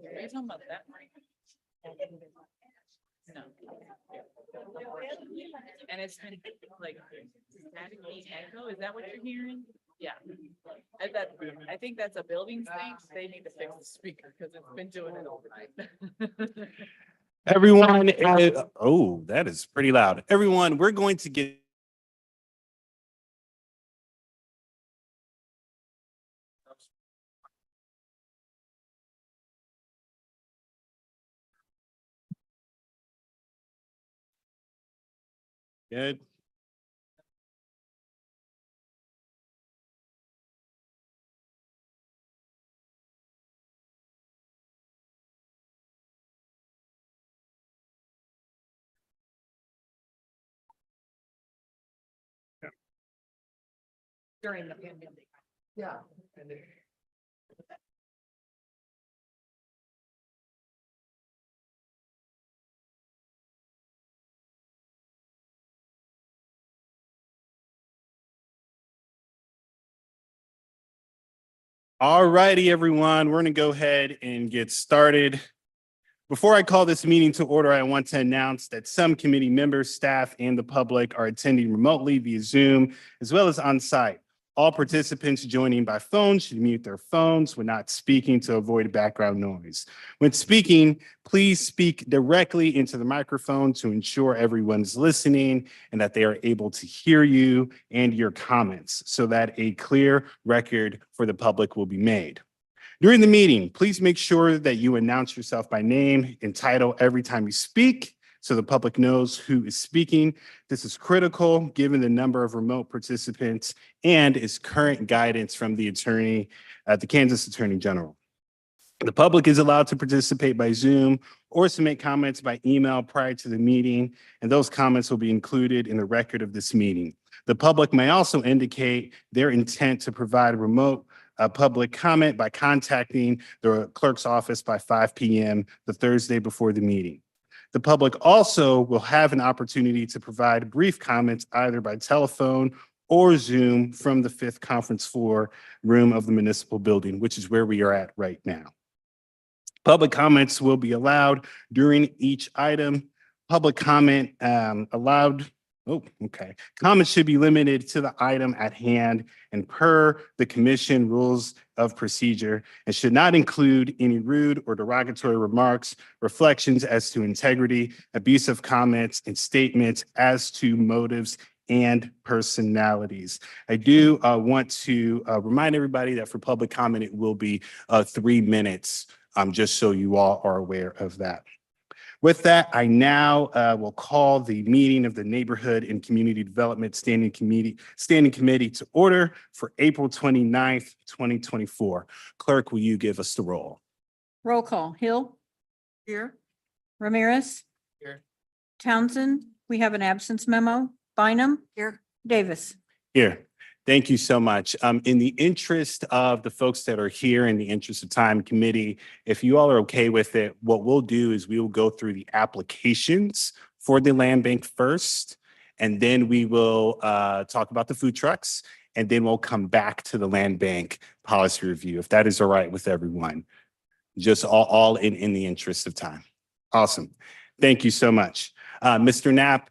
Are you talking about that? No. And it's been like static echo, is that what you're hearing? Yeah. I think that's a building thing. They need to fix the speaker because it's been doing it all night. Everyone, oh, that is pretty loud. Everyone, we're going to get Good. During the pandemic. Yeah. All righty, everyone. We're going to go ahead and get started. Before I call this meeting to order, I want to announce that some committee members, staff, and the public are attending remotely via Zoom, as well as on site. All participants joining by phone should mute their phones when not speaking to avoid background noise. When speaking, please speak directly into the microphone to ensure everyone's listening and that they are able to hear you and your comments so that a clear record for the public will be made. During the meeting, please make sure that you announce yourself by name and title every time you speak so the public knows who is speaking. This is critical given the number of remote participants and is current guidance from the Kansas Attorney General. The public is allowed to participate by Zoom or submit comments by email prior to the meeting, and those comments will be included in the record of this meeting. The public may also indicate their intent to provide remote public comment by contacting the clerk's office by 5 p.m. the Thursday before the meeting. The public also will have an opportunity to provide brief comments either by telephone or Zoom from the 5th conference floor room of the municipal building, which is where we are at right now. Public comments will be allowed during each item. Public comment allowed. Oh, okay. Comments should be limited to the item at hand and per the commission rules of procedure and should not include any rude or derogatory remarks, reflections as to integrity, abusive comments, and statements as to motives and personalities. I do want to remind everybody that for public comment, it will be 3 minutes, just so you all are aware of that. With that, I now will call the meeting of the Neighborhood and Community Development Standing Committee to order for April 29th, 2024. Clerk, will you give us the roll? Roll call. Hill. Here. Ramirez. Here. Townsend. We have an absence memo. Bynum. Here. Davis. Here. Thank you so much. In the interest of the folks that are here, in the interest of time, committee, if you all are okay with it, what we'll do is we will go through the applications for the land bank first, and then we will talk about the food trucks, and then we'll come back to the land bank policy review, if that is all right with everyone. Just all in the interest of time. Awesome. Thank you so much. Mr. Knapp,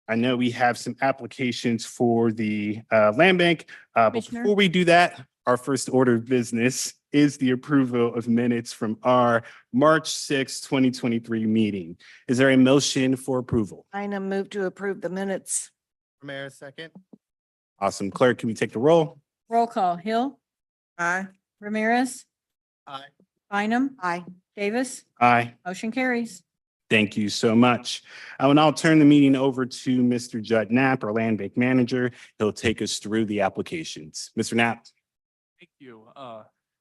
I know we have some applications for the land bank. But Commissioner? before we do that, our first order of business is the approval of minutes from our March 6, 2023 meeting. Is there a motion for approval? I move to approve the minutes. Mayor, second. Awesome. Clerk, can we take the roll? Roll call. Hill. Aye. Ramirez. Aye. Bynum. Aye. Davis. Aye. Motion carries. Thank you so much. I will now turn the meeting over to Mr. Judd Knapp, our land bank manager. He'll take us through the applications. Mr. Knapp. Thank you.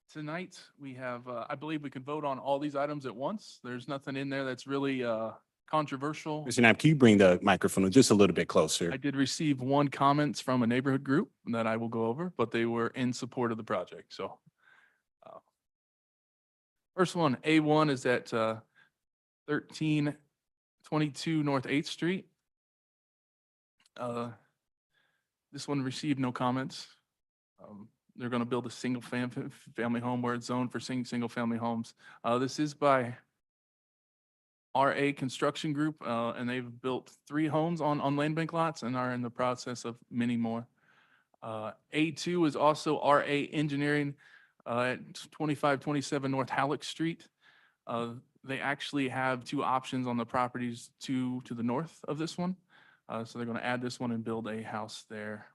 Tonight, we have, I believe we can vote on all these items at once. There's nothing in there that's really controversial. Mr. Knapp, can you bring the microphone just a little bit closer? I did receive one comments from a neighborhood group that I will go over, but they were in support of the project, so. First one, A1 is at 1322 North 8th Street. This one received no comments. They're going to build a single family home where it's zoned for single family homes. This is by RA Construction Group, and they've built 3 homes on land bank lots and are in the process of many more. A2 is also RA Engineering at 2527 North Halleck Street. They actually have 2 options on the properties to the north of this one. So they're going to add this one and build a house there.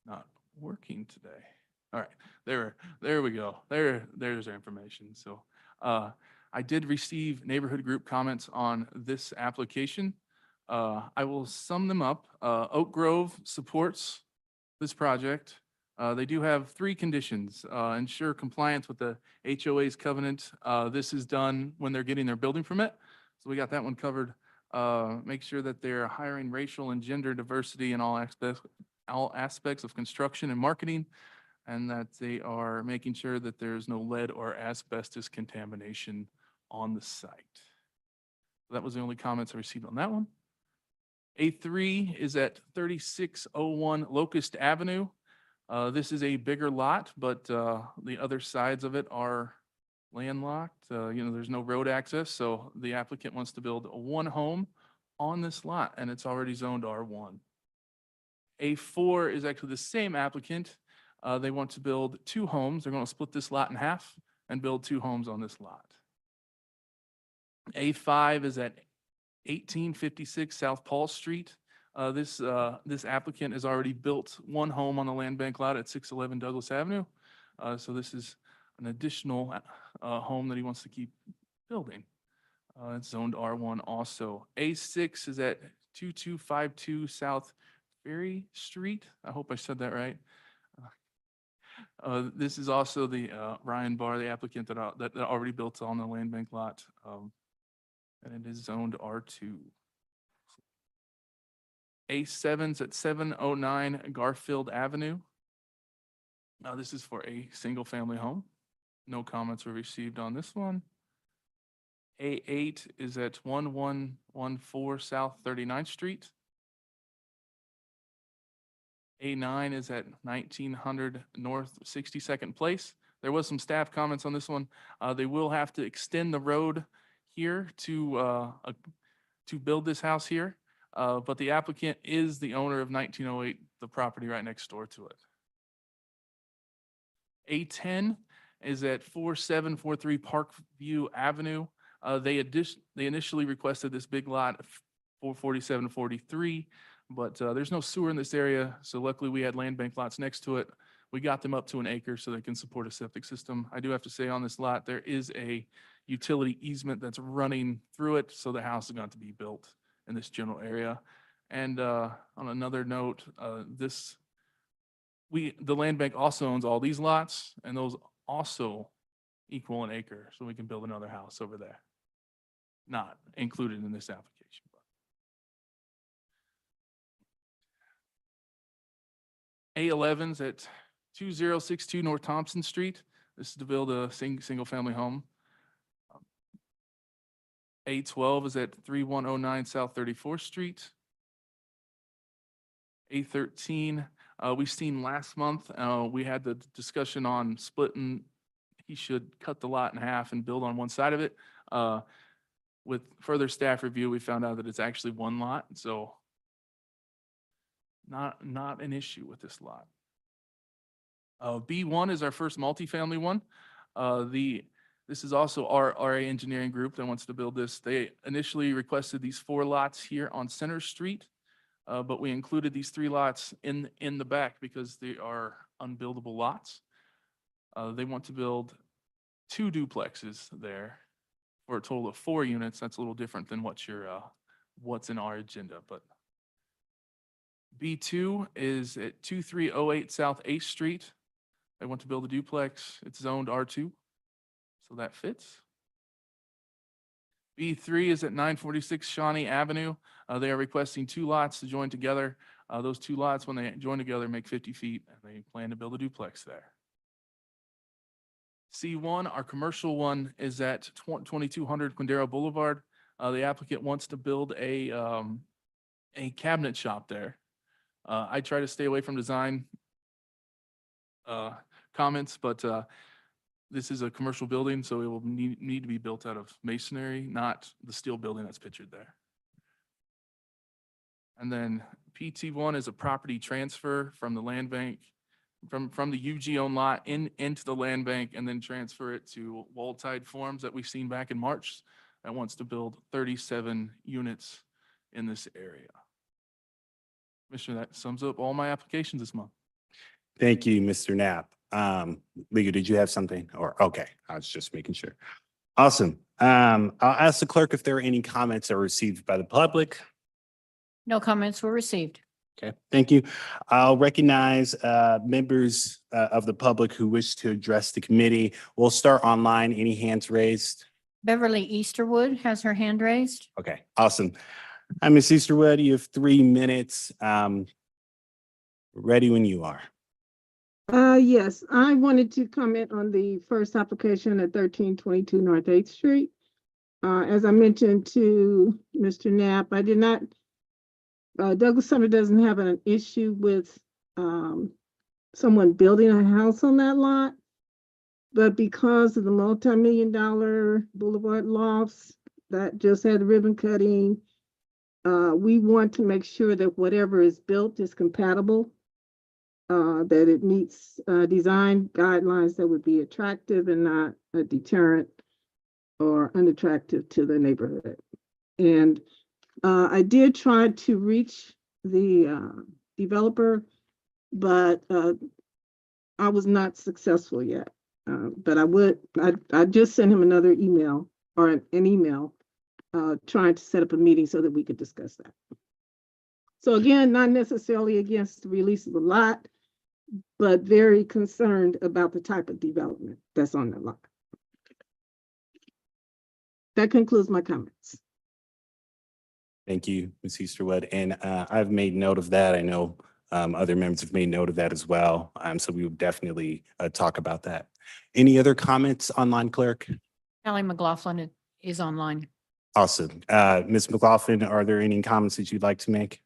Not working today. All right, there we go. There's our information. So I did receive neighborhood group comments on this application. I will sum them up. Oak Grove supports this project. They do have 3 conditions. Ensure compliance with the HOA's covenant. This is done when they're getting their building permit. So we got that one covered. Make sure that they're hiring racial and gender diversity in all aspects of construction and marketing, and that they are making sure that there's no lead or asbestos contamination on the site. That was the only comments I received on that one. A3 is at 3601 Locust Avenue. This is a bigger lot, but the other sides of it are landlocked. There's no road access, so the applicant wants to build 1 home on this lot, and it's already zoned R1. A4 is actually the same applicant. They want to build 2 homes. They're going to split this lot in half and build 2 homes on this lot. A5 is at 1856 South Paul Street. This applicant has already built 1 home on the land bank lot at 611 Douglas Avenue. So this is an additional home that he wants to keep building. It's zoned R1 also. A6 is at 2252 South Ferry Street. I hope I said that right. This is also the Ryan Barr, the applicant that already built on the land bank lot. And it is zoned R2. A7's at 709 Garfield Avenue. Now this is for a single family home. No comments were received on this one. A8 is at 1114 South 39th Street. A9 is at 1900 North 62nd Place. There was some staff comments on this one. They will have to extend the road here to build this house here. But the applicant is the owner of 1908, the property right next door to it. A10 is at 4743 Parkview Avenue. They initially requested this big lot, 44743, but there's no sewer in this area. So luckily we had land bank lots next to it. We got them up to 1 acre so they can support a septic system. I do have to say on this lot, there is a utility easement that's running through it. So the house is going to be built in this general area. And on another note, the land bank also owns all these lots, and those also equal 1 acre. So we can build another house over there. Not included in this application. A11's at 2062 North Thompson Street. This is to build a single family home. A12 is at 3109 South 34th Street. A13, we've seen last month, we had the discussion on splitting. He should cut the lot in half and build on one side of it. With further staff review, we found out that it's actually 1 lot, so not an issue with this lot. B1 is our first multifamily one. This is also our RA Engineering Group that wants to build this. They initially requested these 4 lots here on Center Street, but we included these 3 lots in the back because they are unbuildable lots. They want to build 2 duplexes there for a total of 4 units. That's a little different than what's in our agenda, but B2 is at 2308 South 8th Street. They want to build a duplex. It's zoned R2, so that fits. B3 is at 946 Shawnee Avenue. They are requesting 2 lots to join together. Those 2 lots, when they join together, make 50 feet, and they plan to build a duplex there. C1, our commercial one, is at 2200 Quindaro Boulevard. The applicant wants to build a cabinet shop there. I try to stay away from design comments, but this is a commercial building, so it will need to be built out of masonry, not the steel building that's pictured there. And then PT1 is a property transfer from the land bank, from the UG owned lot into the land bank, and then transfer it to Wall-Tide Farms that we've seen back in March that wants to build 37 units in this area. Commissioner, that sums up all my applications this month. Thank you, Mr. Knapp. Liga, did you have something? Or, okay, I was just making sure. Awesome. I'll ask the clerk if there are any comments that were received by the public. No comments were received. Okay, thank you. I'll recognize members of the public who wish to address the committee. We'll start online. Any hands raised? Beverly Easterwood has her hand raised. Okay, awesome. Hi, Ms. Easterwood. You have 3 minutes. Ready when you are. Yes, I wanted to comment on the first application at 1322 North 8th Street. As I mentioned to Mr. Knapp, I did not, Douglas Summer doesn't have an issue with someone building a house on that lot. But because of the multi-million-dollar boulevard lofts that just had ribbon cutting, we want to make sure that whatever is built is compatible, that it meets design guidelines that would be attractive and not a deterrent or unattractive to the neighborhood. And I did try to reach the developer, but I was not successful yet. But I just sent him another email or an email trying to set up a meeting so that we could discuss that. So again, not necessarily against the release of the lot, but very concerned about the type of development that's on the lot. That concludes my comments. Thank you, Ms. Easterwood. And I've made note of that. I know other members have made note of that as well. So we will definitely talk about that. Any other comments online, clerk? Kelly McLaughlin is online. Awesome. Ms. McLaughlin, are there any comments that you'd like to make?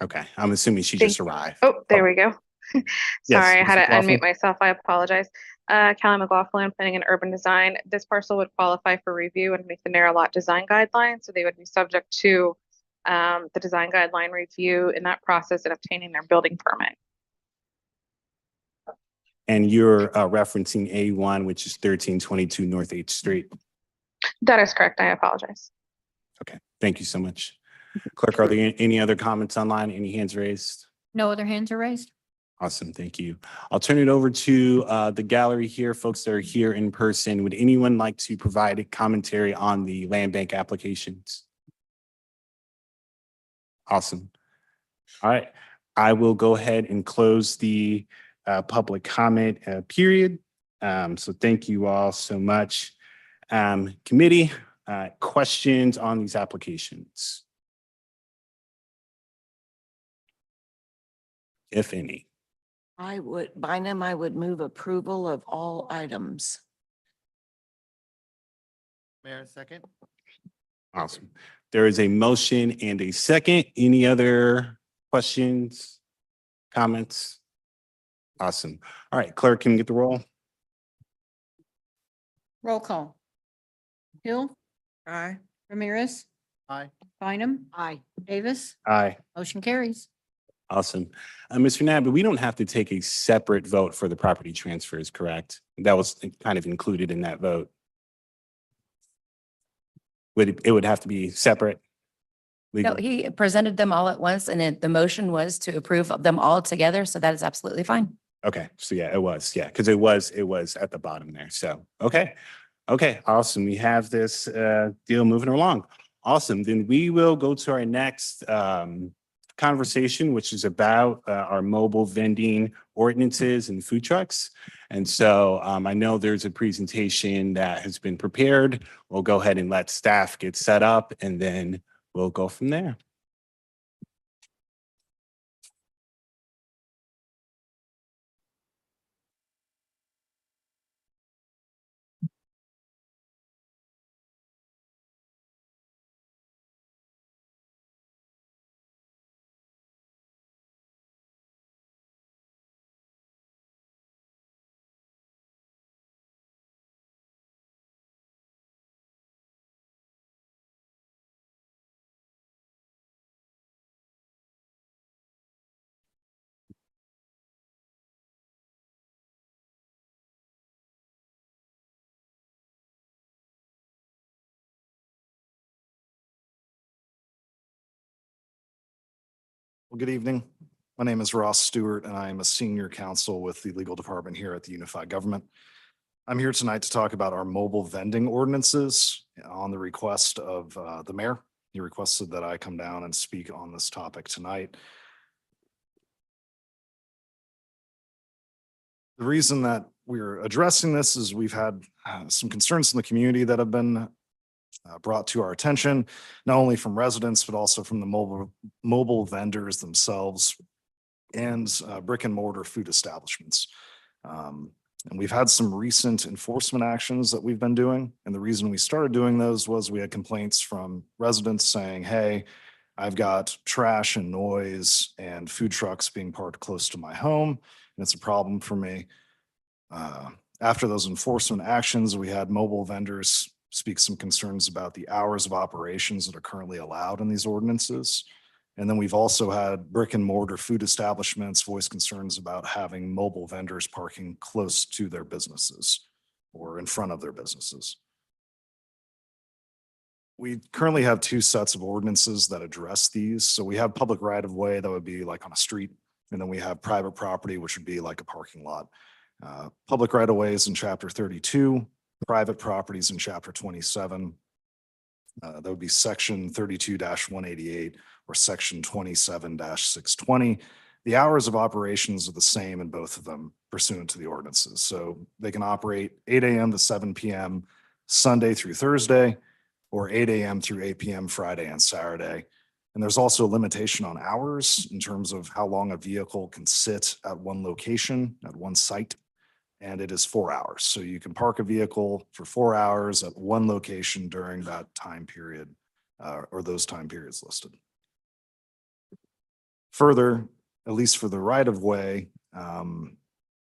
Okay, I'm assuming she just arrived. Oh, there we go. Yes, Sorry, I had Ms. to McLaughlin. unmute myself. I apologize. Kelly McLaughlin, Planning and Urban Design. This parcel would qualify for review underneath the narrow lot design guidelines, so they would be subject to the design guideline review in that process and obtaining their building permit. And you're referencing A1, which is 1322 North 8th Street. That is correct. I apologize. Okay, thank you so much. Clerk, are there any other comments online? Any hands raised? No other hands are raised. Awesome, thank you. I'll turn it over to the gallery here, folks that are here in person. Would anyone like to provide a commentary on the land bank applications? Awesome. All right, I will go ahead and close the public comment period. So thank you all so much. Committee, questions on these applications? If any. Bynum, I would move approval of all items. Mayor, second. Awesome. There is a motion and a second. Any other questions, comments? Awesome. All right, clerk, can we get the roll? Roll call. Hill, Aye. Ramirez, Aye. Bynum, Aye. Davis, Aye. motion carries. Awesome. Mr. Knapp, but we don't have to take a separate vote for the property transfers, correct? That was kind of included in that vote. It would have to be separate? No, Legal? he presented them all at once and the motion was to approve them all together. So that is absolutely fine. Okay, so yeah, it was, yeah, because it was at the bottom there. So, okay. Okay, awesome. We have this deal moving along. Awesome. Then we will go to our next conversation, which is about our mobile vending ordinances and food trucks. And so I know there's a presentation that has been prepared. We'll go ahead and let staff get set up and then we'll go from there. Well, good evening. My name is Ross Stewart, and I am a senior counsel with the legal department here at the Unified Government. I'm here tonight to talk about our mobile vending ordinances on the request of the mayor. He requested that I come down and speak on this topic tonight. The reason that we're addressing this is we've had some concerns in the community that have been brought to our attention, not only from residents, but also from the mobile vendors themselves and brick and mortar food establishments. And we've had some recent enforcement actions that we've been doing. And the reason we started doing those was we had complaints from residents saying, hey, I've got trash and noise and food trucks being parked close to my home, and it's a problem for me. After those enforcement actions, we had mobile vendors speak some concerns about the hours of operations that are currently allowed in these ordinances. And then we've also had brick and mortar food establishments voice concerns about having mobile vendors parking close to their businesses or in front of their businesses. We currently have two sets of ordinances that address these. So we have public right of way that would be like on a street, and then we have private property, which would be like a parking lot. Public right of ways in chapter 32, private properties in chapter 27. That would be section 32-188 or section 27-620. The hours of operations are the same in both of them pursuant to the ordinances. So they can operate 8 a.m. to 7 p.m. Sunday through Thursday, or 8 a.m. through 8 p.m. Friday and Saturday. And there's also a limitation on hours in terms of how long a vehicle can sit at one location, at one site. And it is 4 hours. So you can park a vehicle for 4 hours at one location during that time period, or those time periods listed. Further, at least for the right of way,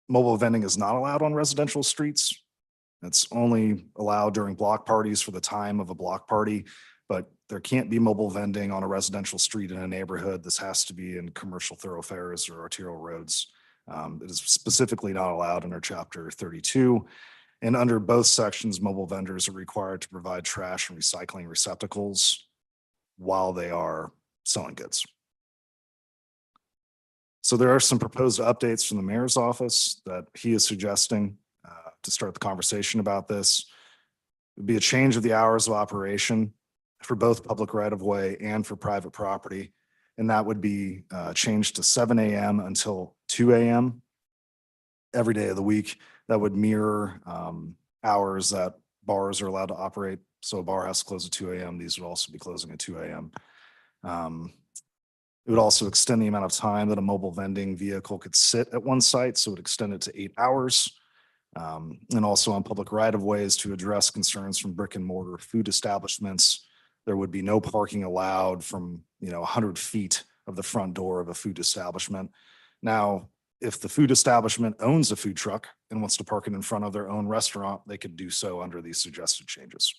mobile vending is not allowed on residential streets. It's only allowed during block parties for the time of a block party, but there can't be mobile vending on a residential street in a neighborhood. This has to be in commercial thoroughfares or arterial roads. It is specifically not allowed under chapter 32. And under both sections, mobile vendors are required to provide trash and recycling receptacles while they are selling goods. So there are some proposed updates from the mayor's office that he is suggesting to start the conversation about this. It would be a change of the hours of operation for both public right of way and for private property. And that would be changed to 7 a.m. until 2 a.m. every day of the week. That would mirror hours that bars are allowed to operate. So a bar has to close at 2 a.m. These would also be closing at 2 a.m. It would also extend the amount of time that a mobile vending vehicle could sit at one site. So it would extend it to 8 hours. And also on public right of ways to address concerns from brick and mortar food establishments. There would be no parking allowed from 100 feet of the front door of a food establishment. Now, if the food establishment owns a food truck and wants to park it in front of their own restaurant, they could do so under these suggested changes.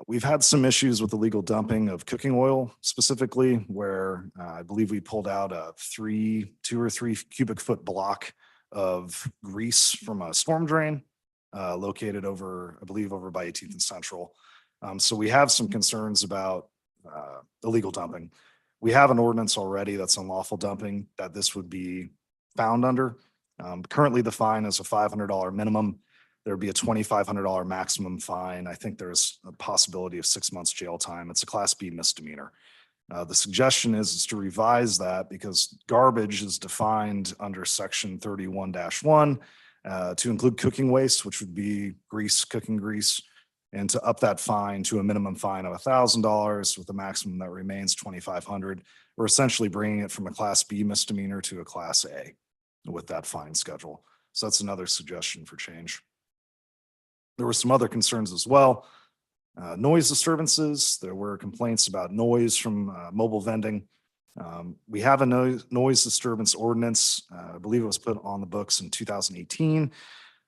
We've had some issues with illegal dumping of cooking oil specifically, where I believe we pulled out a 2 or 3 cubic foot block of grease from a storm drain located over, I believe, over by 18th and Central. So we have some concerns about illegal dumping. We have an ordinance already that's unlawful dumping that this would be found under. Currently, the fine is a $500 minimum. There'd be a $2,500 maximum fine. I think there's a possibility of 6 months jail time. It's a Class B misdemeanor. The suggestion is to revise that because garbage is defined under section 31-1 to include cooking waste, which would be grease, cooking grease, and to up that fine to a minimum fine of $1,000 with a maximum that remains $2,500. We're essentially bringing it from a Class B misdemeanor to a Class A with that fine schedule. So that's another suggestion for change. There were some other concerns as well. Noise disturbances. There were complaints about noise from mobile vending. We have a noise disturbance ordinance. I believe it was put on the books in 2018.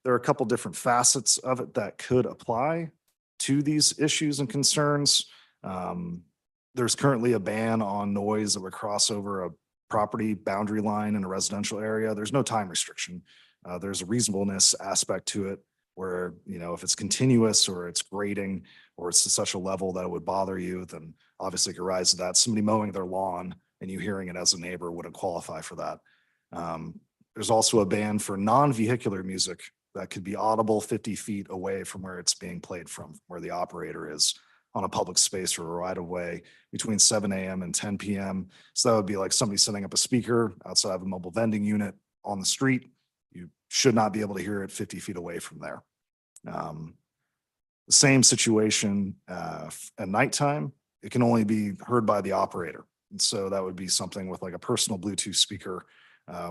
There are a couple different facets of it that could apply to these issues and concerns. There's currently a ban on noise that would cross over a property boundary line in a residential area. There's no time restriction. There's a reasonableness aspect to it where, if it's continuous or it's grading or it's to such a level that it would bother you, then obviously it could rise to that. Somebody mowing their lawn and you hearing it as a neighbor wouldn't qualify for that. There's also a ban for non-vehicular music that could be audible 50 feet away from where it's being played from, where the operator is on a public space or a right of way between 7 a.m. and 10 p.m. So that would be like somebody setting up a speaker outside of a mobile vending unit on the street. You should not be able to hear it 50 feet away from there. The same situation at nighttime, it can only be heard by the operator. And so that would be something with like a personal Bluetooth speaker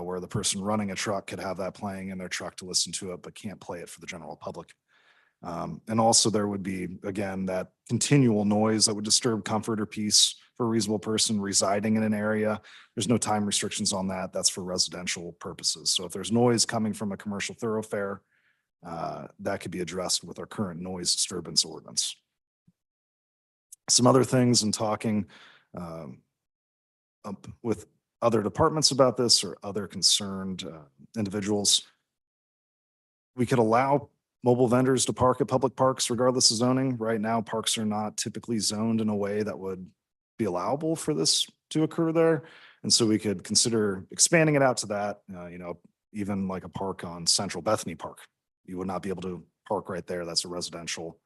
where the person running a truck could have that playing in their truck to listen to it, but can't play it for the general public. And also there would be, again, that continual noise that would disturb comfort or peace for a reasonable person residing in an area. There's no time restrictions on that. That's for residential purposes. So if there's noise coming from a commercial thoroughfare, that could be addressed with our current noise disturbance ordinance. Some other things in talking up with other departments about this or other concerned individuals. We could allow mobile vendors to park at public parks regardless of zoning. Right now, parks are not typically zoned in a way that would be allowable for this to occur there. And so we could consider expanding it out to that, even like a park on Central Bethany Park. You would not be able to park right there. That's a residential,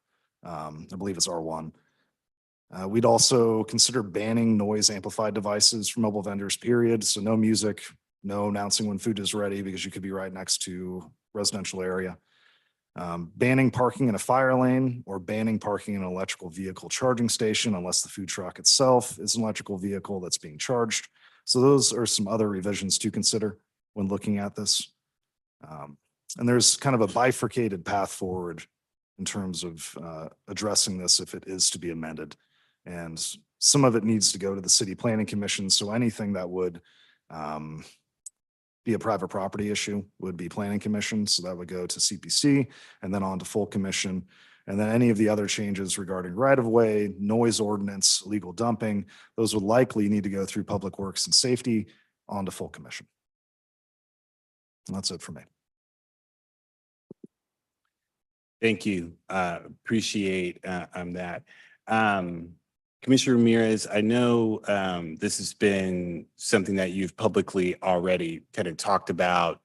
I believe it's R1. We'd also consider banning noise amplified devices for mobile vendors, period. So no music, no announcing when food is ready because you could be right next to residential area. Banning parking in a fire lane or banning parking in an electrical vehicle charging station unless the food truck itself is an electrical vehicle that's being charged. So those are some other revisions to consider when looking at this. And there's kind of a bifurcated path forward in terms of addressing this if it is to be amended. And some of it needs to go to the city planning commission. So anything that would be a private property issue would be planning commission. So that would go to CPC and then on to full commission. And then any of the other changes regarding right of way, noise ordinance, illegal dumping, those would likely need to go through public works and safety on to full commission. And that's it for me. Thank you. Appreciate that. Commissioner Ramirez, I know this has been something that you've publicly already kind of talked about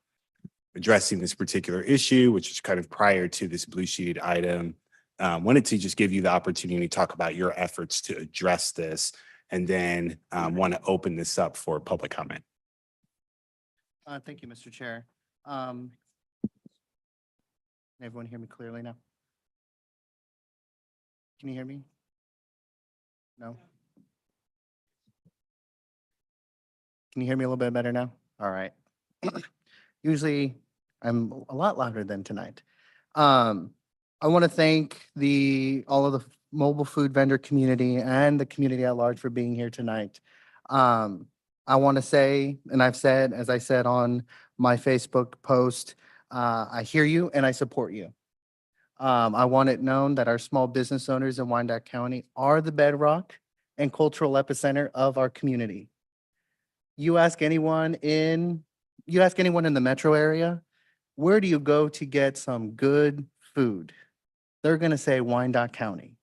addressing this particular issue, which is kind of prior to this blue sheet item. Wanted to just give you the opportunity to talk about your efforts to address this and then want to open this up for public comment. Thank you, Mr. Chair. Can everyone hear me clearly now? Can you hear me? No? Can you hear me a little bit better now? All right. Usually I'm a lot louder than tonight. I want to thank all of the mobile food vendor community and the community at large for being here tonight. I want to say, and I've said, as I said on my Facebook post, I hear you and I support you. I want it known that our small business owners in Wyandotte County are the bedrock and cultural epicenter of our community. You ask anyone in the metro area, where do you go to get some good food? They're going to say Wyandotte County.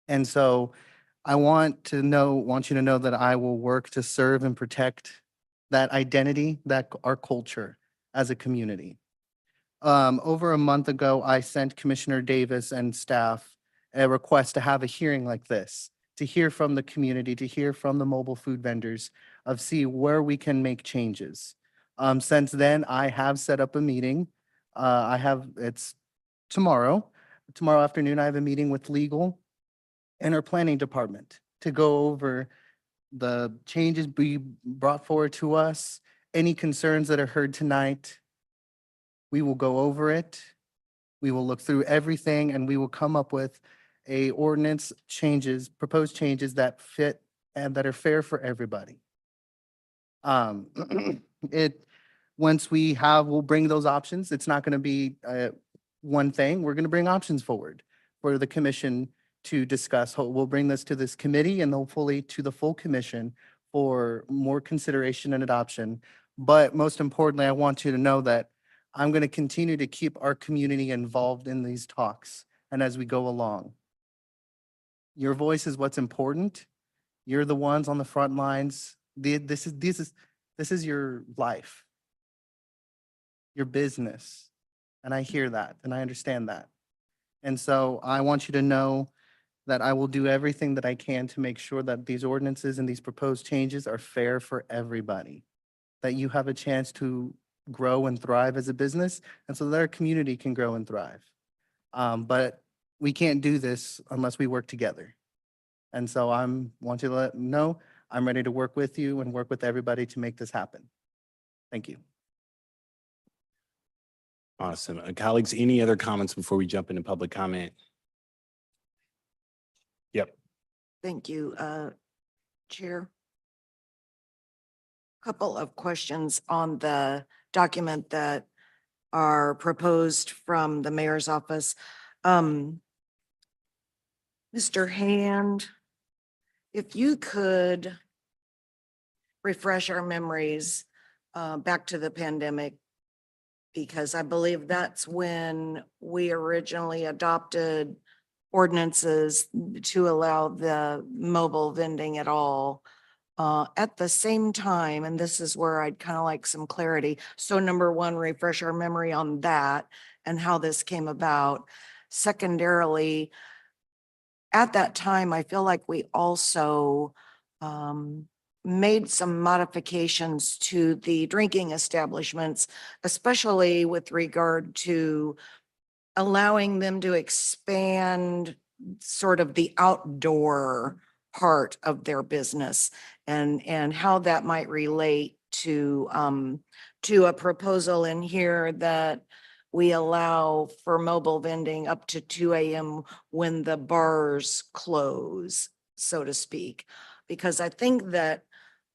And so I want you to know that I will work to serve and protect that identity, that our culture as a community. Over a month ago, I sent Commissioner Davis and staff a request to have a hearing like this, to hear from the community, to hear from the mobile food vendors, see where we can make changes. Since then, I have set up a meeting. It's tomorrow. Tomorrow afternoon, I have a meeting with legal and our planning department to go over the changes be brought forward to us, any concerns that are heard tonight. We will go over it. We will look through everything and we will come up with ordinance changes, proposed changes that fit and that are fair for everybody. We'll bring those options. It's not going to be one thing. We're going to bring options forward for the commission to discuss. We'll bring this to this committee and hopefully to the full commission for more consideration and adoption. But most importantly, I want you to know that I'm going to continue to keep our community involved in these talks and as we go along. Your voice is what's important. You're the ones on the front lines. This is your life, your business. And I hear that and I understand that. And so I want you to know that I will do everything that I can to make sure that these ordinances and these proposed changes are fair for everybody, that you have a chance to grow and thrive as a business, and so that our community can grow and thrive. But we can't do this unless we work together. And so want you to let them know I'm ready to work with you and work with everybody to make this happen. Thank you. Awesome. Colleagues, any other comments before we jump into public comment? Yep. Thank you, Chair. Couple of questions on the document that are proposed from the mayor's office. Mr. Hand, if you could refresh our memories back to the pandemic, because I believe that's when we originally adopted ordinances to allow the mobile vending at all. At the same time, and this is where I'd kind of like some clarity. So number one, refresh our memory on that and how this came about. Secondarily, at that time, I feel like we also made some modifications to the drinking establishments, especially with regard to allowing them to expand sort of the outdoor part of their business and how that might relate to a proposal in here that we allow for mobile vending up to 2 a.m. when the bars close, so to speak. Because I think that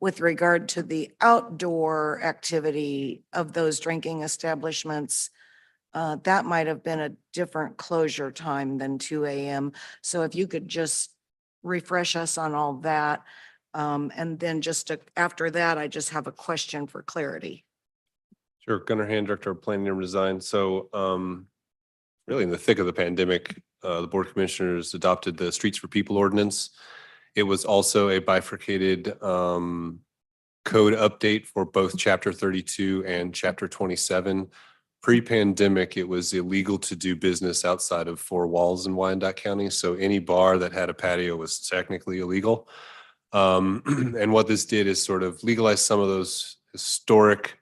with regard to the outdoor activity of those drinking establishments, that might have been a different closure time than 2 a.m. So if you could just refresh us on all that. And then after that, I just have a question for clarity. Sure. Gunnar Hand, Director of Planning and Design. So really in the thick of the pandemic, the Board of Commissioners adopted the Streets for People ordinance. It was also a bifurcated code update for both Chapter 32 and Chapter 27. Pre-pandemic, it was illegal to do business outside of 4 walls in Wyandotte County. So any bar that had a patio was technically illegal. And what this did is sort of legalize some of those historic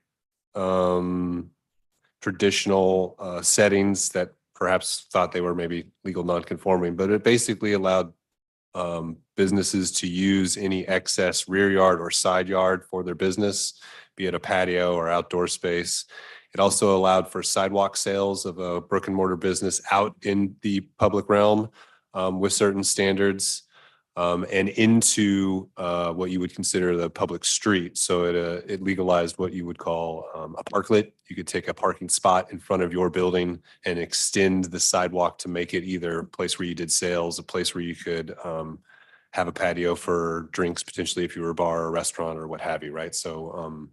traditional settings that perhaps thought they were maybe legal non-conforming, but it basically allowed businesses to use any excess rear yard or side yard for their business, be it a patio or outdoor space. It also allowed for sidewalk sales of a brick and mortar business out in the public realm with certain standards. And into what you would consider the public street. So it legalized what you would call a parklet. You could take a parking spot in front of your building and extend the sidewalk to make it either a place where you did sales, a place where you could have a patio for drinks, potentially if you were a bar or restaurant or what have you, right? So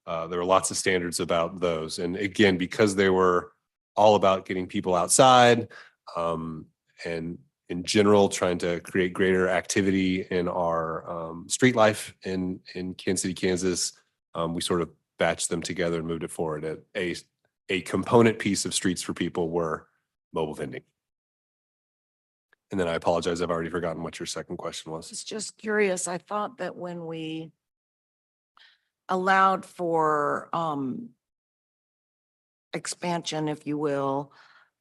there were lots of standards about those. And again, because they were all about getting people outside and in general, trying to create greater activity in our street life in Kansas City, Kansas. We sort of batched them together and moved it forward. A component piece of Streets for People were mobile vending. And then I apologize, I've already forgotten what your second question was. It's just curious. I thought that when we allowed for expansion, if you will,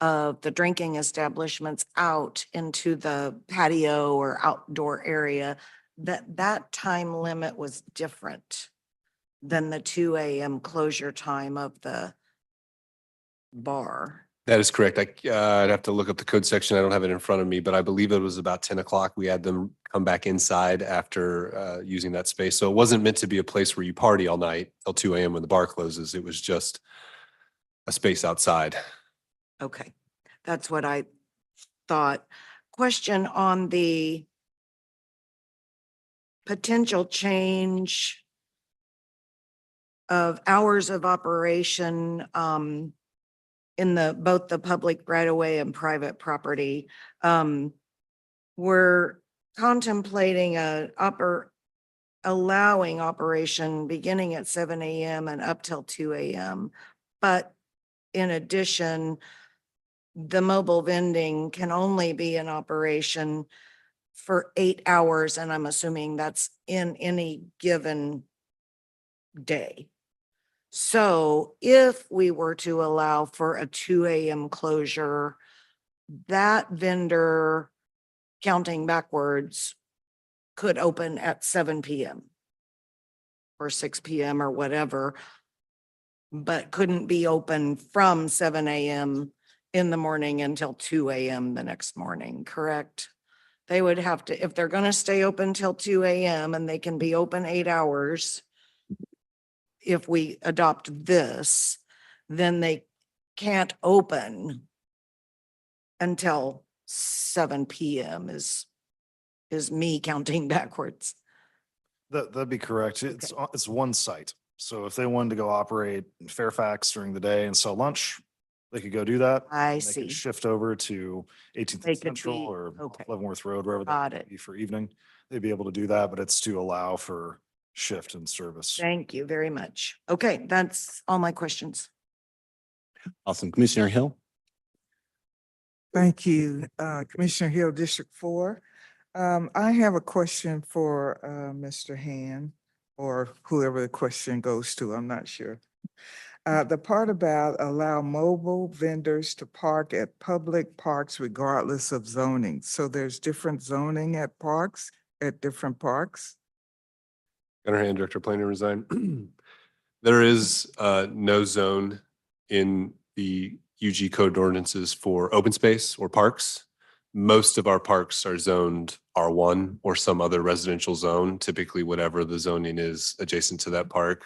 of the drinking establishments out into the patio or outdoor area, that time limit was different than the 2 a.m. closure time of the bar. That is correct. I'd have to look up the code section. I don't have it in front of me, but I believe it was about 10 o'clock. We had them come back inside after using that space. So it wasn't meant to be a place where you party all night till 2 a.m. when the bar closes. It was just a space outside. Okay, that's what I thought. Question on the potential change of hours of operation in both the public right of way and private property. We're contemplating allowing operation beginning at 7 a.m. and up till 2 a.m. But in addition, the mobile vending can only be in operation for 8 hours, and I'm assuming that's in any given day. So if we were to allow for a 2 a.m. closure, that vendor, counting backwards, could open at 7 p.m. or 6 p.m. or whatever, but couldn't be open from 7 a.m. in the morning until 2 a.m. the next morning, correct? They would have to, if they're going to stay open till 2 a.m. and they can be open 8 hours, if we adopt this, then they can't open until 7 p.m. is me counting backwards. That'd be correct. It's one site. So if they wanted to go operate in Fairfax during the day and sell lunch, they could go do that. I and they could see. Shift over to 18th They and could Central be- or okay. Leavenworth Road, wherever Got that it. might be for evening. They'd be able to do that, but it's to allow for shift and service. Thank you very much. Okay, that's all my questions. Awesome. Commissioner Hill? Thank you, Commissioner Hill, District 4. I have a question for Mr. Hand or whoever the question goes to, I'm not sure. The part about allow mobile vendors to park at public parks regardless of zoning. So there's different zoning at parks, at different parks? Gunnar Hand, Director of Planning and Design. There is no zone in the UG code ordinances for open space or parks. Most of our parks are zoned R1 or some other residential zone, typically whatever the zoning is adjacent to that park.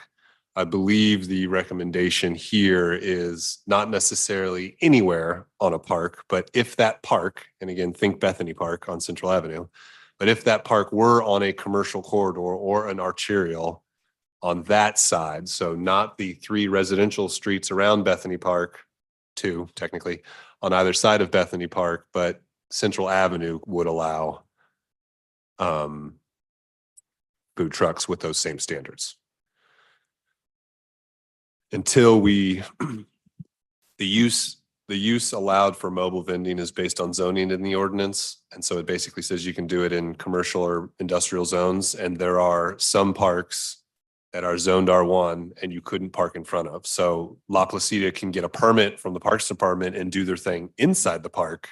I believe the recommendation here is not necessarily anywhere on a park, but if that park, and again, think Bethany Park on Central Avenue, but if that park were on a commercial corridor or an arterial on that side, so not the 3 residential streets around Bethany Park, 2 technically, on either side of Bethany Park, but Central Avenue would allow food trucks with those same standards. Until we, the use allowed for mobile vending is based on zoning in the ordinance. And so it basically says you can do it in commercial or industrial zones. And there are some parks that are zoned R1 and you couldn't park in front of. So La Placida can get a permit from the Parks Department and do their thing inside the park,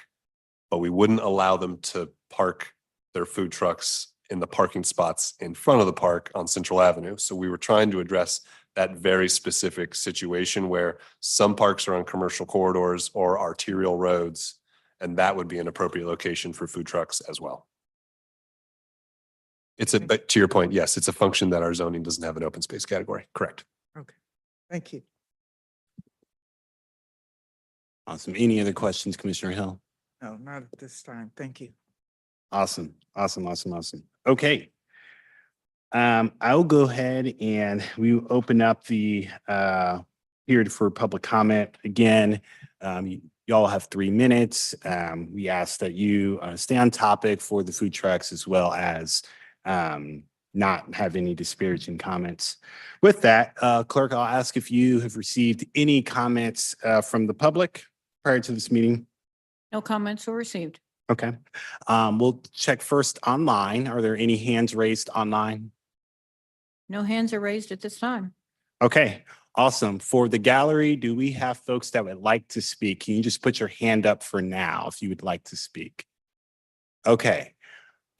but we wouldn't allow them to park their food trucks in the parking spots in front of the park on Central Avenue. So we were trying to address that very specific situation where some parks are on commercial corridors or arterial roads, and that would be an appropriate location for food trucks as well. But to your point, yes, it's a function that our zoning doesn't have an open space category. Correct. Okay, thank you. Awesome. Any other questions, Commissioner Hill? No, not at this time. Thank you. Awesome. Okay. I'll go ahead and we will open up the period for public comment. Again, y'all have 3 minutes. We ask that you stay on topic for the food trucks as well as not have any disparaging comments. With that, Clerk, I'll ask if you have received any comments from the public prior to this meeting. No comments were received. Okay. We'll check first online. Are there any hands raised online? No hands are raised at this time. Okay, awesome. For the gallery, do we have folks that would like to speak? Can you just put your hand up for now if you would like to speak? Okay,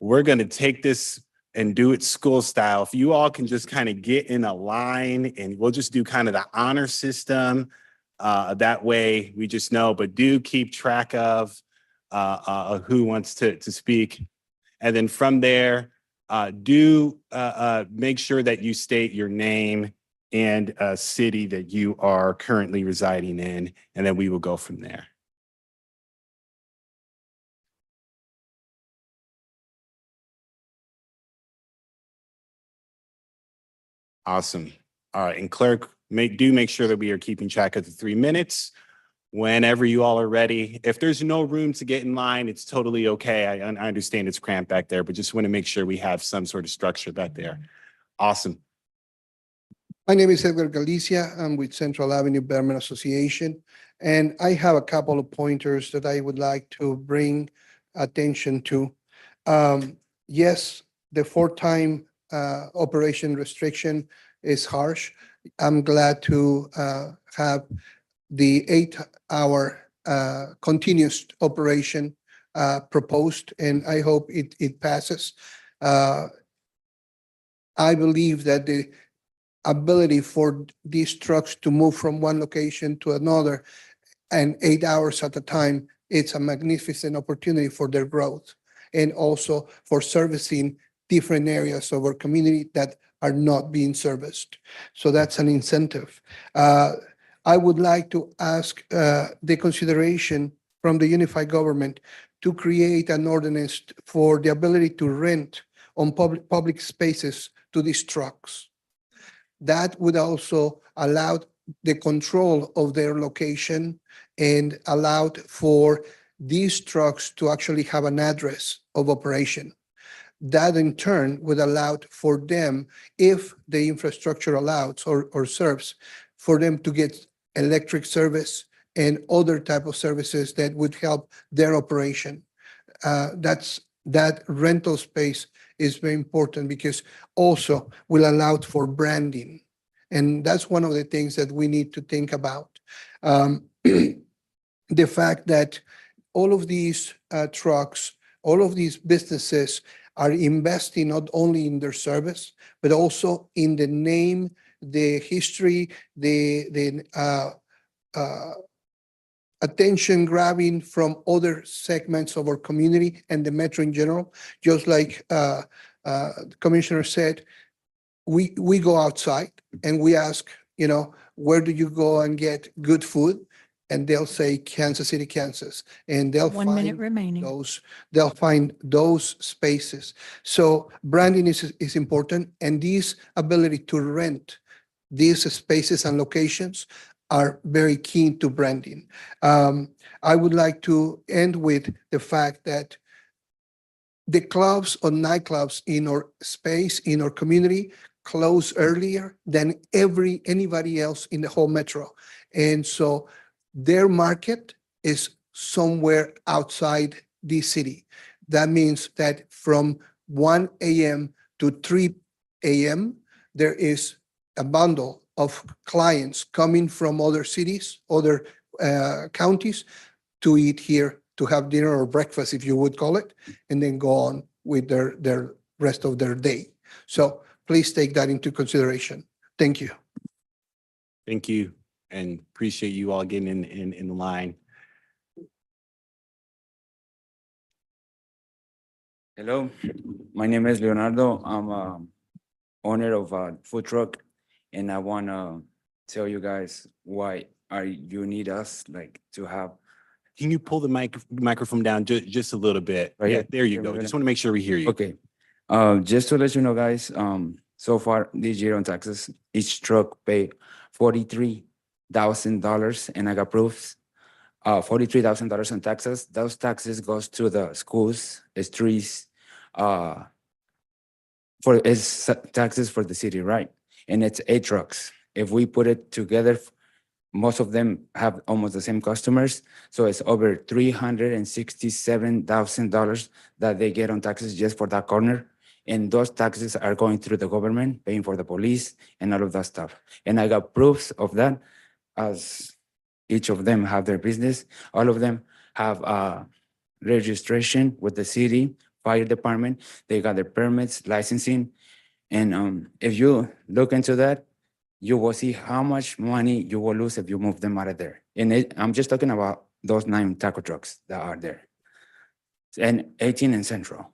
we're going to take this and do it school style. If you all can just kind of get in a line and we'll just do kind of the honor system. That way we just know, but do keep track of who wants to speak. And then from there, do make sure that you state your name and city that you are currently residing in, and then we will go from there. Awesome. All right, and clerk, make sure that we are keeping track of the 3 minutes. whenever you all are ready. If there's no room to get in line, it's totally okay. I understand it's cramped back there, but just want to make sure we have some sort of structure back there. Awesome. My name is Edgar Galicia. I'm with Central Avenue Bearman Association, and I have a couple of pointers that I would like to bring attention to. Yes, the 4-time operation restriction is harsh. I'm glad to have the 8-hour continuous operation proposed, and I hope it passes. I believe that the ability for these trucks to move from one location to another and 8 hours at a time, it's a magnificent opportunity for their growth and also for servicing different areas of our community that are not being serviced. So that's an incentive. I would like to ask the consideration from the unified government to create an ordinance for the ability to rent on public spaces to these trucks. That would also allow the control of their location and allowed for these trucks to actually have an address of operation. That in turn would allow for them, if the infrastructure allows or serves, for them to get electric service and other type of services that would help their operation. That rental space is very important because also will allow for branding. And that's one of the things that we need to think about. The fact that all of these trucks, all of these businesses are investing not only in their service, but also in the name, the history, the attention grabbing from other segments of our community and the metro in general. Just like the Commissioner said, we go outside and we ask, where do you go and get good food? And they'll say Kansas City, Kansas, and they'll 1 minute find remaining. they'll find those spaces. So branding is important, and this ability to rent these spaces and locations are very keen to branding. I would like to end with the fact that the clubs or nightclubs in our space, in our community, close earlier than anybody else in the whole metro. And so their market is somewhere outside the city. That means that from 1 a.m. to 3 a.m., there is a bundle of clients coming from other cities, other counties to eat here, to have dinner or breakfast, if you would call it, and then go on with their rest of their day. So please take that into consideration. Thank you. Thank you, and appreciate you all getting in line. Hello, my name is Leonardo. I'm owner of a food truck, and I want to tell you guys why you need us to have. Can you pull the microphone down just a little bit? Right Yeah, here. there you Here, go. right Just here. want to make sure we hear you. Okay. Just to let you know, guys, so far this year on taxes, each truck paid $43,000, and I got proofs. $43,000 in taxes. Those taxes goes to the schools, streets, it's taxes for the city, right? And it's 8 trucks. If we put it together, most of them have almost the same customers. So it's over $367,000 that they get on taxes just for that corner. And those taxes are going through the government, paying for the police and all of that stuff. And I got proofs of that, as each of them have their business. All of them have registration with the city, fire department. They got their permits, licensing. And if you look into that, you will see how much money you will lose if you move them out of there. And I'm just talking about those 9 taco trucks that are there, and 18 in Central.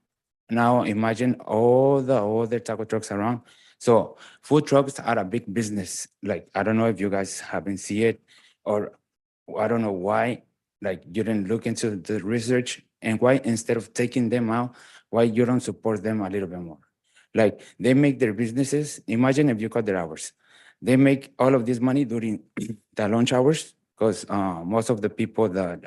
Now imagine all the other taco trucks around. So food trucks are a big business. I don't know if you guys haven't seen it, or I don't know why, you didn't look into the research, and why instead of taking them out, why you don't support them a little bit more. They make their businesses. Imagine if you cut their hours. They make all of this money during the lunch hours, because most of the people that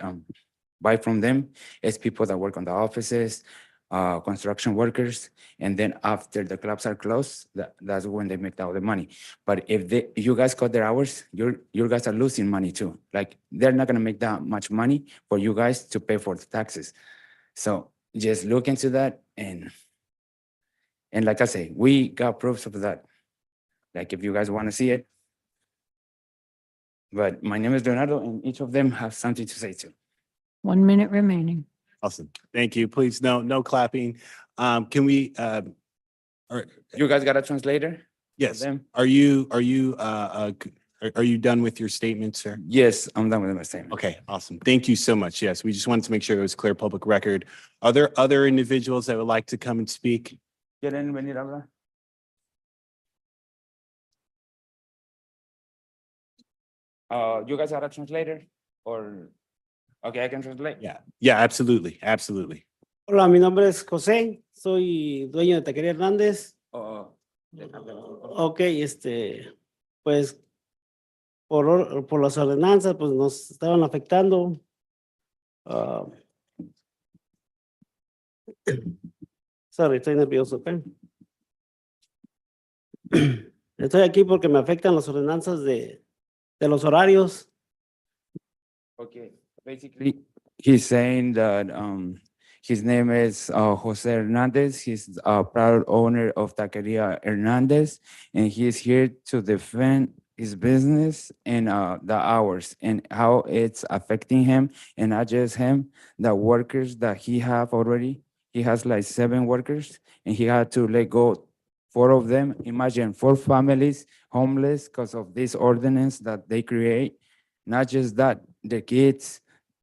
buy from them is people that work on the offices, construction workers, and then after the clubs are closed, that's when they make all the money. But if you guys cut their hours, you guys are losing money too. Like they're not gonna make that much money for you guys to pay for the taxes. So just look into that, and like I say, we got proofs of that. Like if you guys want to see it. But my name is Leonardo, and each of them have something to say too. 1 minute remaining. Awesome. Thank you. Please, no clapping. Can we, You guys got a translator? yes, them? are you done with your statement, sir? Yes, I'm done with my statement. Okay, awesome. Thank you so much. Yes, we just wanted to make sure it was clear public record. Are there other individuals that would like to come and speak? ¿Quieren venir a hablar? You guys got a translator? Or, okay, I can translate? Yeah, absolutely, absolutely. Hola, mi nombre es José, soy dueño de Taquería Hernández. Ok, pues por las ordenanzas, pues nos estaban afectando. Sorry, estoy nervioso, ok. Estoy aquí porque me afectan las ordenanzas de los horarios. Okay, basically, he's saying that his name is Jose Hernandez. He's a proud owner of Taqueria Hernandez, and he's here to defend his business and the hours and how it's affecting him, and not just him, the workers that he have already. He has like 7 workers, and he had to let go 4 of them. Imagine 4 families homeless because of this ordinance that they create. Not just that, the kids,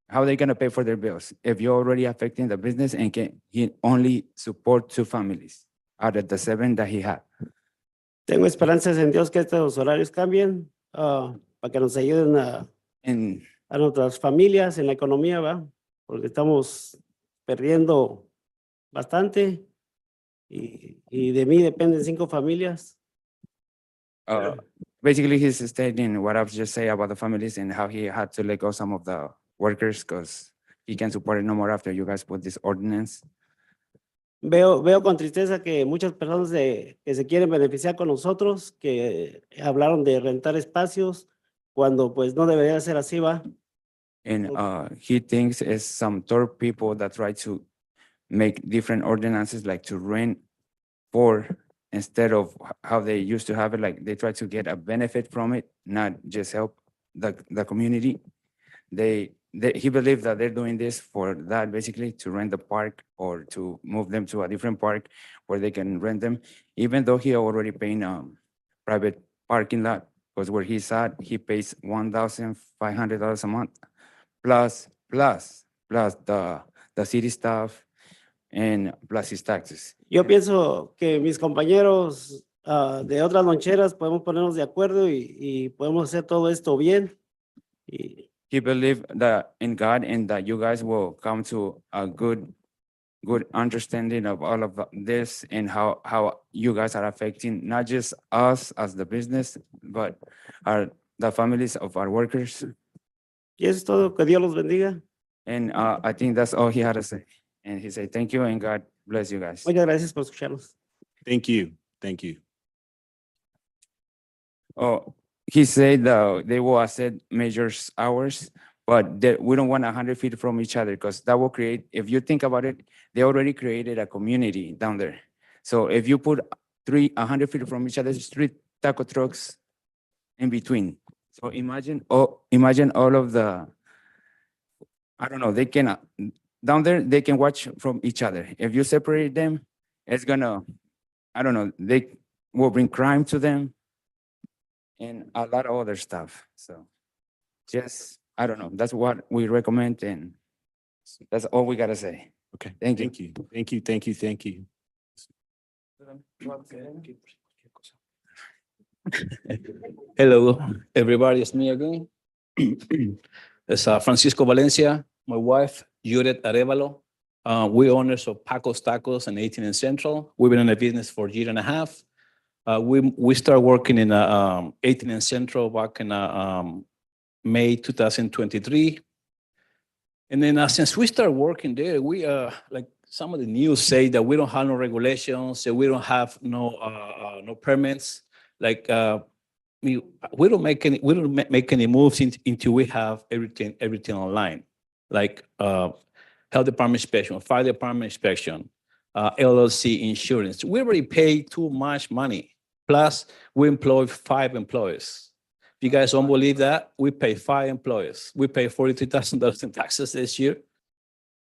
how are they gonna pay for their bills if you're already affecting the business and he only support 2 families out of the 7 that he had? Tengo esperanzas en Dios que estos horarios cambien para que nos ayuden a nuestras familias en la economía, ¿va? Porque estamos perdiendo bastante y de mí dependen 5 familias. Basically, he's stating what I've just said about the families and how he had to let go some of the workers because he can't support it no more after you guys put this ordinance. Veo con tristeza que muchas personas que se quieren beneficiar con nosotros, que hablaron de rentar espacios, cuando pues no debería ser así, ¿va? And he thinks it's some third people that try to make different ordinances like to rent for instead of how they used to have it, like they try to get a benefit from it, not just help the community. He believes that they're doing this for that, basically to rent the park or to move them to a different park where they can rent them, even though he already paying private parking lot, because where he's at, he pays $1,500 a month, plus the city staff and plus his taxes. Yo pienso que mis compañeros de otras loncheras podemos ponernos de acuerdo y podemos hacer todo esto bien. He believed that in God and that you guys will come to a good understanding of all of this and how you guys are affecting not just us as the business, but the families of our workers. Y eso es todo, que Dios los bendiga. And I think that's all he had to say. And he said, thank you and God bless you guys. Muchas gracias por escucharnos. Thank you. Thank you. Oh, he said they will accept measures hours, but that we don't want 100 feet from each other because that will create, if you think about it, they already created a community down there. So if you put 100 feet from each other, there's 3 taco trucks in between. So imagine all of the, I don't know, they can, down there, they can watch from each other. If you separate them, it's gonna, I don't know, they will bring crime to them and a lot of other stuff. So just, I don't know, that's what we recommend and that's all we gotta say. Okay. Thank you. Thank you. Thank you. Thank you. Thank you. Hello, everybody. It's me again. It's Francisco Valencia, my wife, Judith Arevalo. We owners of Paco's Tacos and 18 and Central. We've been in the business for a year and a half. We started working in 18 and Central back in May 2023. And then since we started working there, we like some of the news say that we don't have no regulations, that we don't have no permits. Like we don't make any moves until we have everything online, like health department inspection, fire department inspection, LLC insurance. We already pay too much money. Plus, we employ 5 employees. If you guys don't believe that, we pay 5 employees. We pay $43,000 in taxes this year.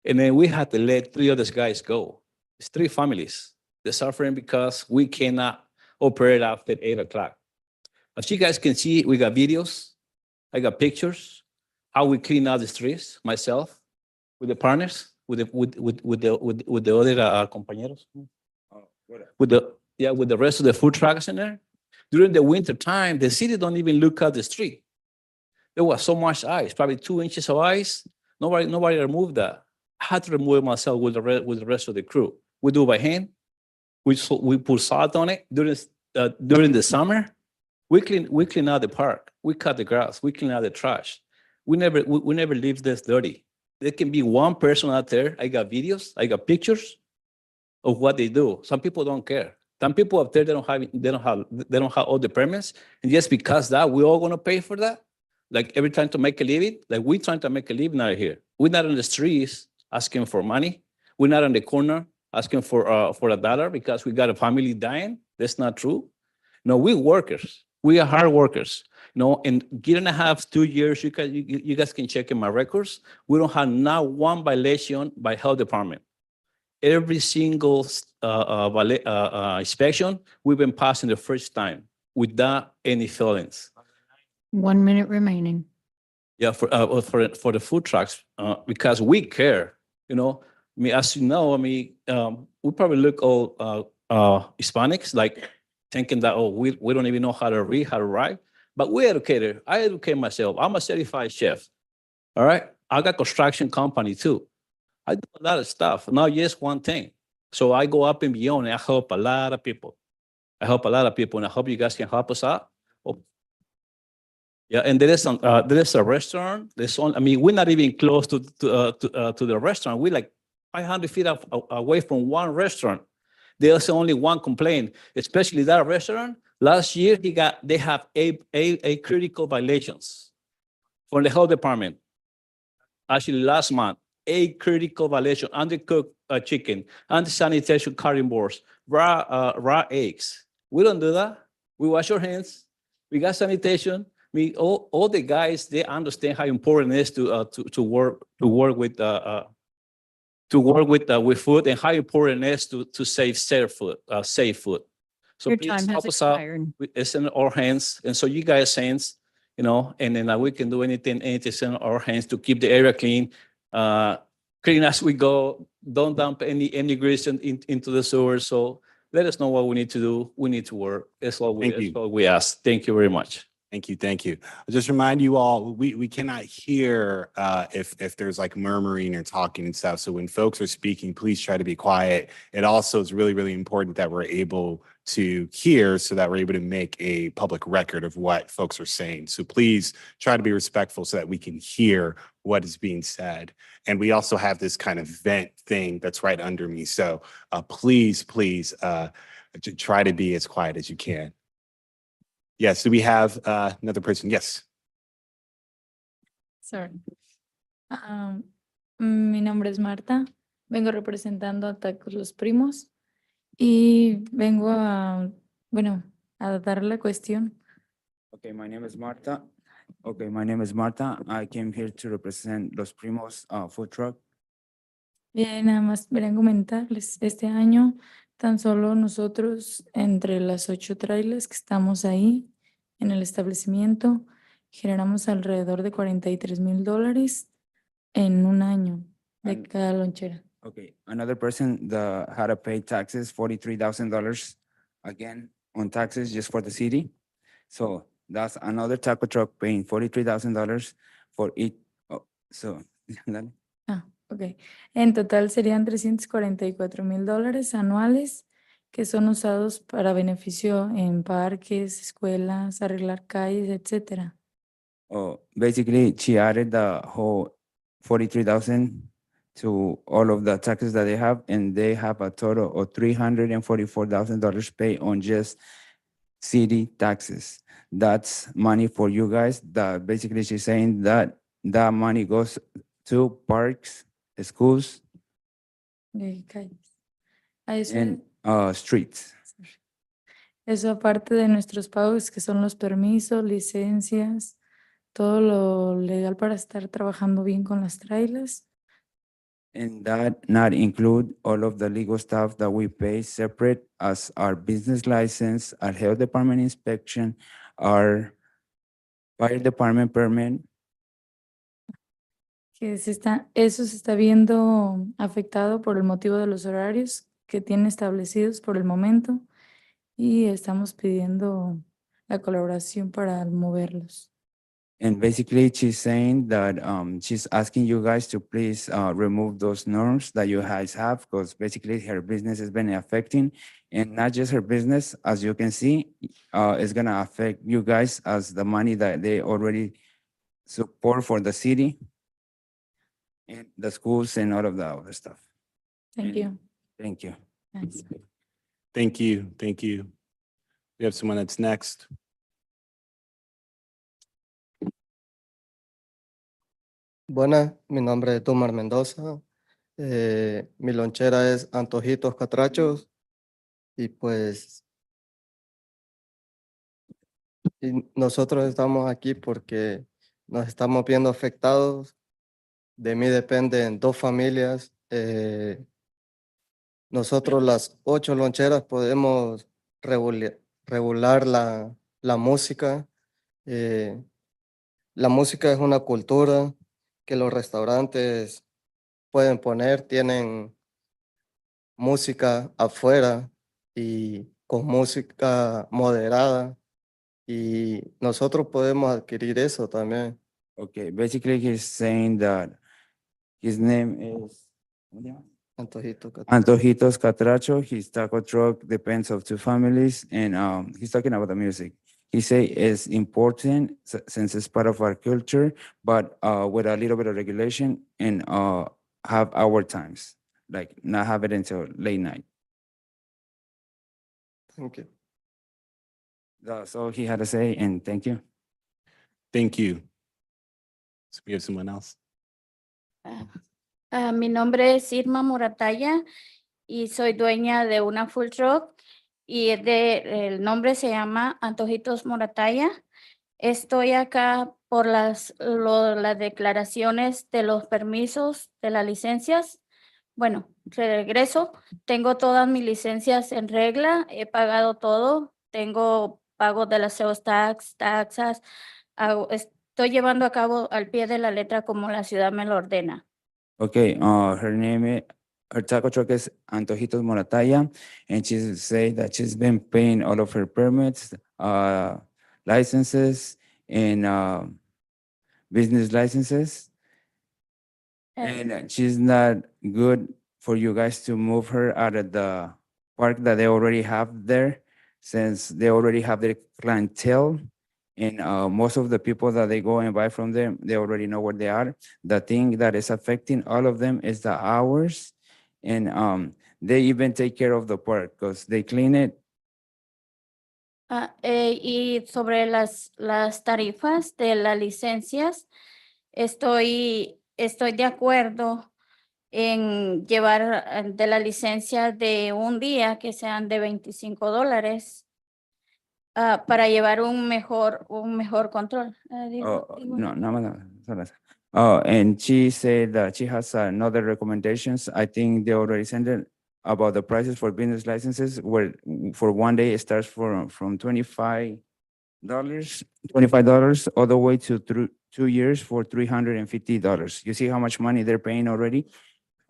And then we had to let 3 of those guys go. It's 3 families. They're suffering because we cannot operate after 8 o'clock. As you guys can see, we got videos. I got pictures, how we clean out the streets, myself, with the partners, with the other compañeros, with the rest of the food trucks in there. During the winter time, the city don't even look at the street. There was so much ice, probably 2 inches of ice. Nobody removed that. I had to remove it myself with the rest of the crew. We do it by hand. We put salt on it during the summer. We clean out the park. We cut the grass. We clean out the trash. We never leave this dirty. There can be one person out there. I got videos. I got pictures of what they do. Some people don't care. Some people up there, they don't have all the permits. And just because that, we're all gonna pay for that. Like every time to make a living, like we're trying to make a living out here. We're not on the streets asking for money. We're not on the corner asking for $1 because we got a family dying. That's not true. No, we're workers. We are hard workers. In year and a half, 2 years, you guys can check in my records. We don't have not one violation by health department. Every single inspection, we've been passing the first time without any felons. 1 minute remaining. Yeah, for the food trucks, because we care. As you know, we probably look all Hispanics like thinking that we don't even know how to read, how to write. But we educated. I educate myself. I'm a certified chef. All right, I got construction company too. I do a lot of stuff, not just one thing. So I go up and beyond, and I help a lot of people. And I hope you guys can help us out. Yeah, and there is a restaurant. We're not even close to the restaurant. We're like 500 feet away from one restaurant. There's only one complaint, especially that restaurant. Last year, they have a critical violations from the health department. Actually, last month, a critical violation: undercooked chicken, anti-sanitation cutting boards, raw eggs. We don't do that. We wash our hands. We got sanitation. All the guys, they understand how important it is to work with food, and how important it is to save safe food. So Your please time has help us out. expired. It's in our hands, and so you guys' hands, and then we can do anything in our hands to keep the area clean. Clean as we go. Don't dump any grease into the sewer. So let us know what we need to do. We need to work. That's all we ask. Thank you very much. Thank you. Thank you. I'll just remind you all, we cannot hear if there's like murmuring or talking and stuff. So when folks are speaking, please try to be quiet. It also is really, really important that we're able to hear so that we're able to make a public record of what folks are saying. So please try to be respectful so that we can hear what is being said. And we also have this kind of vent thing that's right under me. So please try to be as quiet as you can. Yes, do we have another person? Yes. Sorry. Mi nombre es Marta. Vengo representando a Tacos Los Primos y vengo a dar la cuestión. Okay, my name is Marta. I came here to represent Los Primos food truck. Bien, nada más quería comentarles, este año tan solo nosotros entre las 8 trailers que estamos ahí en el establecimiento generamos alrededor de $43,000 en un año de cada lonchera. Okay, another person that had to pay taxes, $43,000 again on taxes just for the city. So that's another taco truck paying $43,000 for each. Ok. En total serían $344,000 anuales que son usados para beneficio en parques, escuelas, arreglar calles, etcétera. Basically, she added the whole 43,000 to all of the taxes that they have, and they have a total of $344,000 paid on just city taxes. That's money for you guys. That basically she's saying that that money goes to parks, schools, calles. A eso, and streets. eso aparte de nuestros pagos, que son los permisos, licencias, todo lo legal para estar trabajando bien con las trailers. And that not include all of the legal stuff that we pay separate as our business license, our health department inspection, our fire department permit. Que eso se está viendo afectado por el motivo de los horarios que tienen establecidos por el momento y estamos pidiendo la colaboración para moverlos. And basically, she's saying that she's asking you guys to please remove those norms that you guys have, because basically her business has been affecting, and not just her business, as you can see, it's gonna affect you guys as the money that they already support for the city and the schools and all of the other stuff. Thank you. Thank you. Thanks. Thank you. Thank you. We have someone that's next. Buenas, mi nombre es Tomar Mendoza. Mi lonchera es Antojitos Catrachos y pues nosotros estamos aquí porque nos estamos viendo afectados. De mí dependen 2 familias. Nosotros las 8 loncheras podemos regular la música. La música es una cultura que los restaurantes pueden poner, tienen música afuera y con música moderada y nosotros podemos adquirir eso también. Okay, basically he's saying that his name is Antojitos Catracho. His taco truck depends of 2 families, and he's talking about the music. He say it's important since it's part of our culture, but with a little bit of regulation and have our times, like not have it until late night. Thank you. That's all he had to say, and thank you. Thank you. So we have someone else. Mi nombre es Irma Morataya y soy dueña de una food truck y el nombre se llama Antojitos Morataya. Estoy acá por las declaraciones de los permisos de las licencias. Bueno, regreso. Tengo todas mis licencias en regla. He pagado todo. Tengo pagos de las sales tax, taxas. Estoy llevando a cabo al pie de la letra como la ciudad me lo ordena. Okay, her taco truck is Antojitos Morataya, and she said that she's been paying all of her permits, licenses, and business licenses. And she's not good for you guys to move her out of the park that they already have there, since they already have their clientele. And most of the people that they go and buy from them, they already know where they are. The thing that is affecting all of them is the hours. And they even take care of the park because they clean it. Y sobre las tarifas de las licencias, estoy de acuerdo en llevar de la licencia de un día que sean de $25 para llevar un mejor control. No. And she said that she has another recommendations. I think they already sent it about the prices for business licenses, where for one day it starts from $25 all the way to 2 years for $350. You see how much money they're paying already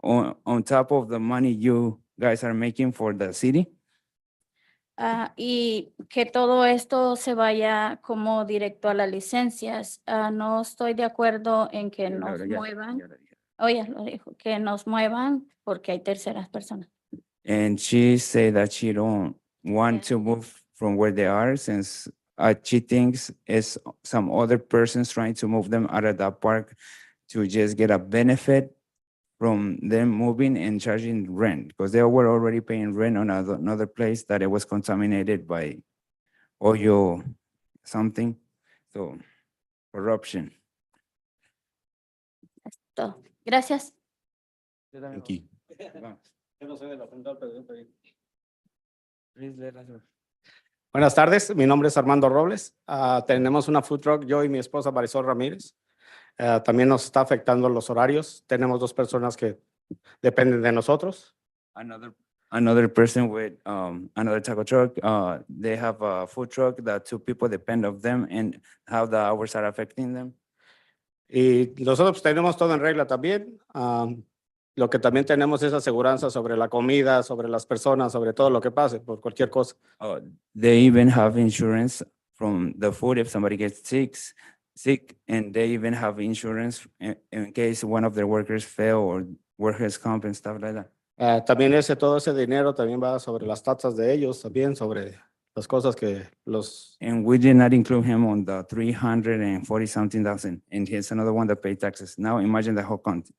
on top of the money you guys are making for the city. Y que todo esto se vaya como directo a las licencias. No estoy de acuerdo en que nos muevan. Oye, lo dijo, que nos muevan porque hay terceras personas. And she said that she don't want to move from where they are, since she thinks is some other persons trying to move them out of that park to just get a benefit from them moving and charging rent, because they were already paying rent on another place that it was contaminated by oil something. So corruption. Todo. Gracias. Thank you. Please let us know. Buenas tardes, mi nombre es Armando Robles. Tenemos una food truck, yo y mi esposa Marisol Ramírez. También nos está afectando los horarios. Tenemos 2 personas que dependen de nosotros. Another person with another taco truck, they have a food truck that 2 people depend of them and how the hours are affecting them. Y nosotros pues, tenemos todo en regla también. Lo que también tenemos es aseguranza sobre la comida, sobre las personas, sobre todo lo que pase, por cualquier cosa. They even have insurance from the food if somebody gets sick, and they even have insurance in case one of their workers fail or workers comp and stuff like that. También todo ese dinero también va sobre las taxas de ellos, también sobre las cosas que los... And we did not include him on the 340 something thousand, and he's another one that paid taxes. Now imagine the whole country.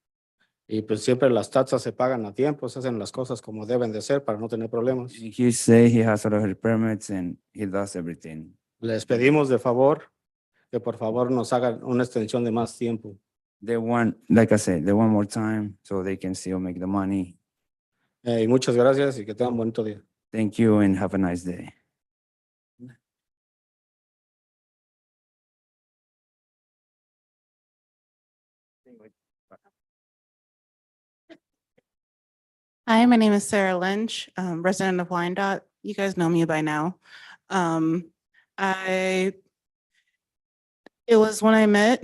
Y pues siempre las taxas se pagan a tiempo, se hacen las cosas como deben de ser para no tener problemas. He say he has all of his permits and he does everything. Les pedimos de favor que por favor nos hagan una extensión de más tiempo. They want, like I said, they want more time so they can still make the money. Y muchas gracias y que tengan un bonito día. Thank you and have a nice day. Hi, my name is Sarah Lynch, resident of Wyandotte. You guys know me by now. It was when I met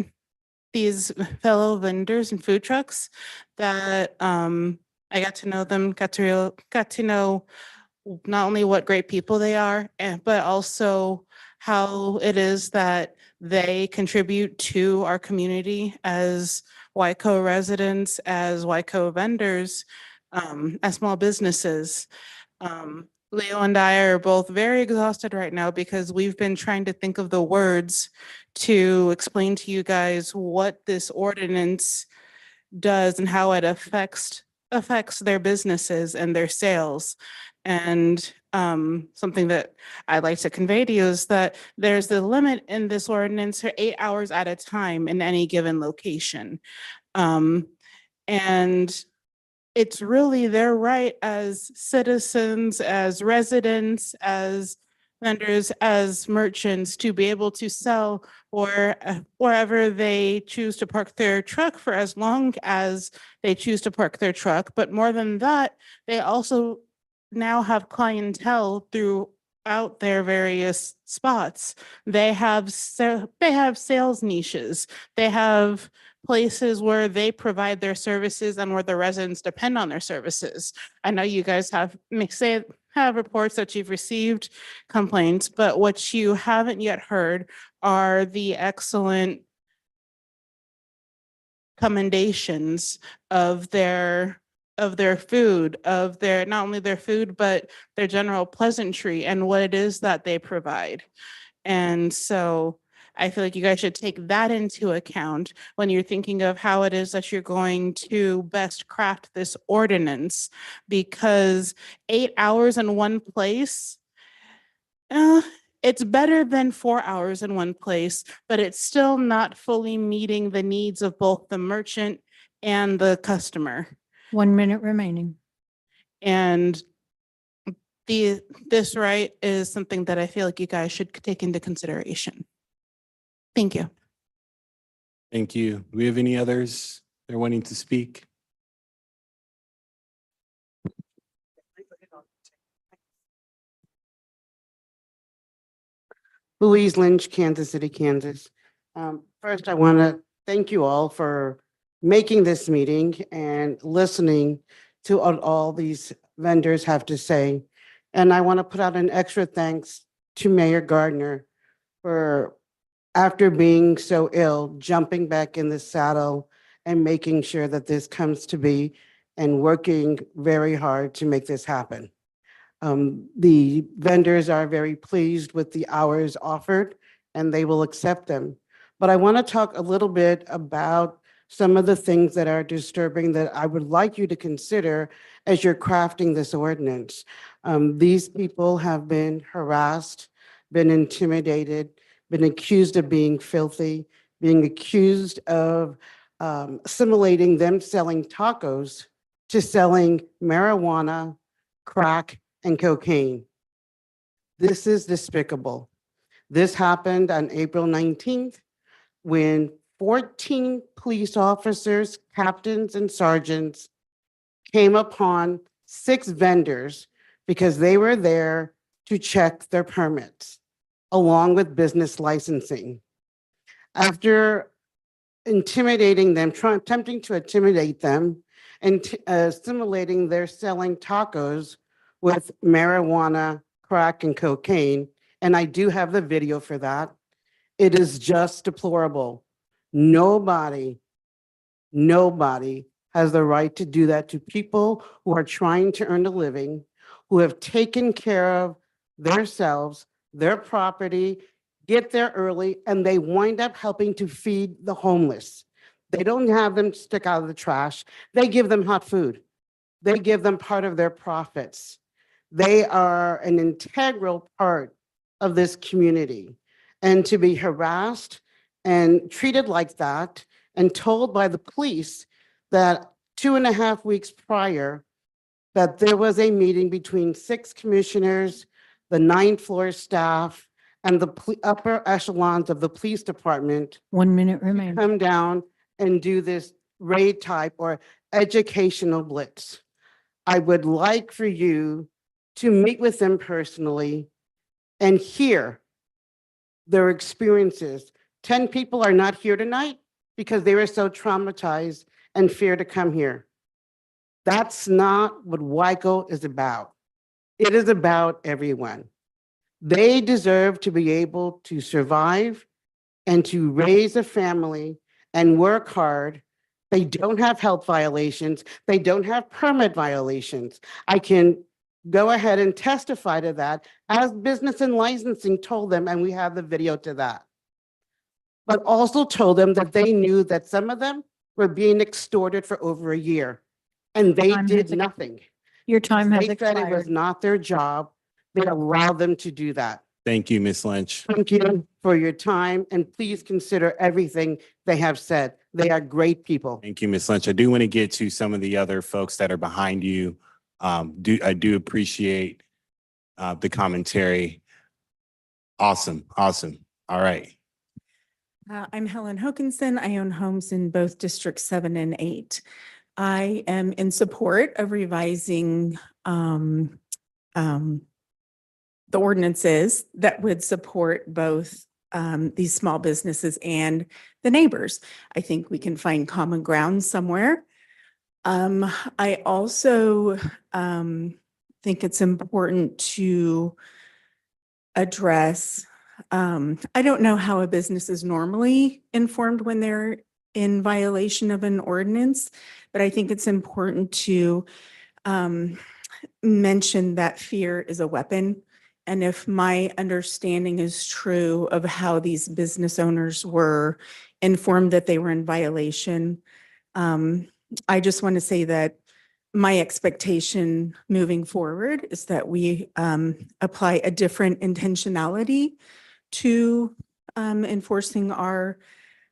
these fellow vendors and food trucks that I got to know them, got to know not only what great people they are, but also how it is that they contribute to our community as YCO residents, as YCO vendors, as small businesses. Leo and I are both very exhausted right now because we've been trying to think of the words to explain to you guys what this ordinance does and how it affects their businesses and their sales. And something that I'd like to convey to you is that there's the limit in this ordinance for 8 hours at a time in any given location. And it's really their right as citizens, as residents, as vendors, as merchants to be able to sell or wherever they choose to park their truck for as long as they choose to park their truck. But more than that, they also now have clientele throughout their various spots. They have sales niches. They have places where they provide their services and where the residents depend on their services. I know you guys have reports that you've received complaints, but what you haven't yet heard are the excellent commendations of their food, of their, not only their food, but their general pleasantry and what it is that they provide. And so I feel like you guys should take that into account when you're thinking of how it is that you're going to best craft this ordinance, because 8 hours in one place, it's better than 4 hours in one place, but it's still not fully meeting the needs of both the merchant and the customer. 1 minute remaining. And this right is something that I feel like you guys should take into consideration. Thank you. Thank you. Do we have any others that are wanting to speak? Louise Lynch, Kansas City, Kansas. First, I want to thank you all for making this meeting and listening to what all these vendors have to say. And I want to put out an extra thanks to Mayor Gardner for, after being so ill, jumping back in the saddle and making sure that this comes to be and working very hard to make this happen. The vendors are very pleased with the hours offered and they will accept them. But I want to talk a little bit about some of the things that are disturbing that I would like you to consider as you're crafting this ordinance. These people have been harassed, been intimidated, been accused of being filthy, being accused of assimilating them selling tacos to selling marijuana, crack, and cocaine. This is despicable. This happened on April 19th when 14 police officers, captains, and sergeants came upon 6 vendors because they were there to check their permits, along with business licensing. After intimidating them, attempting to intimidate them, and simulating they're selling tacos with marijuana, crack, and cocaine, and I do have the video for that. It is just deplorable. Nobody has the right to do that to people who are trying to earn a living, who have taken care of themselves, their property, get there early, and they wind up helping to feed the homeless. They don't have them stick out of the trash. They give them hot food. They give them part of their profits. They are an integral part of this community. And to be harassed and treated like that and told by the police that 2.5 weeks prior, that there was a meeting between 6 commissioners, the 9th floor staff, and the upper echelons of the police department 1 minute remaining. come down and do this raid type or educational blitz. I would like for you to meet with them personally and hear their experiences. 10 people are not here tonight because they were so traumatized and fear to come here. That's not what WICO is about. It is about everyone. They deserve to be able to survive and to raise a family and work hard. They don't have health violations. They don't have permit violations. I can go ahead and testify to that as business and licensing told them, and we have the video to that. But also told them that they knew that some of them were being extorted for over a year and they Time did has nothing. Your time has They said it was expired. not their job. They allowed them to do that. Thank you, Ms. Lynch. Thank you for your time and please consider everything they have said. They are great people. Thank you, Ms. Lynch. I do want to get to some of the other folks that are behind you. I do appreciate the commentary. Awesome, awesome. All right. I'm Helen Hokinson. I own homes in both District 7 and 8. I am in support of revising the ordinances that would support both these small businesses and the neighbors. I think we can find common ground somewhere. I also think it's important to address, I don't know how a business is normally informed when they're in violation of an ordinance, but I think it's important to mention that fear is a weapon. And if my understanding is true of how these business owners were informed that they were in violation, I just want to say that my expectation moving forward is that we apply a different intentionality to enforcing our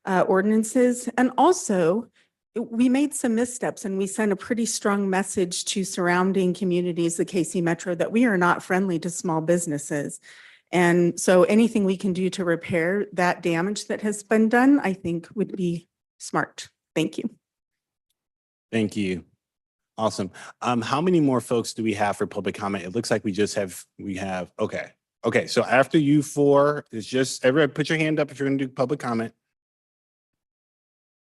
ordinances. And also, we made some missteps and we sent a pretty strong message to surrounding communities, the KC Metro, that we are not friendly to small businesses. And so anything we can do to repair that damage that has been done, I think would be smart. Thank you. Thank you. Awesome. How many more folks do we have for public comment? It looks like we have, okay. Okay, so after you 4, it's just, everybody put your hand up if you're gonna do public comment.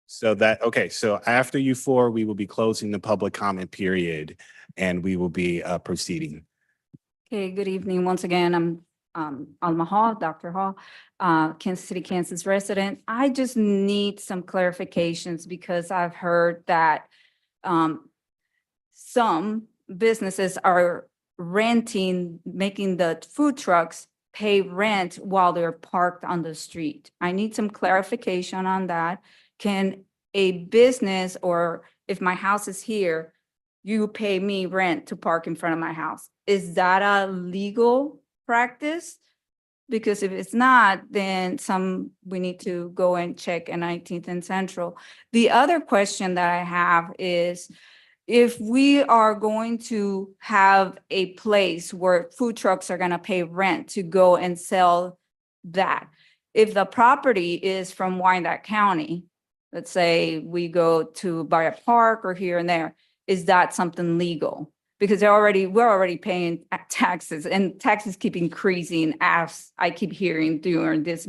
So after you 4, we will be closing the public comment period and we will be proceeding. Okay, good evening. Once again, I'm Alma Hall, Dr. Hall, Kansas City, Kansas resident. I just need some clarifications because I've heard that some businesses are renting, making the food trucks pay rent while they're parked on the street. I need some clarification on that. Can a business, or if my house is here, you pay me rent to park in front of my house? Is that a legal practice? Because if it's not, then we need to go and check in 19th and Central. The other question that I have is, if we are going to have a place where food trucks are gonna pay rent to go and sell that, if the property is from Wyandotte County, let's say we go to buy a park or here and there, is that something legal? Because we're already paying taxes, and taxes keep increasing as I keep hearing during this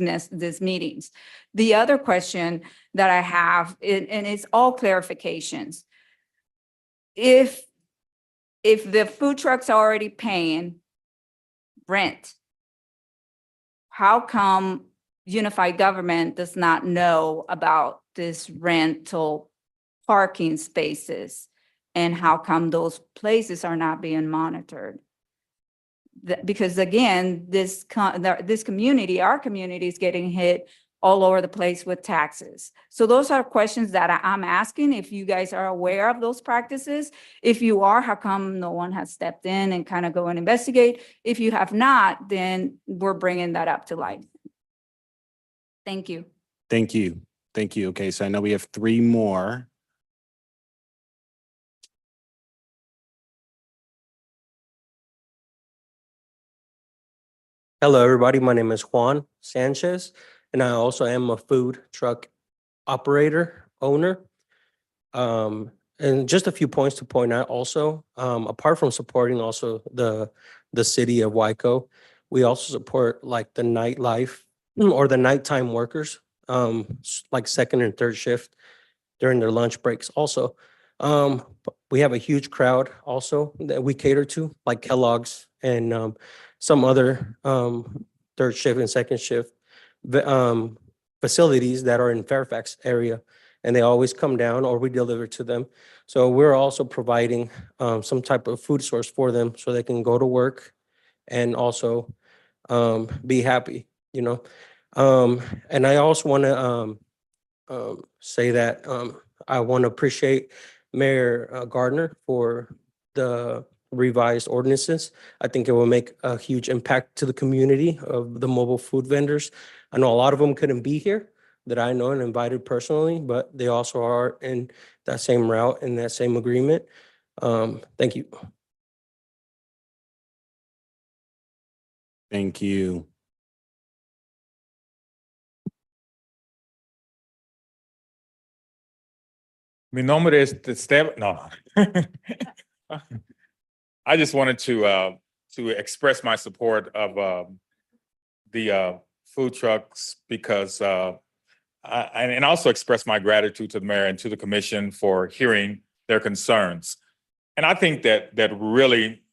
meetings. The other question that I have, and it's all clarifications. If the food truck's are already paying rent, how come unified government does not know about this rental parking spaces? And how come those places are not being monitored? Because again, this community, our community, is getting hit all over the place with taxes. So those are questions that I'm asking, if you guys are aware of those practices. If you are, how come no one has stepped in and kind of go and investigate? If you have not, then we're bringing that up to light. Thank you. Thank you. Thank you. Okay, so I know we have 3 more. Hello, everybody. My name is Juan Sanchez, and I also am a food truck operator, owner. And just a few points to point out also, apart from supporting also the city of Waco, we also support like the nightlife or the nighttime workers, like second and third shift during their lunch breaks also. We have a huge crowd also that we cater to, like Kellogg's and some other third shift and second shift facilities that are in Fairfax area, and they always come down or we deliver to them. So we're also providing some type of food source for them so they can go to work and also be happy, you know. And I also want to say that I want to appreciate Mayor Gardner for the revised ordinances. I think it will make a huge impact to the community of the mobile food vendors. I know a lot of them couldn't be here that I know and invited personally, but they also are in that same route and that same agreement. Thank you. Thank you. Mi nombre es Esteban. No. I just wanted to express my support of the food trucks because and also express my gratitude to the mayor and to the commission for hearing their concerns. And I think that really,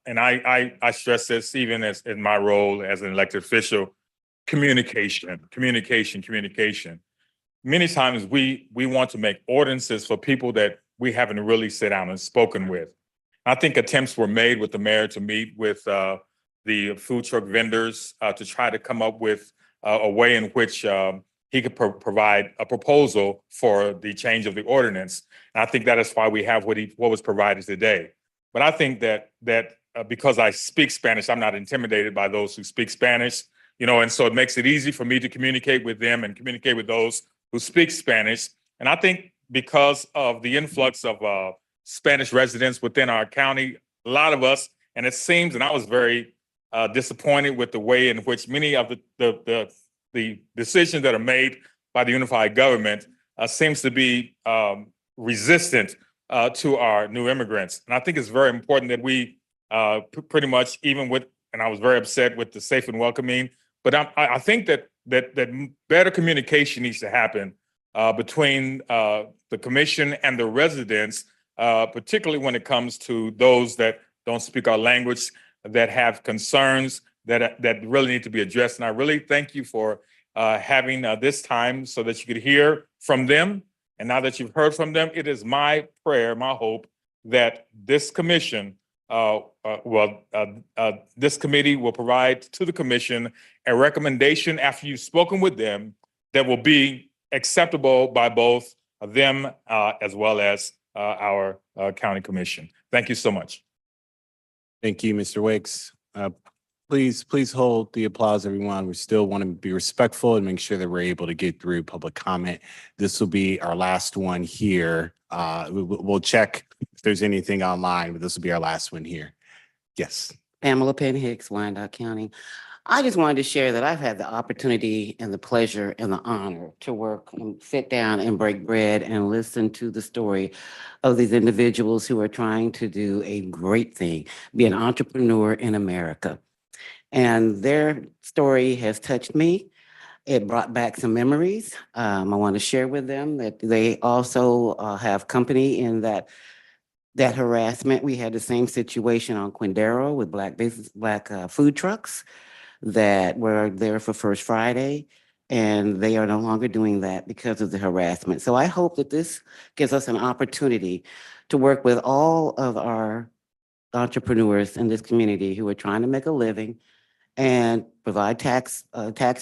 and I stress this even as in my role as an elected official, communication. Many times we want to make ordinances for people that we haven't really sat down and spoken with. I think attempts were made with the mayor to meet with the food truck vendors to try to come up with a way in which he could provide a proposal for the change of the ordinance. And I think that is why we have what was provided today. But I think that because I speak Spanish, I'm not intimidated by those who speak Spanish, you know, and so it makes it easy for me to communicate with them and communicate with those who speak Spanish. And I think because of the influx of Spanish residents within our county, a lot of us, and it seems, and I was very disappointed with the way in which many of the decisions that are made by the unified government seems to be resistant to our new immigrants. And I think it's very important that we pretty much, even with, and I was very upset with the safe and welcoming, but I think that better communication needs to happen between the commission and the residents, particularly when it comes to those that don't speak our language, that have concerns that really need to be addressed. And I really thank you for having this time so that you could hear from them. And now that you've heard from them, it is my prayer, my hope that this commission this committee will provide to the commission a recommendation after you've spoken with them that will be acceptable by both them as well as our county commission. Thank you so much. Thank you, Mr. Wicks. Please hold the applause, everyone. We still want to be respectful and make sure that we're able to get through public comment. This will be our last one here. We'll check if there's anything online, but this will be our last one here. Yes. Pamela Penn Hicks, Wyandotte County. I just wanted to share that I've had the opportunity and the pleasure and the honor to work and sit down and break bread and listen to the story of these individuals who are trying to do a great thing, be an entrepreneur in America. And their story has touched me. It brought back some memories. I want to share with them that they also have company in that harassment. We had the same situation on Quindaro with black food trucks that were there for First Friday, and they are no longer doing that because of the harassment. So I hope that this gives us an opportunity to work with all of our entrepreneurs in this community who are trying to make a living and provide tax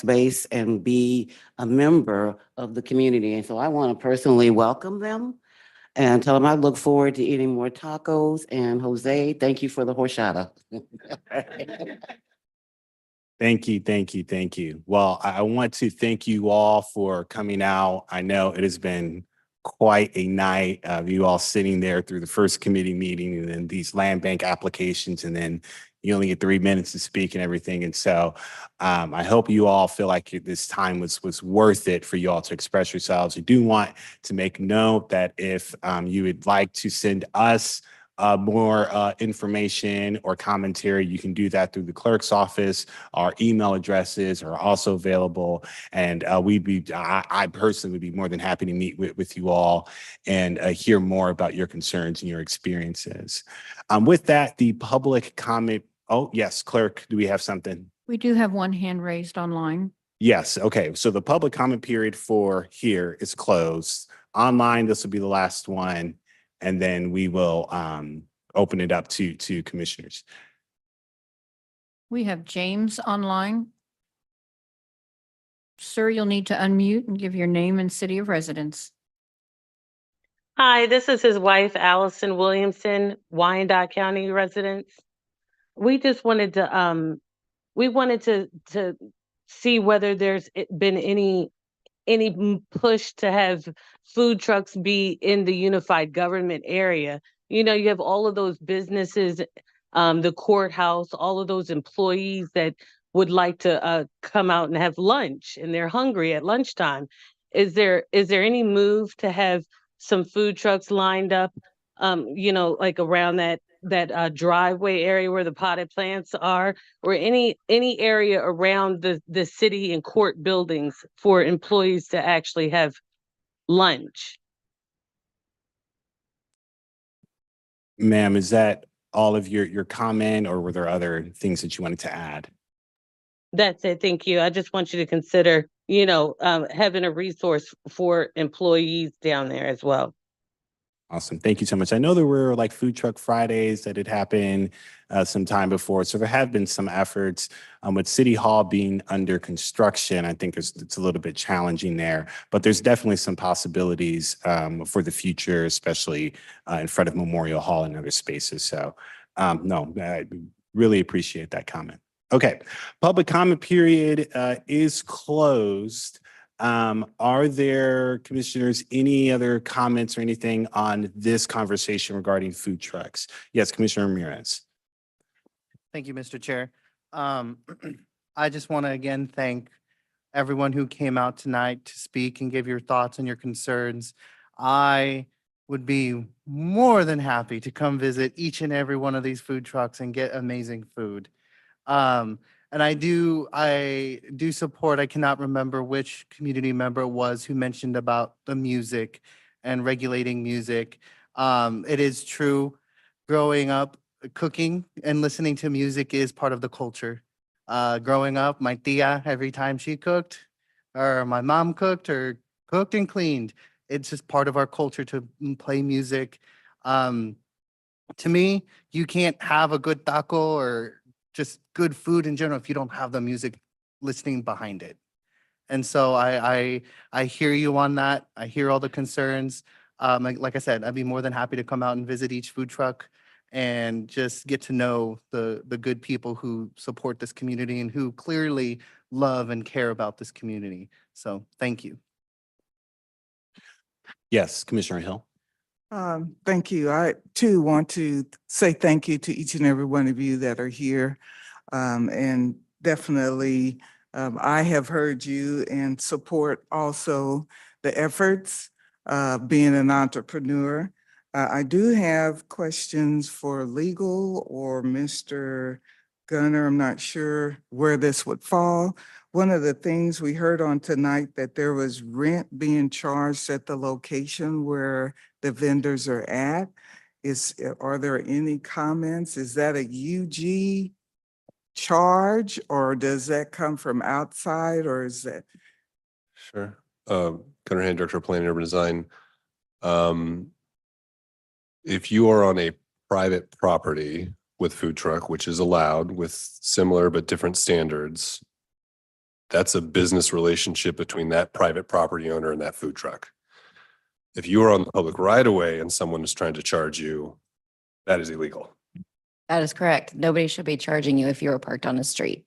base and be a member of the community. And so I want to personally welcome them and tell them I look forward to eating more tacos. And Jose, thank you for the horchata. Thank you. Well, I want to thank you all for coming out. I know it has been quite a night of you all sitting there through the first committee meeting and then these land bank applications, and then you only get 3 minutes to speak and everything. And so I hope you all feel like this time was worth it for you all to express yourselves. We do want to make note that if you would like to send us more information or commentary, you can do that through the clerk's office. Our email addresses are also available. And I personally would be more than happy to meet with you all and hear more about your concerns and your experiences. With that, the public comment. Oh, yes, clerk, do we have something? We do have one hand raised online. Yes, okay. So the public comment period for here is closed. Online, this will be the last one, and then we will open it up to commissioners. We have James online. Sir, you'll need to unmute and give your name and city of residence. Hi, this is his wife, Allison Williamson, Wyandotte County residents. We just wanted to see whether there's been any push to have food trucks be in the unified government area. You know, you have all of those businesses, the courthouse, all of those employees that would like to come out and have lunch, and they're hungry at lunchtime. Is there any move to have some food trucks lined up, you know, like around that driveway area where the potted plants are, or any area around the city and court buildings for employees to actually have lunch? Ma'am, is that all of your comment, or were there other things that you wanted to add? That's it. Thank you. I just want you to consider, you know, having a resource for employees down there as well. Awesome. Thank you so much. I know there were like food truck Fridays that had happened some time before. So there have been some efforts with City Hall being under construction. I think it's a little bit challenging there, but there's definitely some possibilities for the future, especially in front of Memorial Hall and other spaces. So no, I really appreciate that comment. Okay, public comment period is closed. Are there, commissioners, any other comments or anything on this conversation regarding food trucks? Yes, Commissioner Ramirez. Thank you, Mr. Chair. I just want to again thank everyone who came out tonight to speak and give your thoughts and your concerns. I would be more than happy to come visit each and every one of these food trucks and get amazing food. And I do support, I cannot remember which community member it was who mentioned about the music and regulating music. It is true, growing up, cooking and listening to music is part of the culture. Growing up, my tia, every time she cooked, or my mom cooked or cooked and cleaned, it's just part of our culture to play music. To me, you can't have a good taco or just good food in general if you don't have the music listening behind it. And so I hear you on that. I hear all the concerns. Like I said, I'd be more than happy to come out and visit each food truck and just get to know the good people who support this community and who clearly love and care about this community. So thank you. Yes, Commissioner Hill. Thank you. I too want to say thank you to each and every one of you that are here. And definitely, I have heard you and support also the efforts, being an entrepreneur. I do have questions for legal or Mr. Gunner. I'm not sure where this would fall. One of the things we heard on tonight that there was rent being charged at the location where the vendors are at. Are there any comments? Is that a UG charge or does that come from outside or is that? Sure. Gunnar Hand, Director of Planning and Urban Design. If you are on a private property with food truck, which is allowed with similar but different standards, that's a business relationship between that private property owner and that food truck. If you are on the public right of way and someone is trying to charge you, that is illegal. That is correct. Nobody should be charging you if you were parked on the street.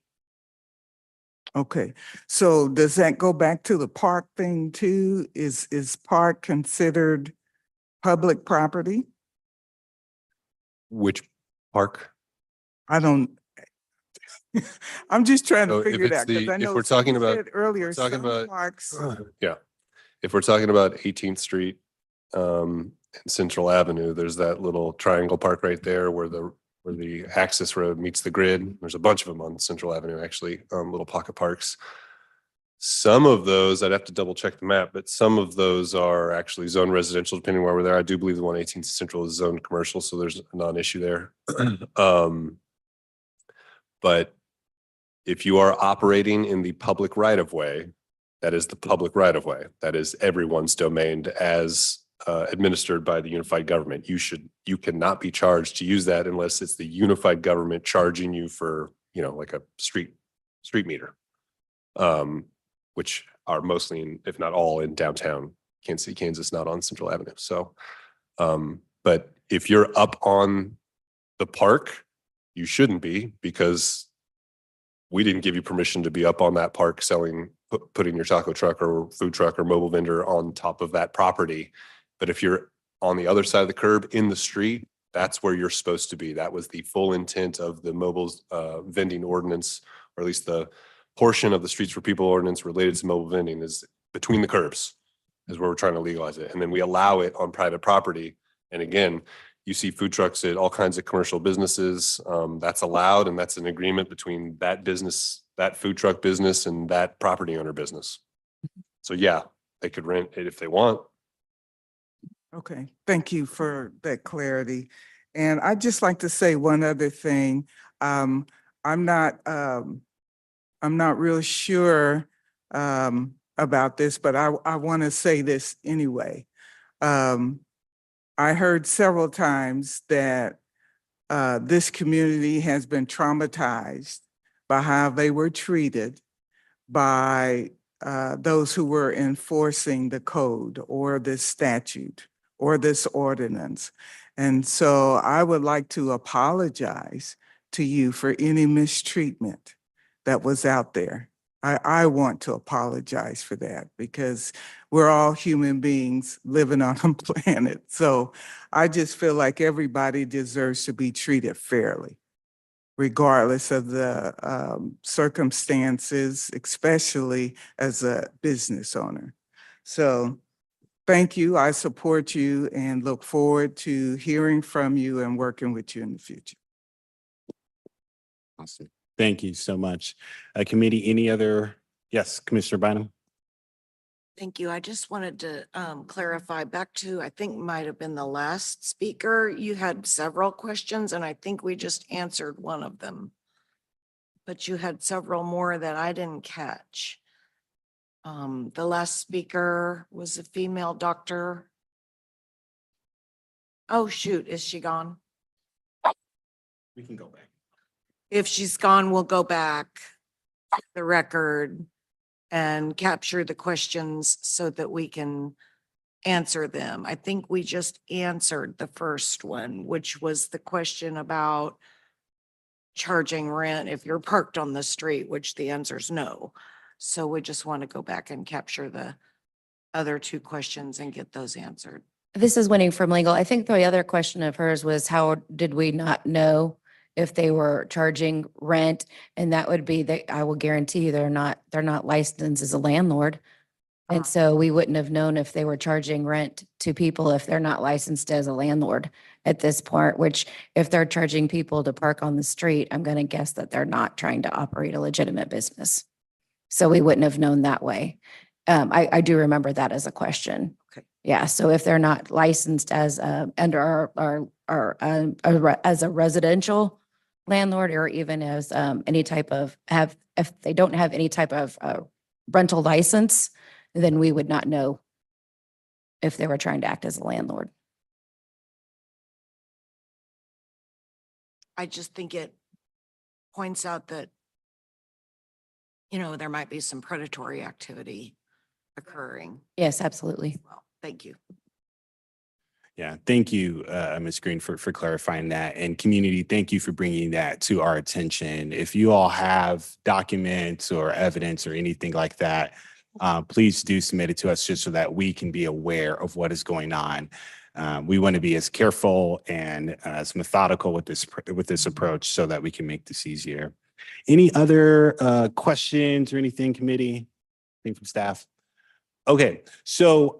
Okay, so does that go back to the park thing too? Is park considered public property? Which park? I don't. I'm just trying So to if figure it it's out because I if know we're talking you about, said earlier, talking some about, parks. yeah. If we're talking about 18th Street, and Central Avenue, there's that little triangle park right there where the access road meets the grid. There's a bunch of them on Central Avenue, actually, little pocket parks. Some of those, I'd have to double check the map, but some of those are actually zone residential, depending where we're there. I do believe the 118th Central is zoned commercial, so there's a non-issue there. But if you are operating in the public right of way, that is the public right of way. That is everyone's domain as administered by the unified government. You cannot be charged to use that unless it's the unified government charging you for, like a street meter, which are mostly in, if not all, in downtown Kansas City, Kansas, not on Central Avenue. So, but if you're up on the park, you shouldn't be, because we didn't give you permission to be up on that park selling, putting your taco truck or food truck or mobile vendor on top of that property. But if you're on the other side of the curb in the street, that's where you're supposed to be. That was the full intent of the mobile vending ordinance, or at least the portion of the Streets for People ordinance related to mobile vending, is between the curbs is where we're trying to legalize it. And then we allow it on private property. And again, you see food trucks at all kinds of commercial businesses. That's allowed, and that's an agreement between that business, that food truck business, and that property owner business. So yeah, they could rent it if they want. Okay, thank you for that clarity. And I'd just like to say one other thing. I'm not real sure about this, but I want to say this anyway. I heard several times that this community has been traumatized by how they were treated by those who were enforcing the code or this statute or this ordinance. And so I would like to apologize to you for any mistreatment that was out there. I want to apologize for that because we're all human beings living on a planet. So I just feel like everybody deserves to be treated fairly, regardless of the circumstances, especially as a business owner. So thank you. I support you and look forward to hearing from you and working with you in the future. Awesome. Thank you so much. Committee, any other? Yes, Commissioner Bynum. Thank you. I just wanted to clarify back to, I think might have been the last speaker. You had several questions and I think we just answered one of them. But you had several more that I didn't catch. The last speaker was a female doctor. Oh, shoot. Is she gone? We can go back. If she's gone, we'll go back to the record and capture the questions so that we can answer them. I think we just answered the first one, which was the question about charging rent if you're parked on the street, which the answer is no. So we just want to go back and capture the other two questions and get those answered. This is Winnie from legal. I think the other question of hers was how did we not know if they were charging rent? And that would be that I will guarantee you they're not licensed as a landlord. And so we wouldn't have known if they were charging rent to people if they're not licensed as a landlord at this point, which if they're charging people to park on the street, I'm going to guess that they're not trying to operate a legitimate business. So we wouldn't have known that way. I do remember that as a question. Okay. Yeah, so if they're not licensed as under as a residential landlord or even as any type of if they don't have any type of rental license, then we would not know if they were trying to act as a landlord. I just think it points out that, you know, there might be some predatory activity occurring. Yes, absolutely. Well, thank you. Yeah, thank you, Ms. Green, for clarifying that. And community, thank you for bringing that to our attention. If you all have documents or evidence or anything like that, please do submit it to us just so that we can be aware of what is going on. We want to be as careful and as methodical with this approach so that we can make this easier. Any other questions or anything, committee? Anything from staff? Okay, so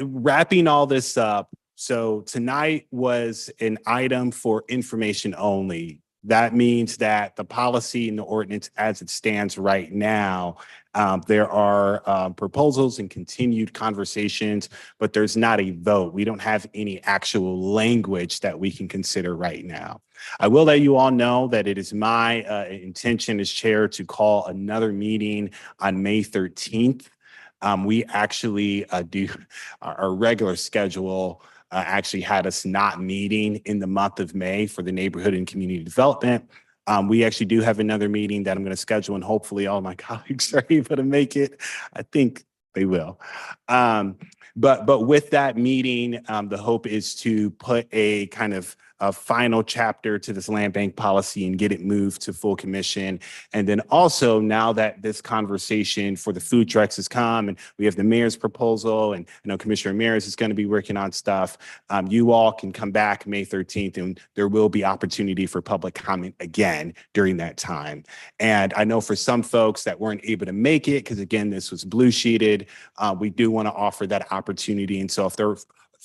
wrapping all this up, so tonight was an item for information only. That means that the policy and the ordinance as it stands right now, there are proposals and continued conversations, but there's not a vote. We don't have any actual language that we can consider right now. I will let you all know that it is my intention as chair to call another meeting on May 13th. We actually do our regular schedule actually had us not meeting in the month of May for the neighborhood and community development. We actually do have another meeting that I'm going to schedule and hopefully all my colleagues are able to make it. I think they will. But with that meeting, the hope is to put a kind of a final chapter to this land bank policy and get it moved to full commission. And then also now that this conversation for the food trucks has come and we have the mayor's proposal and I know Commissioner Ramirez is going to be working on stuff, you all can come back May 13th and there will be opportunity for public comment again during that time. And I know for some folks that weren't able to make it, because again, this was blue sheeted, we do want to offer that opportunity. And so if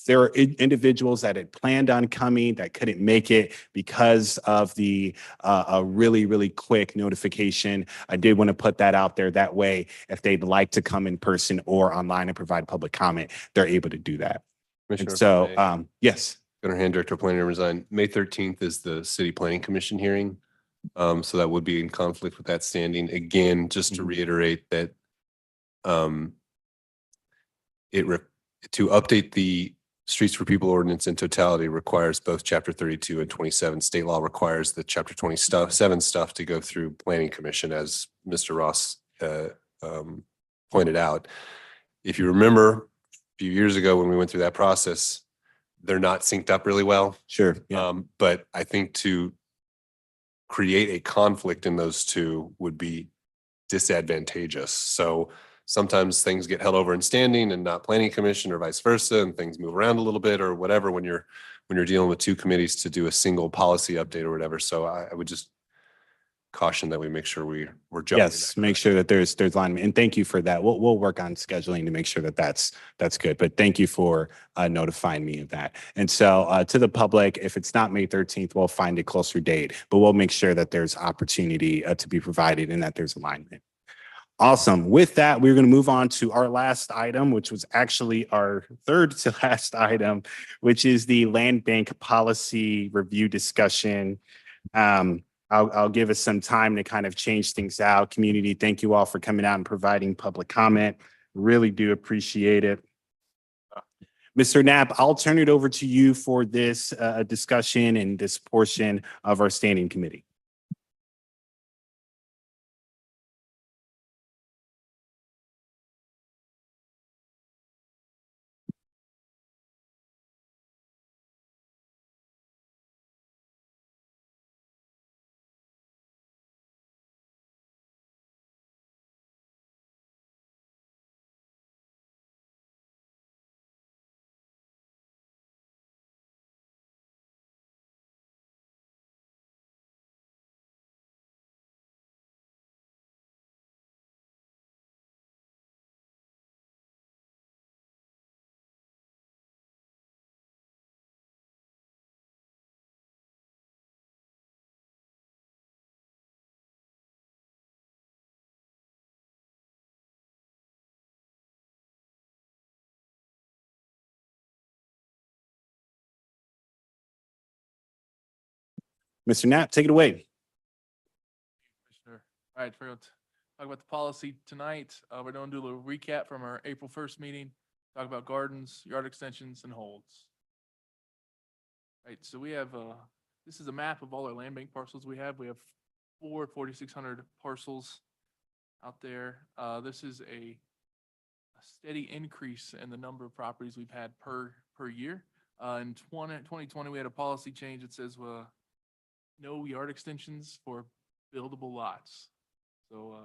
there are individuals that had planned on coming that couldn't make it because of the a really, really quick notification, I did want to put that out there. That way, if they'd like to come in person or online and provide public comment, they're able to do that. Commissioner, And if so, I may. yes. Gunnar Hand, Director of Planning and Design. May 13th is the City Planning Commission hearing. So that would be in conflict with that standing. Again, just to reiterate that to update the Streets for People ordinance in totality requires both Chapter 32 and 27. State law requires the Chapter 27 stuff to go through Planning Commission, as Mr. Ross pointed out. If you remember a few years ago when we went through that process, they're not synced up really well. Sure. Yeah. But I think to create a conflict in those two would be disadvantageous. So sometimes things get held over in standing and not planning commission or vice versa, and things move around a little bit or whatever when you're dealing with two committees to do a single policy update or whatever. So I would just caution that we make sure we're jumping. Yes, make sure that there's alignment. And thank you for that. We'll work on scheduling to make sure that that's good. But thank you for notifying me of that. And so to the public, if it's not May 13th, we'll find a closer date, but we'll make sure that there's opportunity to be provided and that there's alignment. Awesome. With that, we're going to move on to our last item, which was actually our third to last item, which is the land bank policy review discussion. I'll give us some time to kind of change things out. Community, thank you all for coming out and providing public comment. Really do appreciate it. Mr. Knapp, I'll turn it over to you for this discussion and this portion of our standing committee. Mr. Knapp, take it away. Commissioner. All right, we're going to talk about the policy tonight. We're going to do a little recap from our April 1st meeting, talk about gardens, yard extensions, and holds. All right, so we have, this is a map of all our land bank parcels we have. We have 4,600 parcels out there. This is a steady increase in the number of properties we've had per year. In 2020, we had a policy change that says no yard extensions for buildable lots. So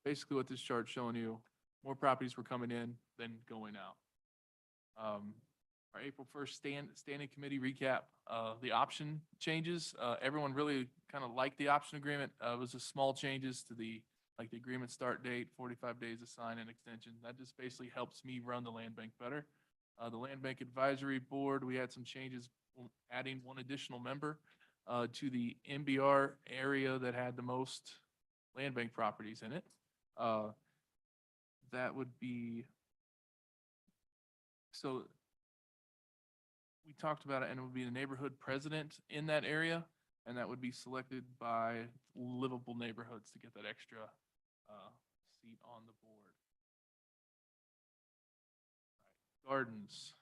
basically what this chart's showing you, more properties were coming in than going out. Our April 1st standing committee recap, the option changes. Everyone really kind of liked the option agreement. It was just small changes to the agreement start date, 45 days to sign an extension. That just basically helps me run the land bank better. The land bank advisory board, we had some changes, adding one additional member to the MBR area that had the most land bank properties in it. That would be, so we talked about it, and it would be the neighborhood president in that area, and that would be selected by livable neighborhoods to get that extra seat on the board. Gardens.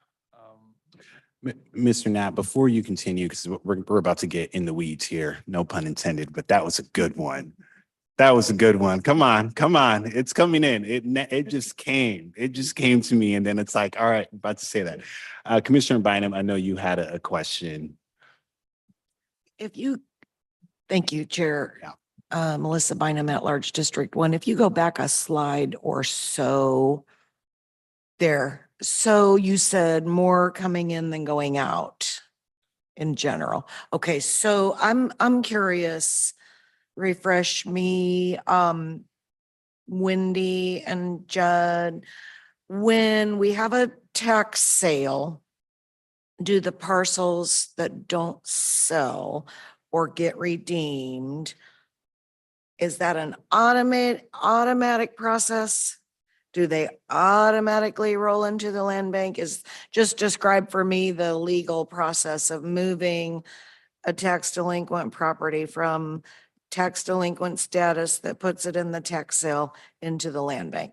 Mr. Knapp, before you continue, because we're about to get in the weeds here, no pun intended, but that was a good one. That was a good one. Come on, come on. It's coming in. It just came. It just came to me. And then it's like, all right, about to say that. Commissioner Bynum, I know you had a question. Thank you, Chair. Melissa Bynum at Large District 1. If you go back a slide or so there, so you said more coming in than going out in general. Okay, so I'm curious, refresh me, Wendy and Judd, when we have a tax sale, do the parcels that don't sell or get redeemed, is that an automatic process? Do they automatically roll into the land bank? Just describe for me the legal process of moving a tax delinquent property from tax delinquent status that puts it in the tax sale into the land bank.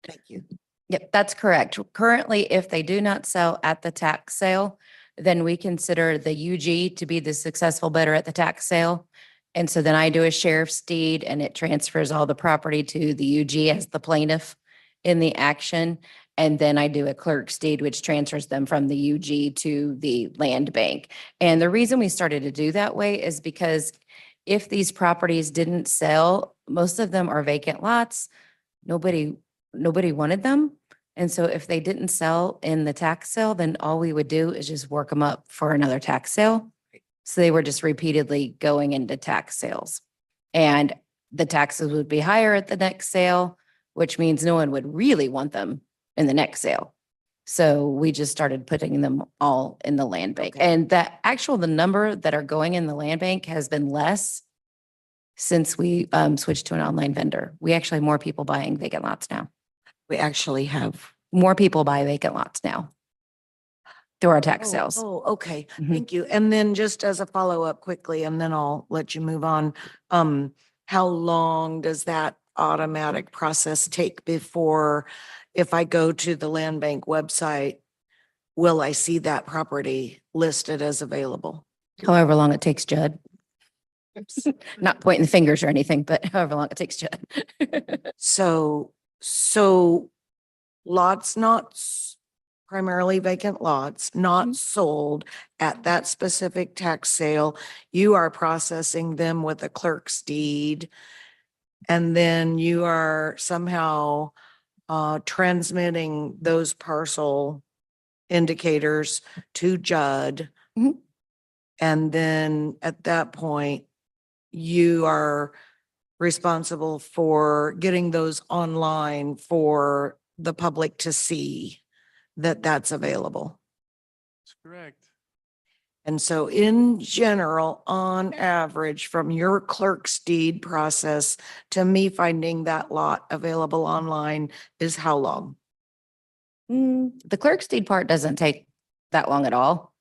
Thank you. Yep, that's correct. Currently, if they do not sell at the tax sale, then we consider the UG to be the successful bidder at the tax sale. And so then I do a sheriff's deed and it transfers all the property to the UG as the plaintiff in the action. And then I do a clerk's deed, which transfers them from the UG to the land bank. And the reason we started to do that way is because if these properties didn't sell, most of them are vacant lots. Nobody wanted them. And so if they didn't sell in the tax sale, then all we would do is just work them up for another tax sale. So they were just repeatedly going into tax sales. And the taxes would be higher at the next sale, which means no one would really want them in the next sale. So we just started putting them all in the land bank. Okay. And the number that are going in the land bank has been less since we switched to an online vendor. We actually have more people buying vacant lots now. We actually have. More people buy vacant lots now through our tax sales. Oh, okay. Mhm. Thank you. And then just as a follow-up quickly, and then I'll let you move on. How long does that automatic process take before, if I go to the land bank website, will I see that property listed as available? However long it takes, Judd. Not pointing fingers or anything, but however long it takes, Judd. So lots not primarily vacant lots, not sold at that specific tax sale, you are processing them with a clerk's deed. And then you are somehow transmitting those parcel indicators to Judd. Mhm. And then at that point, you are responsible for getting those online for the public to see that that's available. That's correct. And so in general, on average, from your clerk's deed process to me finding that lot available online is how long? The clerk's deed part doesn't take that long at all.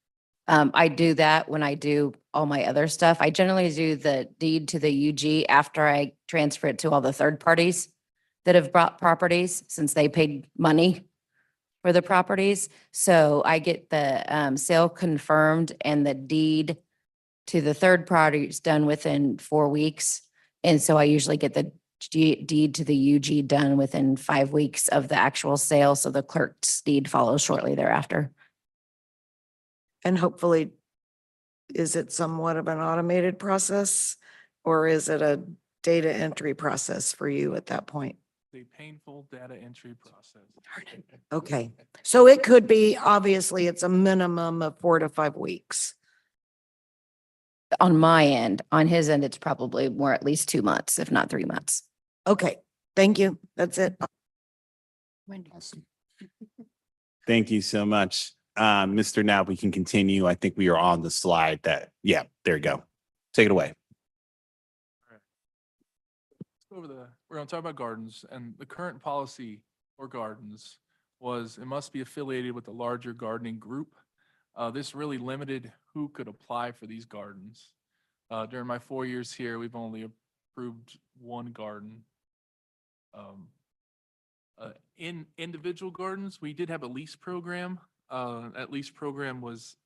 I do that when I do all my other stuff. I generally do the deed to the UG after I transfer it to all the third parties that have bought properties since they paid money for the properties. So I get the sale confirmed and the deed to the third parties done within 4 weeks. And so I usually get the deed to the UG done within 5 weeks of the actual sale. So the clerk's deed follows shortly thereafter. And hopefully, is it somewhat of an automated process or is it a data entry process for you at that point? A painful data entry process. Okay, so it could be, obviously, it's a minimum of 4 to 5 weeks. On my end, on his end, it's probably more at least 2 months, if not 3 months. Okay, thank you. That's it. Thank you so much. Mr. Now we can continue. I think we are on the slide that, yeah, there you go. Take it away. Let's go over we're gonna talk about gardens, and the current policy for gardens was it must be affiliated with a larger gardening group. This really limited who could apply for these gardens. During my 4 years here, we've only approved one garden. In individual gardens, we did have a lease program. That lease program was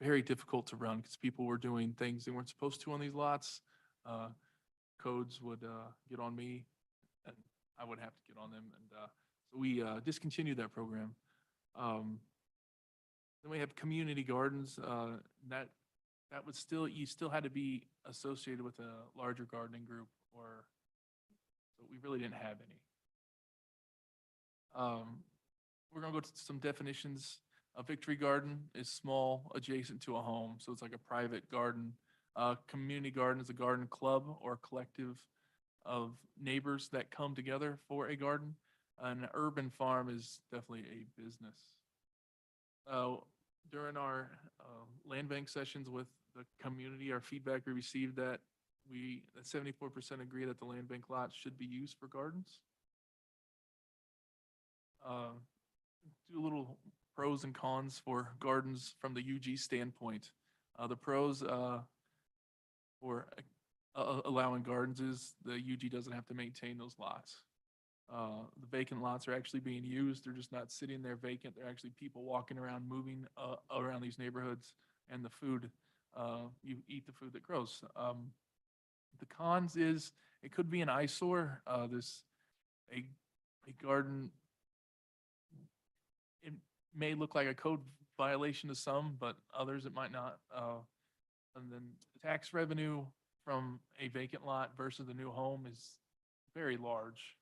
very difficult to run because people were doing things they weren't supposed to on these lots. Codes would get on me, and I would have to get on them, and so we discontinued that program. Then we have community gardens. That would still, you still had to be associated with a larger gardening group, or so we really didn't have any. We're gonna go to some definitions. A victory garden is small, adjacent to a home, so it's like a private garden. Community garden is a garden club or collective of neighbors that come together for a garden. An urban farm is definitely a business. During our land bank sessions with the community, our feedback we received that 74% agree that the land bank lots should be used for gardens. Do a little pros and cons for gardens from the UG standpoint. The pros for allowing gardens is the UG doesn't have to maintain those lots. The vacant lots are actually being used. They're just not sitting there vacant. They're actually people walking around, moving around these neighborhoods, and the food, you eat the food that grows. The cons is it could be an eyesore. A garden, it may look like a code violation to some, but others it might not. And then the tax revenue from a vacant lot versus the new home is very large.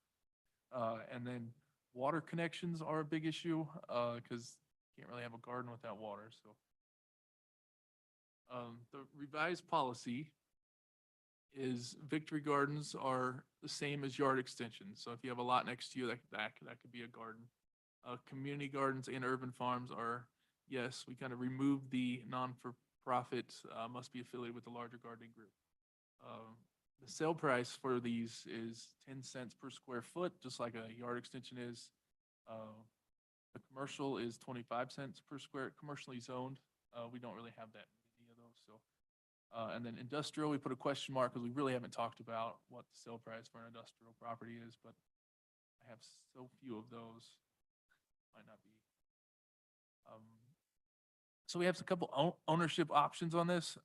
And then water connections are a big issue because you can't really have a garden without water. So the revised policy is victory gardens are the same as yard extensions. So if you have a lot next to you, that could be a garden. Community gardens and urban farms are, yes, we kind of removed the non-for-profit, must be affiliated with a larger gardening group. The sale price for these is 10 cents per square foot, just like a yard extension is. The commercial is 25 cents per square, commercially zoned. We don't really have that many of those. So, and then industrial, we put a question mark because we really haven't talked about what the sale price for an industrial property is, but I have so few of those. Might not be. So we have a couple ownership options on this.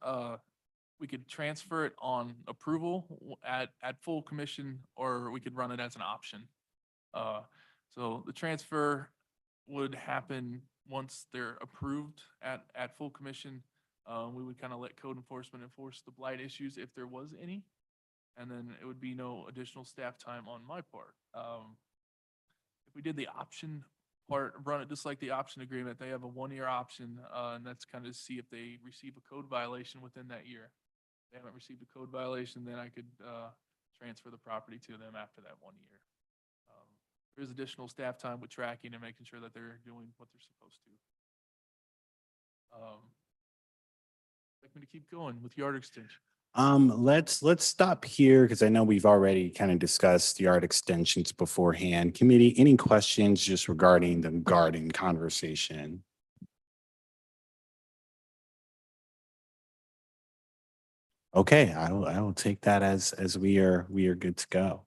We could transfer it on approval at full commission, or we could run it as an option. So the transfer would happen once they're approved at full commission. We would kind of let code enforcement enforce the blight issues if there was any. And then it would be no additional staff time on my part. If we did the option part, run it just like the option agreement, they have a 1-year option, and that's kind of see if they receive a code violation within that year. If they haven't received a code violation, then I could transfer the property to them after that 1 year. There's additional staff time with tracking and making sure that they're doing what they're supposed to. Like me to keep going with yard extension. Let's stop here because I know we've already kind of discussed yard extensions beforehand. Committee, any questions just regarding the garden conversation? Okay, I will take that as we are good to go.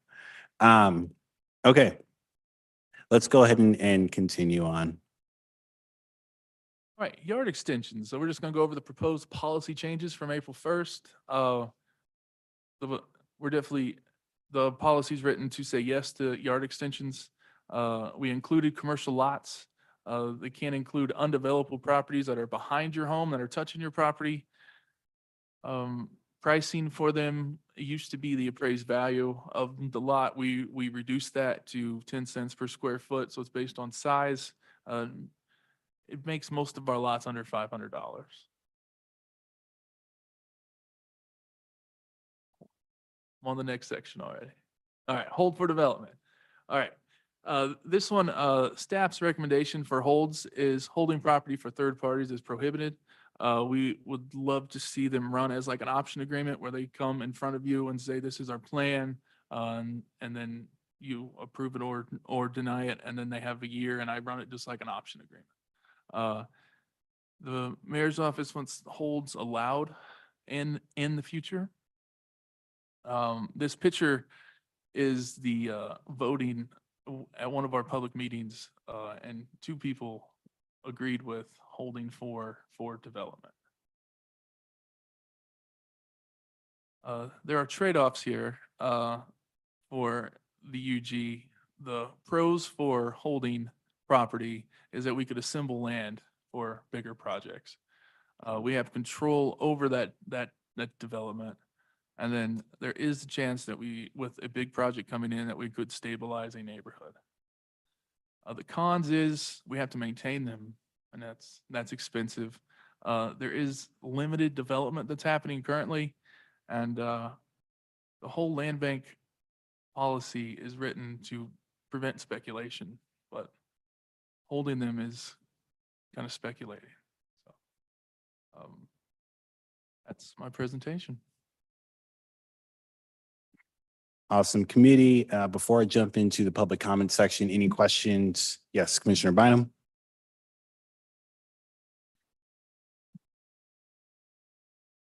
Okay, let's go ahead and continue on. All right, yard extensions. So we're just gonna go over the proposed policy changes from April 1st. We're definitely, the policy's written to say yes to yard extensions. We included commercial lots. They can't include undevelopable properties that are behind your home, that are touching your property. Pricing for them used to be the appraised value of the lot. We reduced that to 10 cents per square foot, so it's based on size. It makes most of our lots under $500. I'm on the next section already. All right, hold for development. All right. This one, staff's recommendation for holds is holding property for third parties is prohibited. We would love to see them run as like an option agreement where they come in front of you and say, this is our plan. And then you approve it or deny it. And then they have a year and I run it just like an option agreement. The mayor's office wants holds allowed in the future. This picture is the voting at one of our public meetings, and 2 people agreed with holding for development. There are trade-offs here for the UG. The pros for holding property is that we could assemble land for bigger projects. We have control over that development. And then there is a chance that with a big project coming in, that we could stabilize a neighborhood. The cons is we have to maintain them, and that's expensive. There is limited development that's happening currently, and the whole land bank policy is written to prevent speculation, but holding them is kind of speculating. So that's my presentation. Awesome. Committee, before I jump into the public comment section, any questions? Yes, Commissioner Bynum.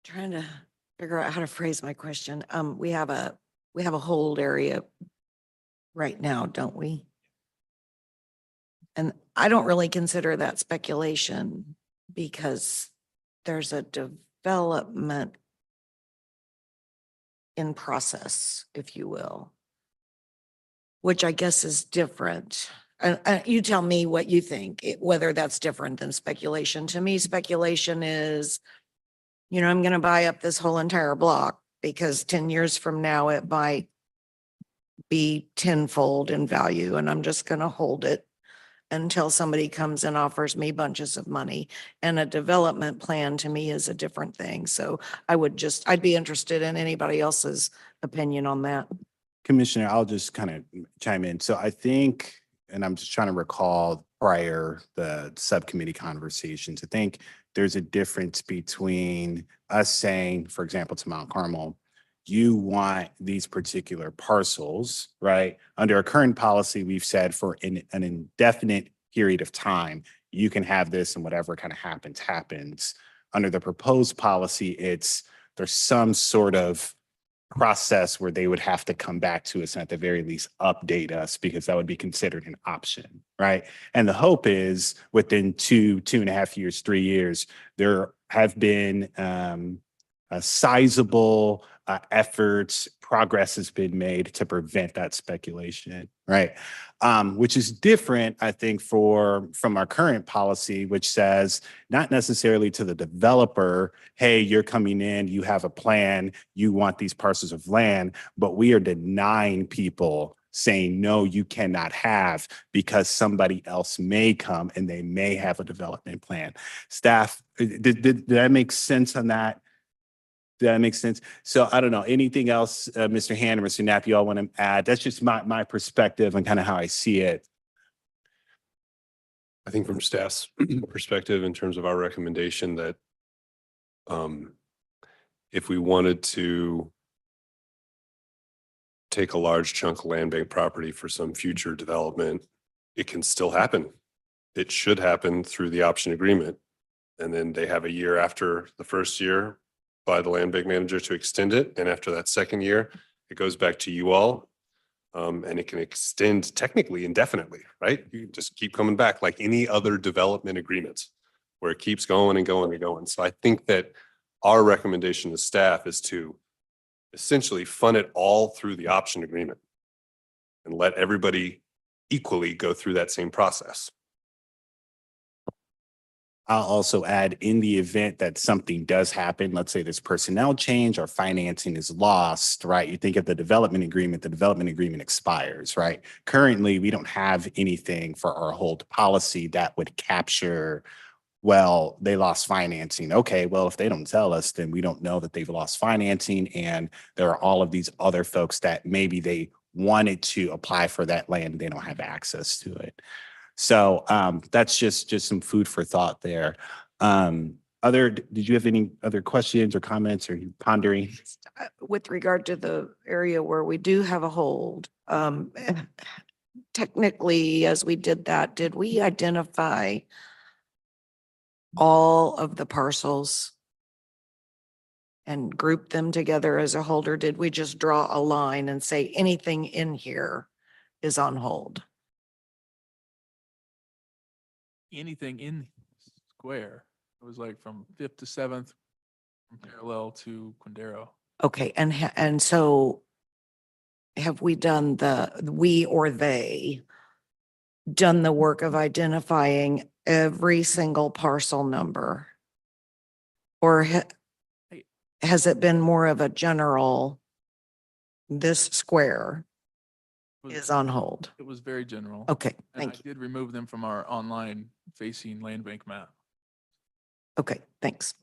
Trying to figure out how to phrase my question. We have a hold area right now, don't we? And I don't really consider that speculation because there's a development in process, if you will, which I guess is different. You tell me what you think, whether that's different than speculation. To me, speculation is, I'm going to buy up this whole entire block because 10 years from now, it might be tenfold in value, and I'm just going to hold it until somebody comes and offers me bunches of money. And a development plan to me is a different thing. So I'd be interested in anybody else's opinion on that. Commissioner, I'll just kind of chime in. So I think, and I'm just trying to recall the subcommittee conversations, I think there's a difference between us saying, for example, to Mount Carmel, you want these particular parcels, right? Under a current policy, we've said for an indefinite period of time, you can have this and whatever kind of happens. Under the proposed policy, there's some sort of process where they would have to come back to us and at the very least update us because that would be considered an option, right? And the hope is within 2.5 years, 3 years, there have been a sizable efforts, progress has been made to prevent that speculation, right? Which is different, I think, from our current policy, which says not necessarily to the developer, hey, you're coming in, you have a plan, you want these parcels of land, but we are denying people saying, no, you cannot have because somebody else may come and they may have a development plan. Staff, did that make sense on that? Did that make sense? So I don't know, anything else, Mr. Hand or Mr. Knapp, you all want to add? That's just my perspective and kind of how I see it. I think from staff's perspective, in terms of our recommendation, that if we wanted to take a large chunk of land bank property for some future development, it can still happen. It should happen through the option agreement. And then they have a year after the first year by the land bank manager to extend it. And after that second year, it goes back to you all. And it can extend technically indefinitely, right? You just keep coming back like any other development agreement where it keeps going and going and going. So I think that our recommendation to staff is to essentially fund it all through the option agreement and let everybody equally go through that same process. I'll also add, in the event that something does happen, let's say there's personnel change or financing is lost, right? You think of the development agreement expires, right? Currently, we don't have anything for our hold policy that would capture, well, they lost financing. Okay, well, if they don't tell us, then we don't know that they've lost financing. And there are all of these other folks that maybe they wanted to apply for that land, they don't have access to it. So that's just some food for thought there. Did you have any other questions or comments or pondering? With regard to the area where we do have a hold, technically, as we did that, did we identify all of the parcels and group them together as a holder? Did we just draw a line and say anything in here is on hold? Anything in square, it was like from 5th to 7th, from parallel to Quindaro. Okay, and so have we done we or they done the work of identifying every single parcel number? Or has it been more of a general, this square is on hold? It was very general. Okay, And thank I you. did remove them from our online facing land bank map. Okay, thanks.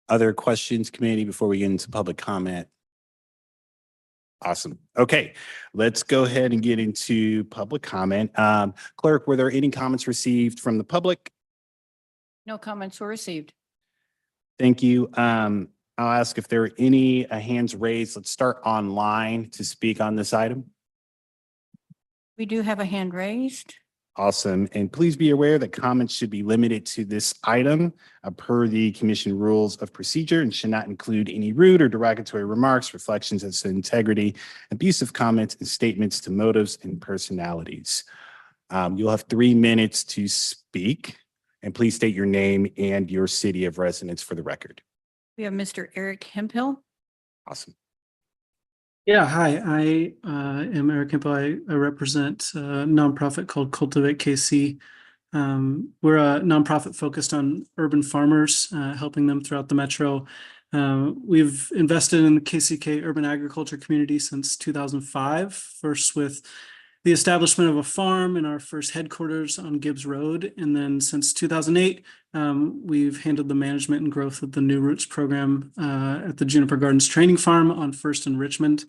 Other questions, committee, before we get into public comment? Awesome. Okay, let's go ahead and get into public comment. Clerk, were there any comments received from the public? No comments were received. Thank you. I'll ask if there are any hands raised. Let's start online to speak on this item. We do have a hand raised. Awesome. And please be aware that comments should be limited to this item per the commission rules of procedure and should not include any rude or derogatory remarks, reflections as to integrity, abusive comments, and statements to motives and personalities. You'll have 3 minutes to speak, and please state your name and your city of residence for the record. We have Mr. Eric Hemphill. Awesome. Yeah, hi, I am Eric Hempel. I represent a nonprofit called Cultivate KC. We're a nonprofit focused on urban farmers, helping them throughout the metro. We've invested in the KCK urban agriculture community since 2005, first with the establishment of a farm in our first headquarters on Gibbs Road. And then since 2008, we've handled the management and growth of the New Roots program at the Juniper Gardens Training Farm on First and Richmond.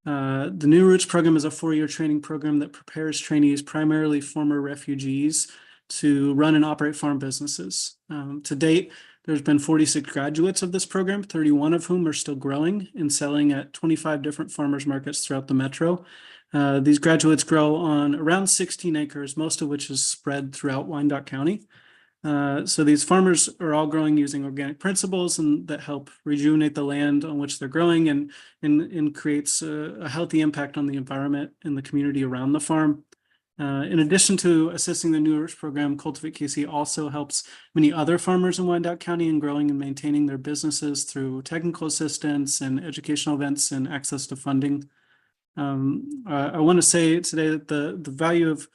The New Roots program is a 4-year training program that prepares trainees, primarily former refugees, to run and operate farm businesses. To date, there's been 46 graduates of this program, 31 of whom are still growing and selling at 25 different farmers markets throughout the metro. These graduates grow on around 16 acres, most of which is spread throughout Wyandotte County. So these farmers are all growing using organic principles and that help rejuvenate the land on which they're growing and creates a healthy impact on the environment and the community around the farm. In addition to assisting the New Roots program, Cultivate KC also helps many other farmers in Wyandotte County in growing and maintaining their businesses through technical assistance and educational events and access to funding. I want to say today that the value of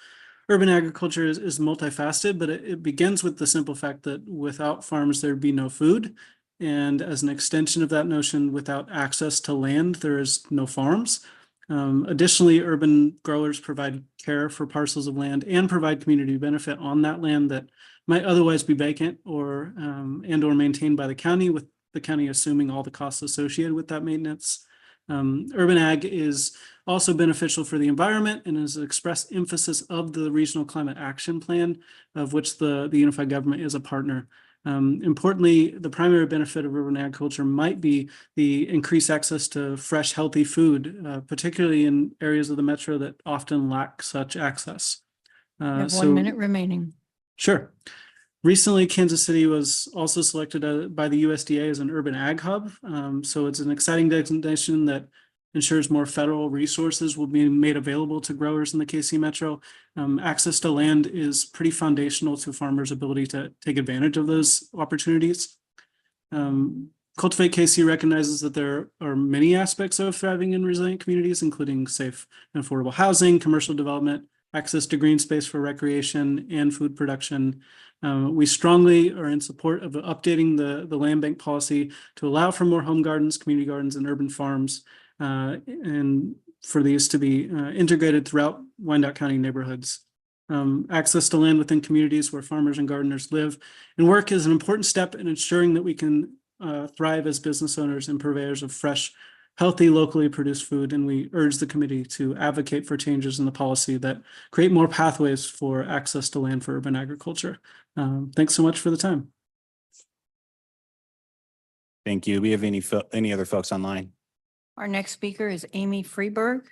urban agriculture is multifaceted, but it begins with the simple fact that without farms, there'd be no food. And as an extension of that notion, without access to land, there is no farms. Additionally, urban growers provide care for parcels of land and provide community benefit on that land that might otherwise be vacant or and/or maintained by the county, with the county assuming all the costs associated with that maintenance. Urban ag is also beneficial for the environment and is an express emphasis of the Regional Climate Action Plan, of which the unified government is a partner. Importantly, the primary benefit of urban agriculture might be the increased access to fresh, healthy food, particularly in areas of the metro that often lack such access. You have So- 1 minute remaining. Sure. Recently, Kansas City was also selected by the USDA as an urban ag hub. So it's an exciting designation that ensures more federal resources will be made available to growers in the KC Metro. Access to land is pretty foundational to farmers' ability to take advantage of those opportunities. Cultivate KC recognizes that there are many aspects of thriving and resilient communities, including safe and affordable housing, commercial development, access to green space for recreation and food production. We strongly are in support of updating the land bank policy to allow for more home gardens, community gardens, and urban farms, and for these to be integrated throughout Wyandotte County neighborhoods. Access to land within communities where farmers and gardeners live and work is an important step in ensuring that we can thrive as business owners and purveyors of fresh, healthy, locally produced food. And we urge the committee to advocate for changes in the policy that create more pathways for access to land for urban agriculture. Thanks so much for the time. Thank you. We have any other folks online? Our next speaker is Amy Freeberg.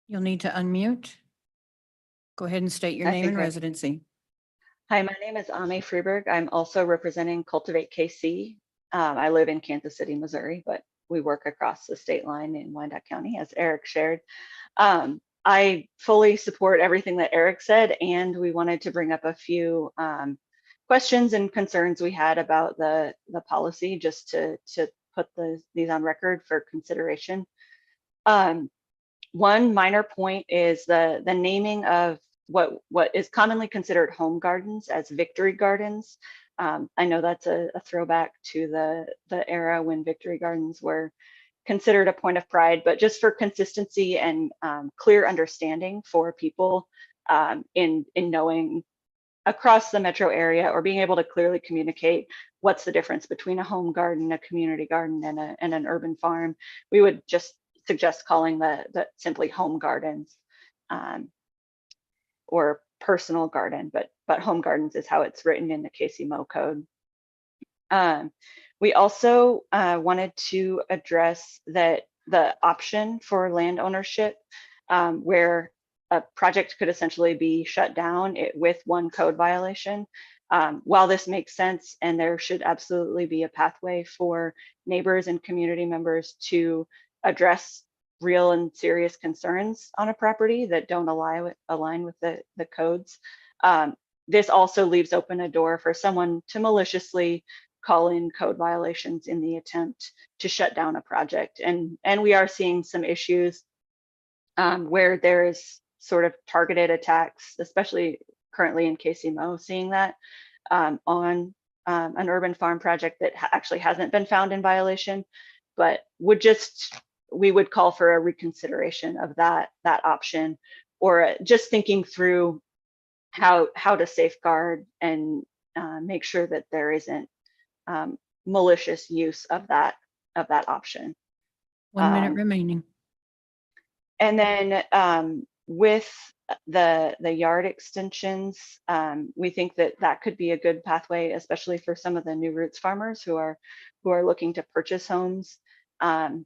You'll need to unmute. Go ahead and state your Okay, name and great. residency. Hi, my name is Ame Freeberg. I'm also representing Cultivate KC. I live in Kansas City, Missouri, but we work across the state line in Wyandotte County, as Eric shared. I fully support everything that Eric said, and we wanted to bring up a few questions and concerns we had about the policy, just to put these on record for consideration. One minor point is the naming of what is commonly considered home gardens as victory gardens. I know that's a throwback to the era when victory gardens were considered a point of pride, but just for consistency and clear understanding for people in knowing across the metro area, or being able to clearly communicate what's the difference between a home garden, a community garden, and an urban farm. We would just suggest calling the simply home gardens, or personal garden, but home gardens is how it's written in the KCMO code. We also wanted to address that the option for land ownership, where a project could essentially be shut down with one code violation. While this makes sense, and there should absolutely be a pathway for neighbors and community members to address real and serious concerns on a property that don't align with the codes, this also leaves open a door for someone to maliciously call in code violations in the attempt to shut down a project. And we are seeing some issues where there is sort of targeted attacks, especially currently in KCMO, seeing that on an urban farm project that actually hasn't been found in violation, but we would call for a reconsideration of that option, or just thinking through how to safeguard and make sure that there isn't malicious use of that option. 1 minute remaining. And then with the yard extensions, we think that could be a good pathway, especially for some of the New Roots farmers who are looking to purchase homes, to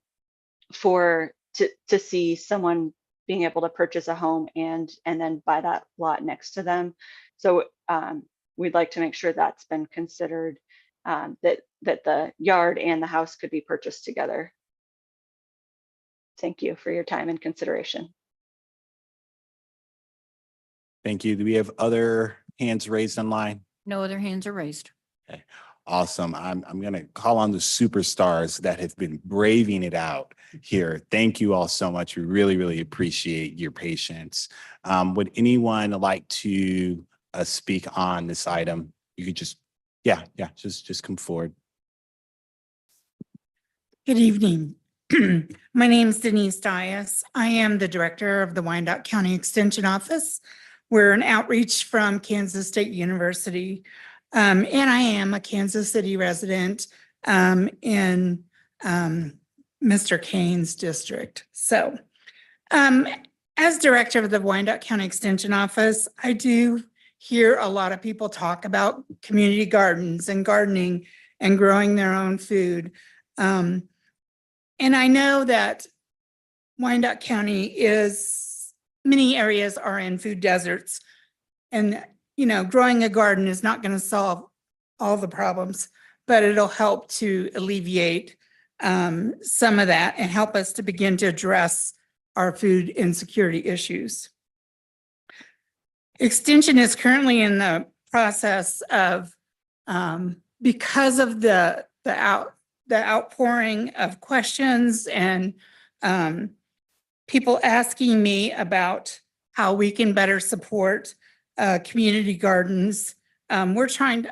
see someone being able to purchase a home and then buy that lot next to them. So we'd like to make sure that's been considered, that the yard and the house could be purchased together. Thank you for your time and consideration. Thank you. Do we have other hands raised online? No other hands are raised. Okay, awesome. I'm gonna call on the superstars that have been braving it out here. Thank you all so much. We really, really appreciate your patience. Would anyone like to speak on this item? You could just, just come forward. Good evening. My name is Denise Dias. I am the director of the Wyandotte County Extension Office. We're an outreach from Kansas State University. And I am a Kansas City resident in Mr. Kane's district. So as director of the Wyandotte County Extension Office, I do hear a lot of people talk about community gardens and gardening and growing their own food. And I know that Wyandotte County many areas are in food deserts. And, growing a garden is not going to solve all the problems, but it'll help to alleviate some of that and help us to begin to address our food insecurity issues. Extension is currently in the process of, because of the outpouring of questions and people asking me about how we can better support community gardens. I'm trying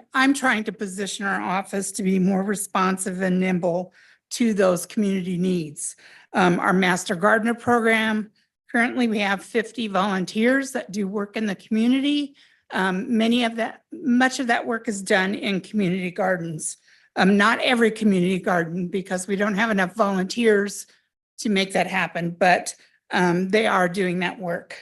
to position our office to be more responsive and nimble to those community needs. Our Master Gardener program, currently we have 50 volunteers that do work in the community. Much of that work is done in community gardens. Not every community garden, because we don't have enough volunteers to make that happen, but they are doing that work.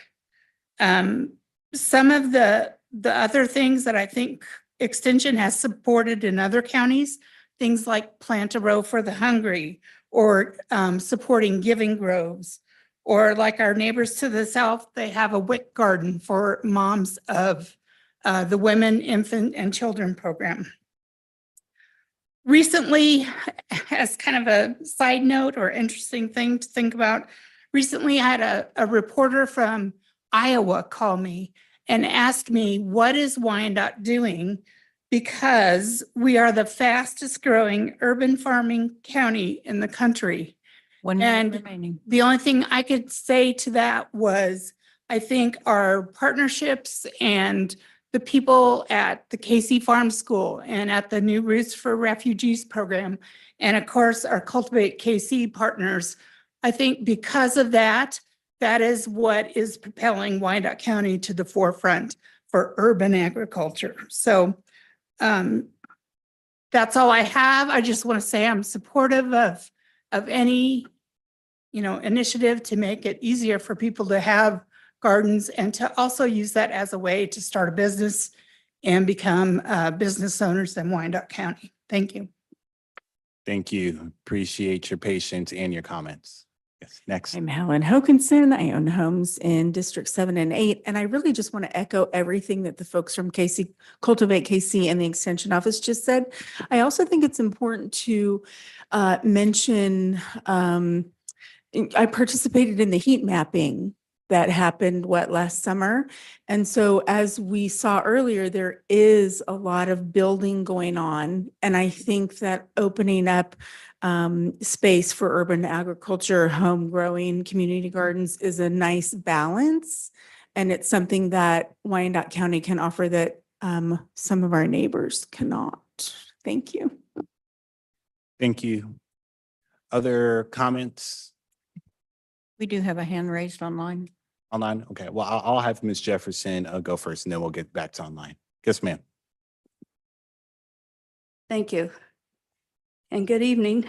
Some of the other things that I think Extension has supported in other counties, things like Plant a Row for the Hungry, or supporting Giving Groves, or like our neighbors to the south, they have a WIC garden for moms of the Women, Infant, and Children program. Recently, as kind of a side note or interesting thing to think about, recently I had a reporter from Iowa call me and ask me, what is Wyandotte doing? Because we are the fastest growing urban farming county in the country. 1 minute And remaining. the only thing I could say to that was, I think our partnerships and the people at the KC Farm School and at the New Roots for Refugees program, and of course our Cultivate KC partners, I think because of that, that is what is propelling Wyandotte County to the forefront for urban agriculture. So that's all I have. I just want to say I'm supportive of any initiative to make it easier for people to have gardens and to also use that as a way to start a business and become business owners in Wyandotte County. Thank you. Thank you. Appreciate your patience and your comments. Yes, next. I'm Helen Hokinson. I own homes in District 7 and 8, and I really just want to echo everything that the folks from KC, Cultivate KC and the Extension Office just said. I also think it's important to mention, I participated in the heat mapping that happened last summer. And so as we saw earlier, there is a lot of building going on. And I think that opening up space for urban agriculture, home growing, community gardens is a nice balance. And it's something that Wyandotte County can offer that some of our neighbors cannot. Thank you. Thank you. Other comments? We do have a hand raised online. Online? Okay, well, I'll have Ms. Jefferson go first and then we'll get back to online. Yes, ma'am. Thank you. And good evening.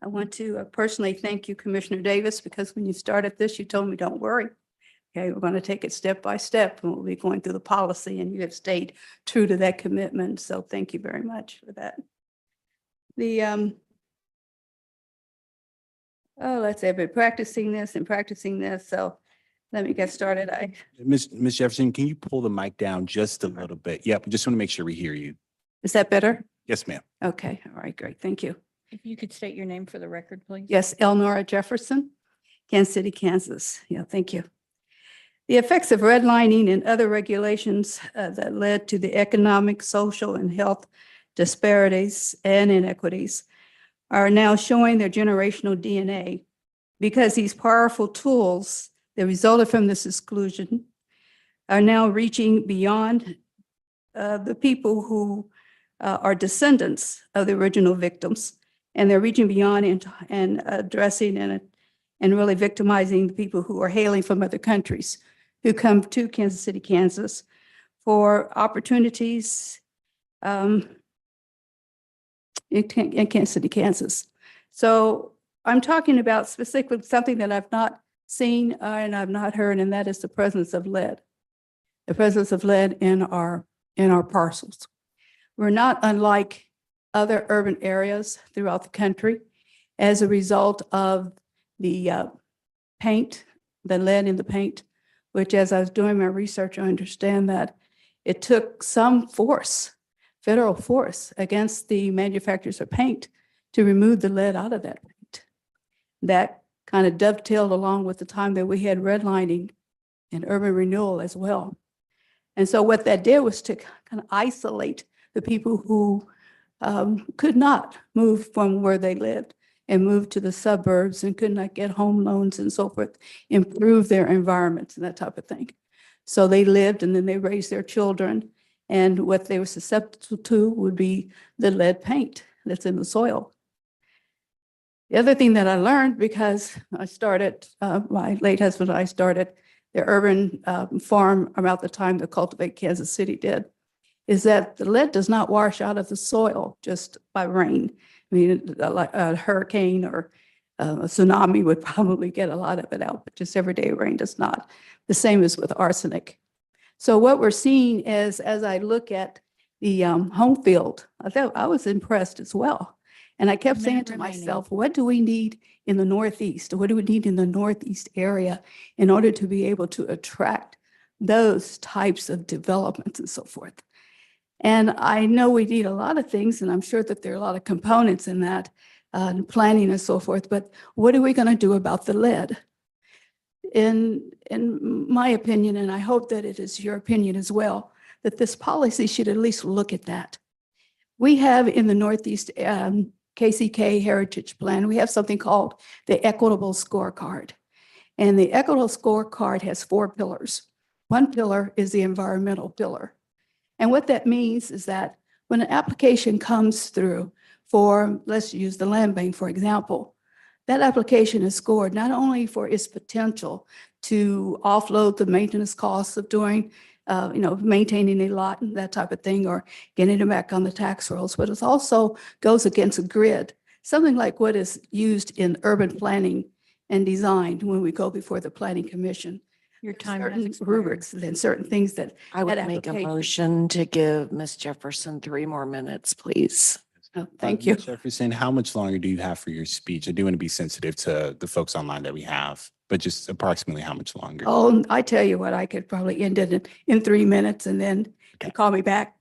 I want to personally thank you, Commissioner Davis, because when you started this, you told me, don't worry. Okay, we're going to take it step by step and we'll be going through the policy, and you have stayed true to that commitment. So thank you very much for that. Oh, let's say I've been practicing this and practicing this, so let me get started. Ms. Jefferson, can you pull the mic down just a little bit? Yep, just want to make sure we hear you. Is that better? Yes, ma'am. Okay, all right, great, thank you. If you could state your name for the record, please. Yes, Elnora Jefferson, Kansas City, Kansas. Yeah, thank you. The effects of redlining and other regulations that led to the economic, social, and health disparities and inequities are now showing their generational DNA because these powerful tools that resulted from this exclusion are now reaching beyond the people who are descendants of the original victims, and they're reaching beyond and addressing and really victimizing the people who are hailing from other countries who come to Kansas City, Kansas for opportunities in Kansas City, Kansas. So I'm talking about specifically something that I've not seen and I've not heard, and that is the presence of lead. The presence of lead in our parcels. We're not unlike other urban areas throughout the country as a result of the paint, the lead in the paint, which as I was doing my research, I understand that it took some force, federal force against the manufacturers of paint to remove the lead out of that paint. That kind of dovetailed along with the time that we had redlining and urban renewal as well. And so what that did was to kind of isolate the people who could not move from where they lived and move to the suburbs and could not get home loans and so forth, improve their environments and that type of thing. So they lived and then they raised their children, and what they were susceptible to would be the lead paint that's in the soil. The other thing that I learned, because I started, my late husband and I started the urban farm about the time that Cultivate Kansas City did, is that the lead does not wash out of the soil just by rain. I mean, like a hurricane or a tsunami would probably get a lot of it out, but just everyday rain does not. The same as with arsenic. So what we're seeing is, as I look at the home field, I was impressed as well. And I kept saying to myself, what do we need in the Northeast? What do we need in the Northeast area in order to be able to attract those types of developments and so forth? And I know we need a lot of things, and I'm sure that there are a lot of components in that, planning and so forth, but what are we going to do about the lead? In my opinion, and I hope that it is your opinion as well, that this policy should at least look at that. We have in the Northeast KCK Heritage Plan, we have something called the Equitable Scorecard. And the Equitable Scorecard has 4 pillars. One pillar is the environmental pillar. And what that means is that when an application comes through for, let's use the land bank, for example, that application is scored not only for its potential to offload the maintenance costs of doing, maintaining a lot and that type of thing, or getting it back on the tax rolls, but it also goes against a grid, something like what is used in urban planning and design when we go before the Planning Commission. Your time has Certain expired. rubrics and certain things that. I would that make a application- motion to give Ms. Jefferson 3 more minutes, please. Oh, thank you. Ms. Jefferson, how much longer do you have for your speech? I do want to be sensitive to the folks online that we have, but just approximately how much longer? Oh, I tell you what, I could probably end it in 3 minutes and then Okay. call me back.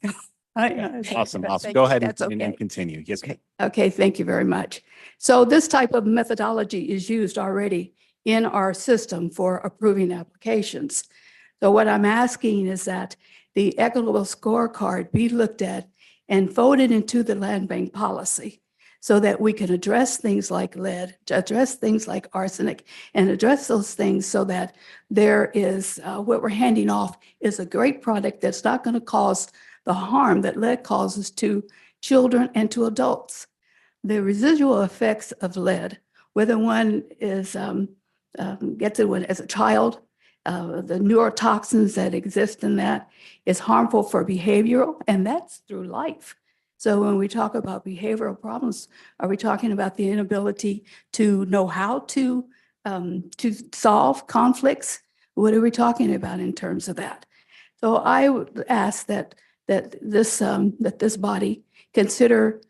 Awesome, awesome. Thank Go you. ahead That's and okay. continue. Yes, ma'am. Okay, thank you very much. So this type of methodology is used already in our system for approving applications. So what I'm asking is that the equitable scorecard be looked at and folded into the land bank policy so that we can address things like lead, address things like arsenic, and address those things so that there is, what we're handing off is a great product that's not going to cause the harm that lead causes to children and to adults. The residual effects of lead, whether one is gets it as a child, the neurotoxins that exist in that is harmful for behavioral, and that's through life. So when we talk about behavioral problems, are we talking about the inability to know how to solve conflicts? What are we talking about in terms of that? So I would ask that this body consider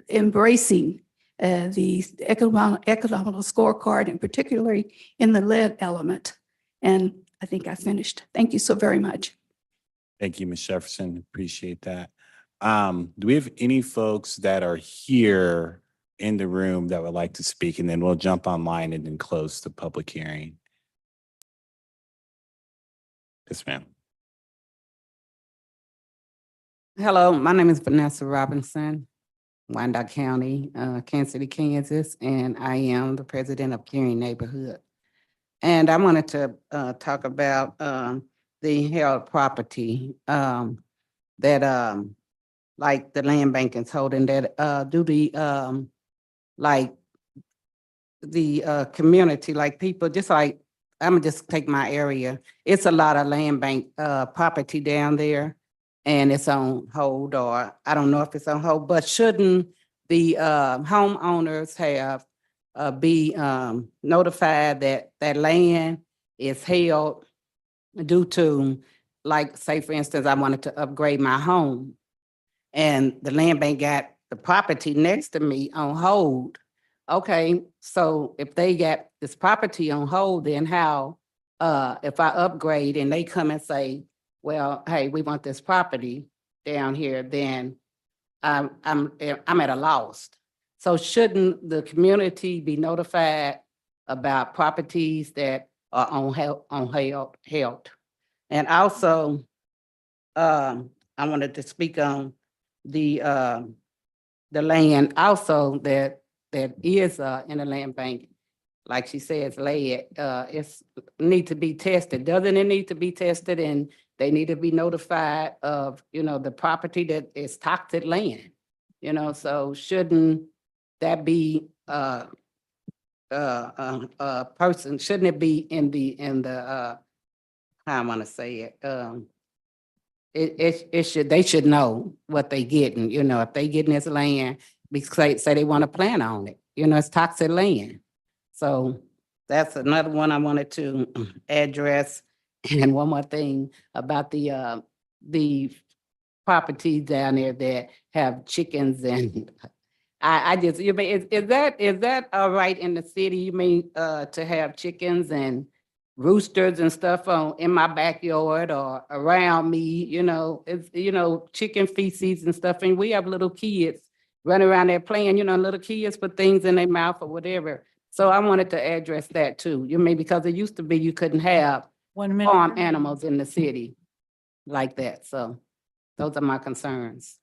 embracing the economical scorecard, and particularly in the lead element. And I think I finished. Thank you so very much. Thank you, Ms. Jefferson. Appreciate that. Do we have any folks that are here in the room that would like to speak? And then we'll jump online and then close the public hearing. Yes, ma'am. Hello, my name is Vanessa Robinson, Wyandotte County, Kansas City, Kansas, and I am the president of Caring Neighborhood. And I wanted to talk about the held property that like the land bank is holding that like the community, like people, just like, I'm gonna just take my area. It's a lot of land bank property down there, and it's on hold, or I don't know if it's on hold, but shouldn't the homeowners have be notified that that land is held due to, like, say, for instance, I wanted to upgrade my home, and the land bank got the property next to me on hold. Okay, so if they got this property on hold, then how, if I upgrade and they come and say, well, hey, we want this property down here, then I'm at a loss. So shouldn't the community be notified about properties that are on held? And also, I wanted to speak on the land also that is in the land bank. Like she says, lead, it's need to be tested. Doesn't it need to be tested? And they need to be notified of, the property that is toxic land, so shouldn't that be person, shouldn't it be in the how I want to say it, it should, they should know what they getting, if they getting this land, because say they want to plant on it, it's toxic land. So that's another one I wanted to address. And one more thing about the properties down there that have chickens, and I just, you mean, is that all right in the city? You mean to have chickens and roosters and stuff in my backyard or around me, it's, chicken feces and stuff. And we have little kids running around there playing, little kids put things in their mouth or whatever. So I wanted to address that too. Because it used to be you couldn't have 1 minute. farm animals in the city like that. So those are my concerns.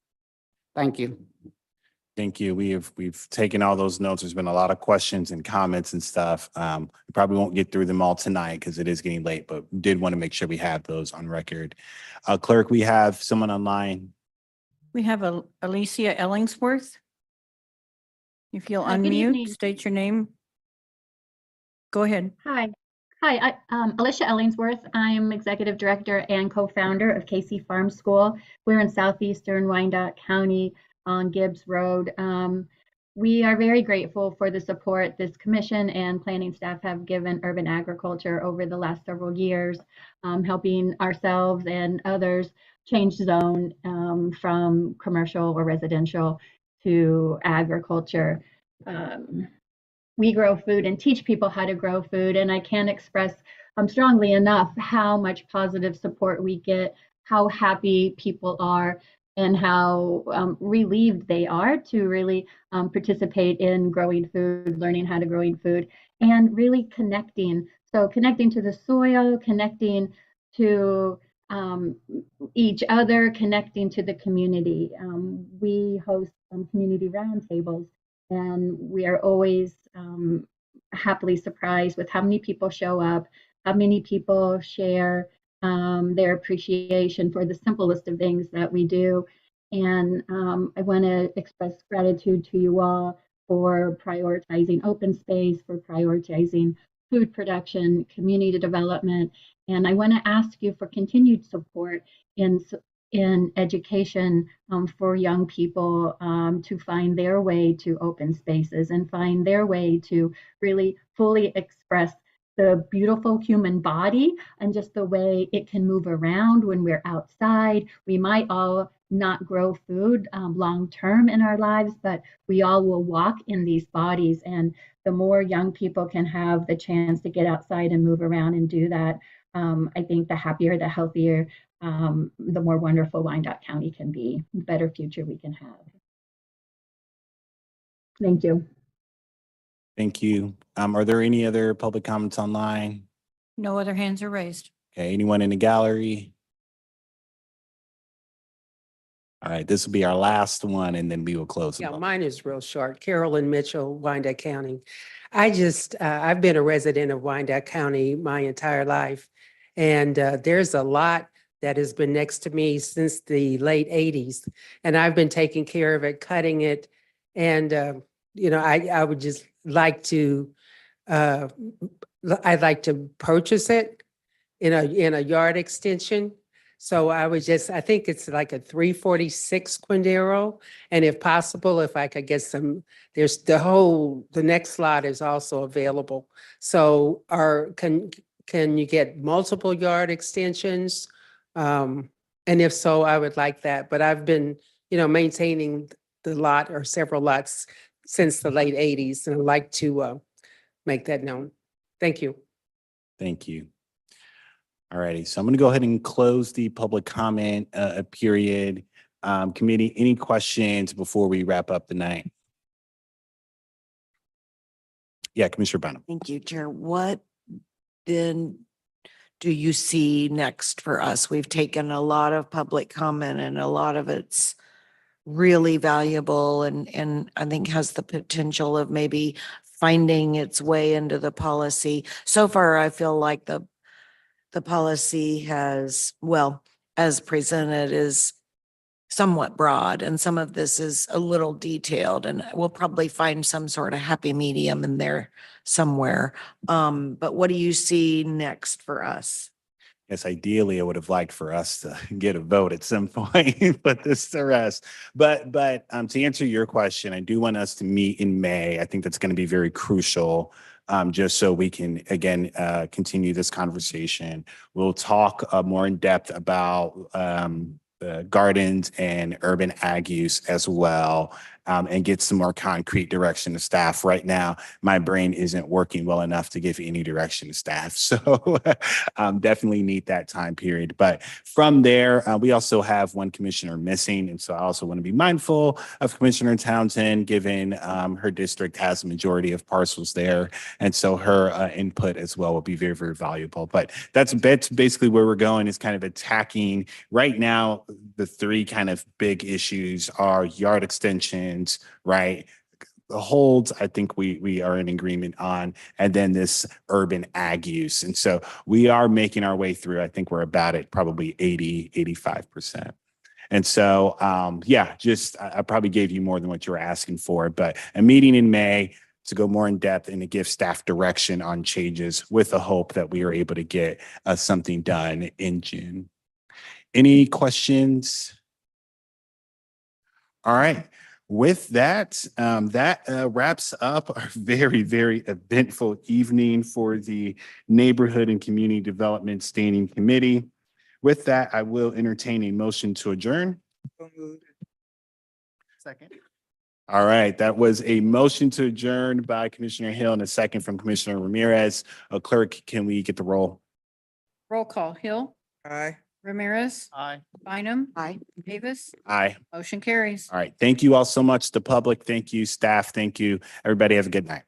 Thank you. Thank you. We've taken all those notes. There's been a lot of questions and comments and stuff. We probably won't get through them all tonight because it is getting late, but did want to make sure we have those on record. Clerk, we have someone online. We have Alicia Ellingsworth. If you'll Good unmute, evening. state your name. Go ahead. Hi, I'm Alicia Ellingsworth. I'm Executive Director and co-founder of KC Farm School. We're in southeastern Wyandotte County on Gibbs Road. We are very grateful for the support this commission and planning staff have given urban agriculture over the last several years, helping ourselves and others change zone from commercial or residential to agriculture. We grow food and teach people how to grow food, and I can't express strongly enough how much positive support we get, how happy people are, and how relieved they are to really participate in growing food, learning how to growing food, and really connecting. So connecting to the soil, connecting to each other, connecting to the community. We host community roundtables, and we are always happily surprised with how many people show up, how many people share their appreciation for the simplest of things that we do. And I want to express gratitude to you all for prioritizing open space, for prioritizing food production, community development. And I want to ask you for continued support in education for young people to find their way to open spaces and find their way to really fully express the beautiful human body and just the way it can move around when we're outside. We might all not grow food long term in our lives, but we all will walk in these bodies. And the more young people can have the chance to get outside and move around and do that, I think the happier, the healthier, the more wonderful Wyandotte County can be, the better future we can have. Thank you. Thank you. Are there any other public comments online? No other hands are raised. Okay, anyone in the gallery? All right, this will be our last one and then we will close. the Yeah, public. mine is real short. Carolyn Mitchell, Wyandotte County. I've been a resident of Wyandotte County my entire life. And there's a lot that has been next to me since the late 80s. And I've been taking care of it, cutting it. And, I would just like to, I'd like to purchase it in a yard extension. So I think it's like a 346 Quindaro. And if possible, if I could get some, the next lot is also available. So can you get multiple yard extensions? And if so, I would like that. But I've been, maintaining the lot or several lots since the late 80s, and I'd like to make that known. Thank you. Thank you. All righty, so I'm going to go ahead and close the public comment period. Committee, any questions before we wrap up the night? Yeah, Commissioner Bynum. Thank you, Chair. What then do you see next for us? We've taken a lot of public comment and a lot of it's really valuable and I think has the potential of maybe finding its way into the policy. So far, I feel like the policy has, well, as presented, is somewhat broad and some of this is a little detailed and we'll probably find some sort of happy medium in there somewhere. But what do you see next for us? Yes, ideally, I would have liked for us to get a vote at some point, but this to rest. But to answer your question, I do want us to meet in May. I think that's going to be very crucial. Just so we can, again, continue this conversation. We'll talk more in depth about gardens and urban ag use as well, and get some more concrete direction to staff. Right now, my brain isn't working well enough to give any direction to staff. So definitely need that time period. But from there, we also have one commissioner missing. And so I also want to be mindful of Commissioner Townsend, given her district has a majority of parcels there. And so her input as well will be very, very valuable. But that's basically where we're going, is kind of attacking right now. The three kind of big issues are yard extensions, right? The holds, I think we are in agreement on, and then this urban ag use. And so we are making our way through. I think we're about at probably 85%. And so, I probably gave you more than what you were asking for, but a meeting in May to go more in depth and to give staff direction on changes with the hope that we are able to get something done in June. Any questions? All right. With that, that wraps up our very, very eventful evening for the Neighborhood and Community Development Standing Committee. With that, I will entertain a motion to adjourn. Second. All right, that was a motion to adjourn by Commissioner Hill and a second from Commissioner Ramirez. Clerk, can we get the roll? Roll call. Hill, Aye. Ramirez, Aye. Bynum, Aye. Davis. Aye. Motion carries. All right, thank you all so much, the public. Thank you, staff. Thank you. Everybody have a good night.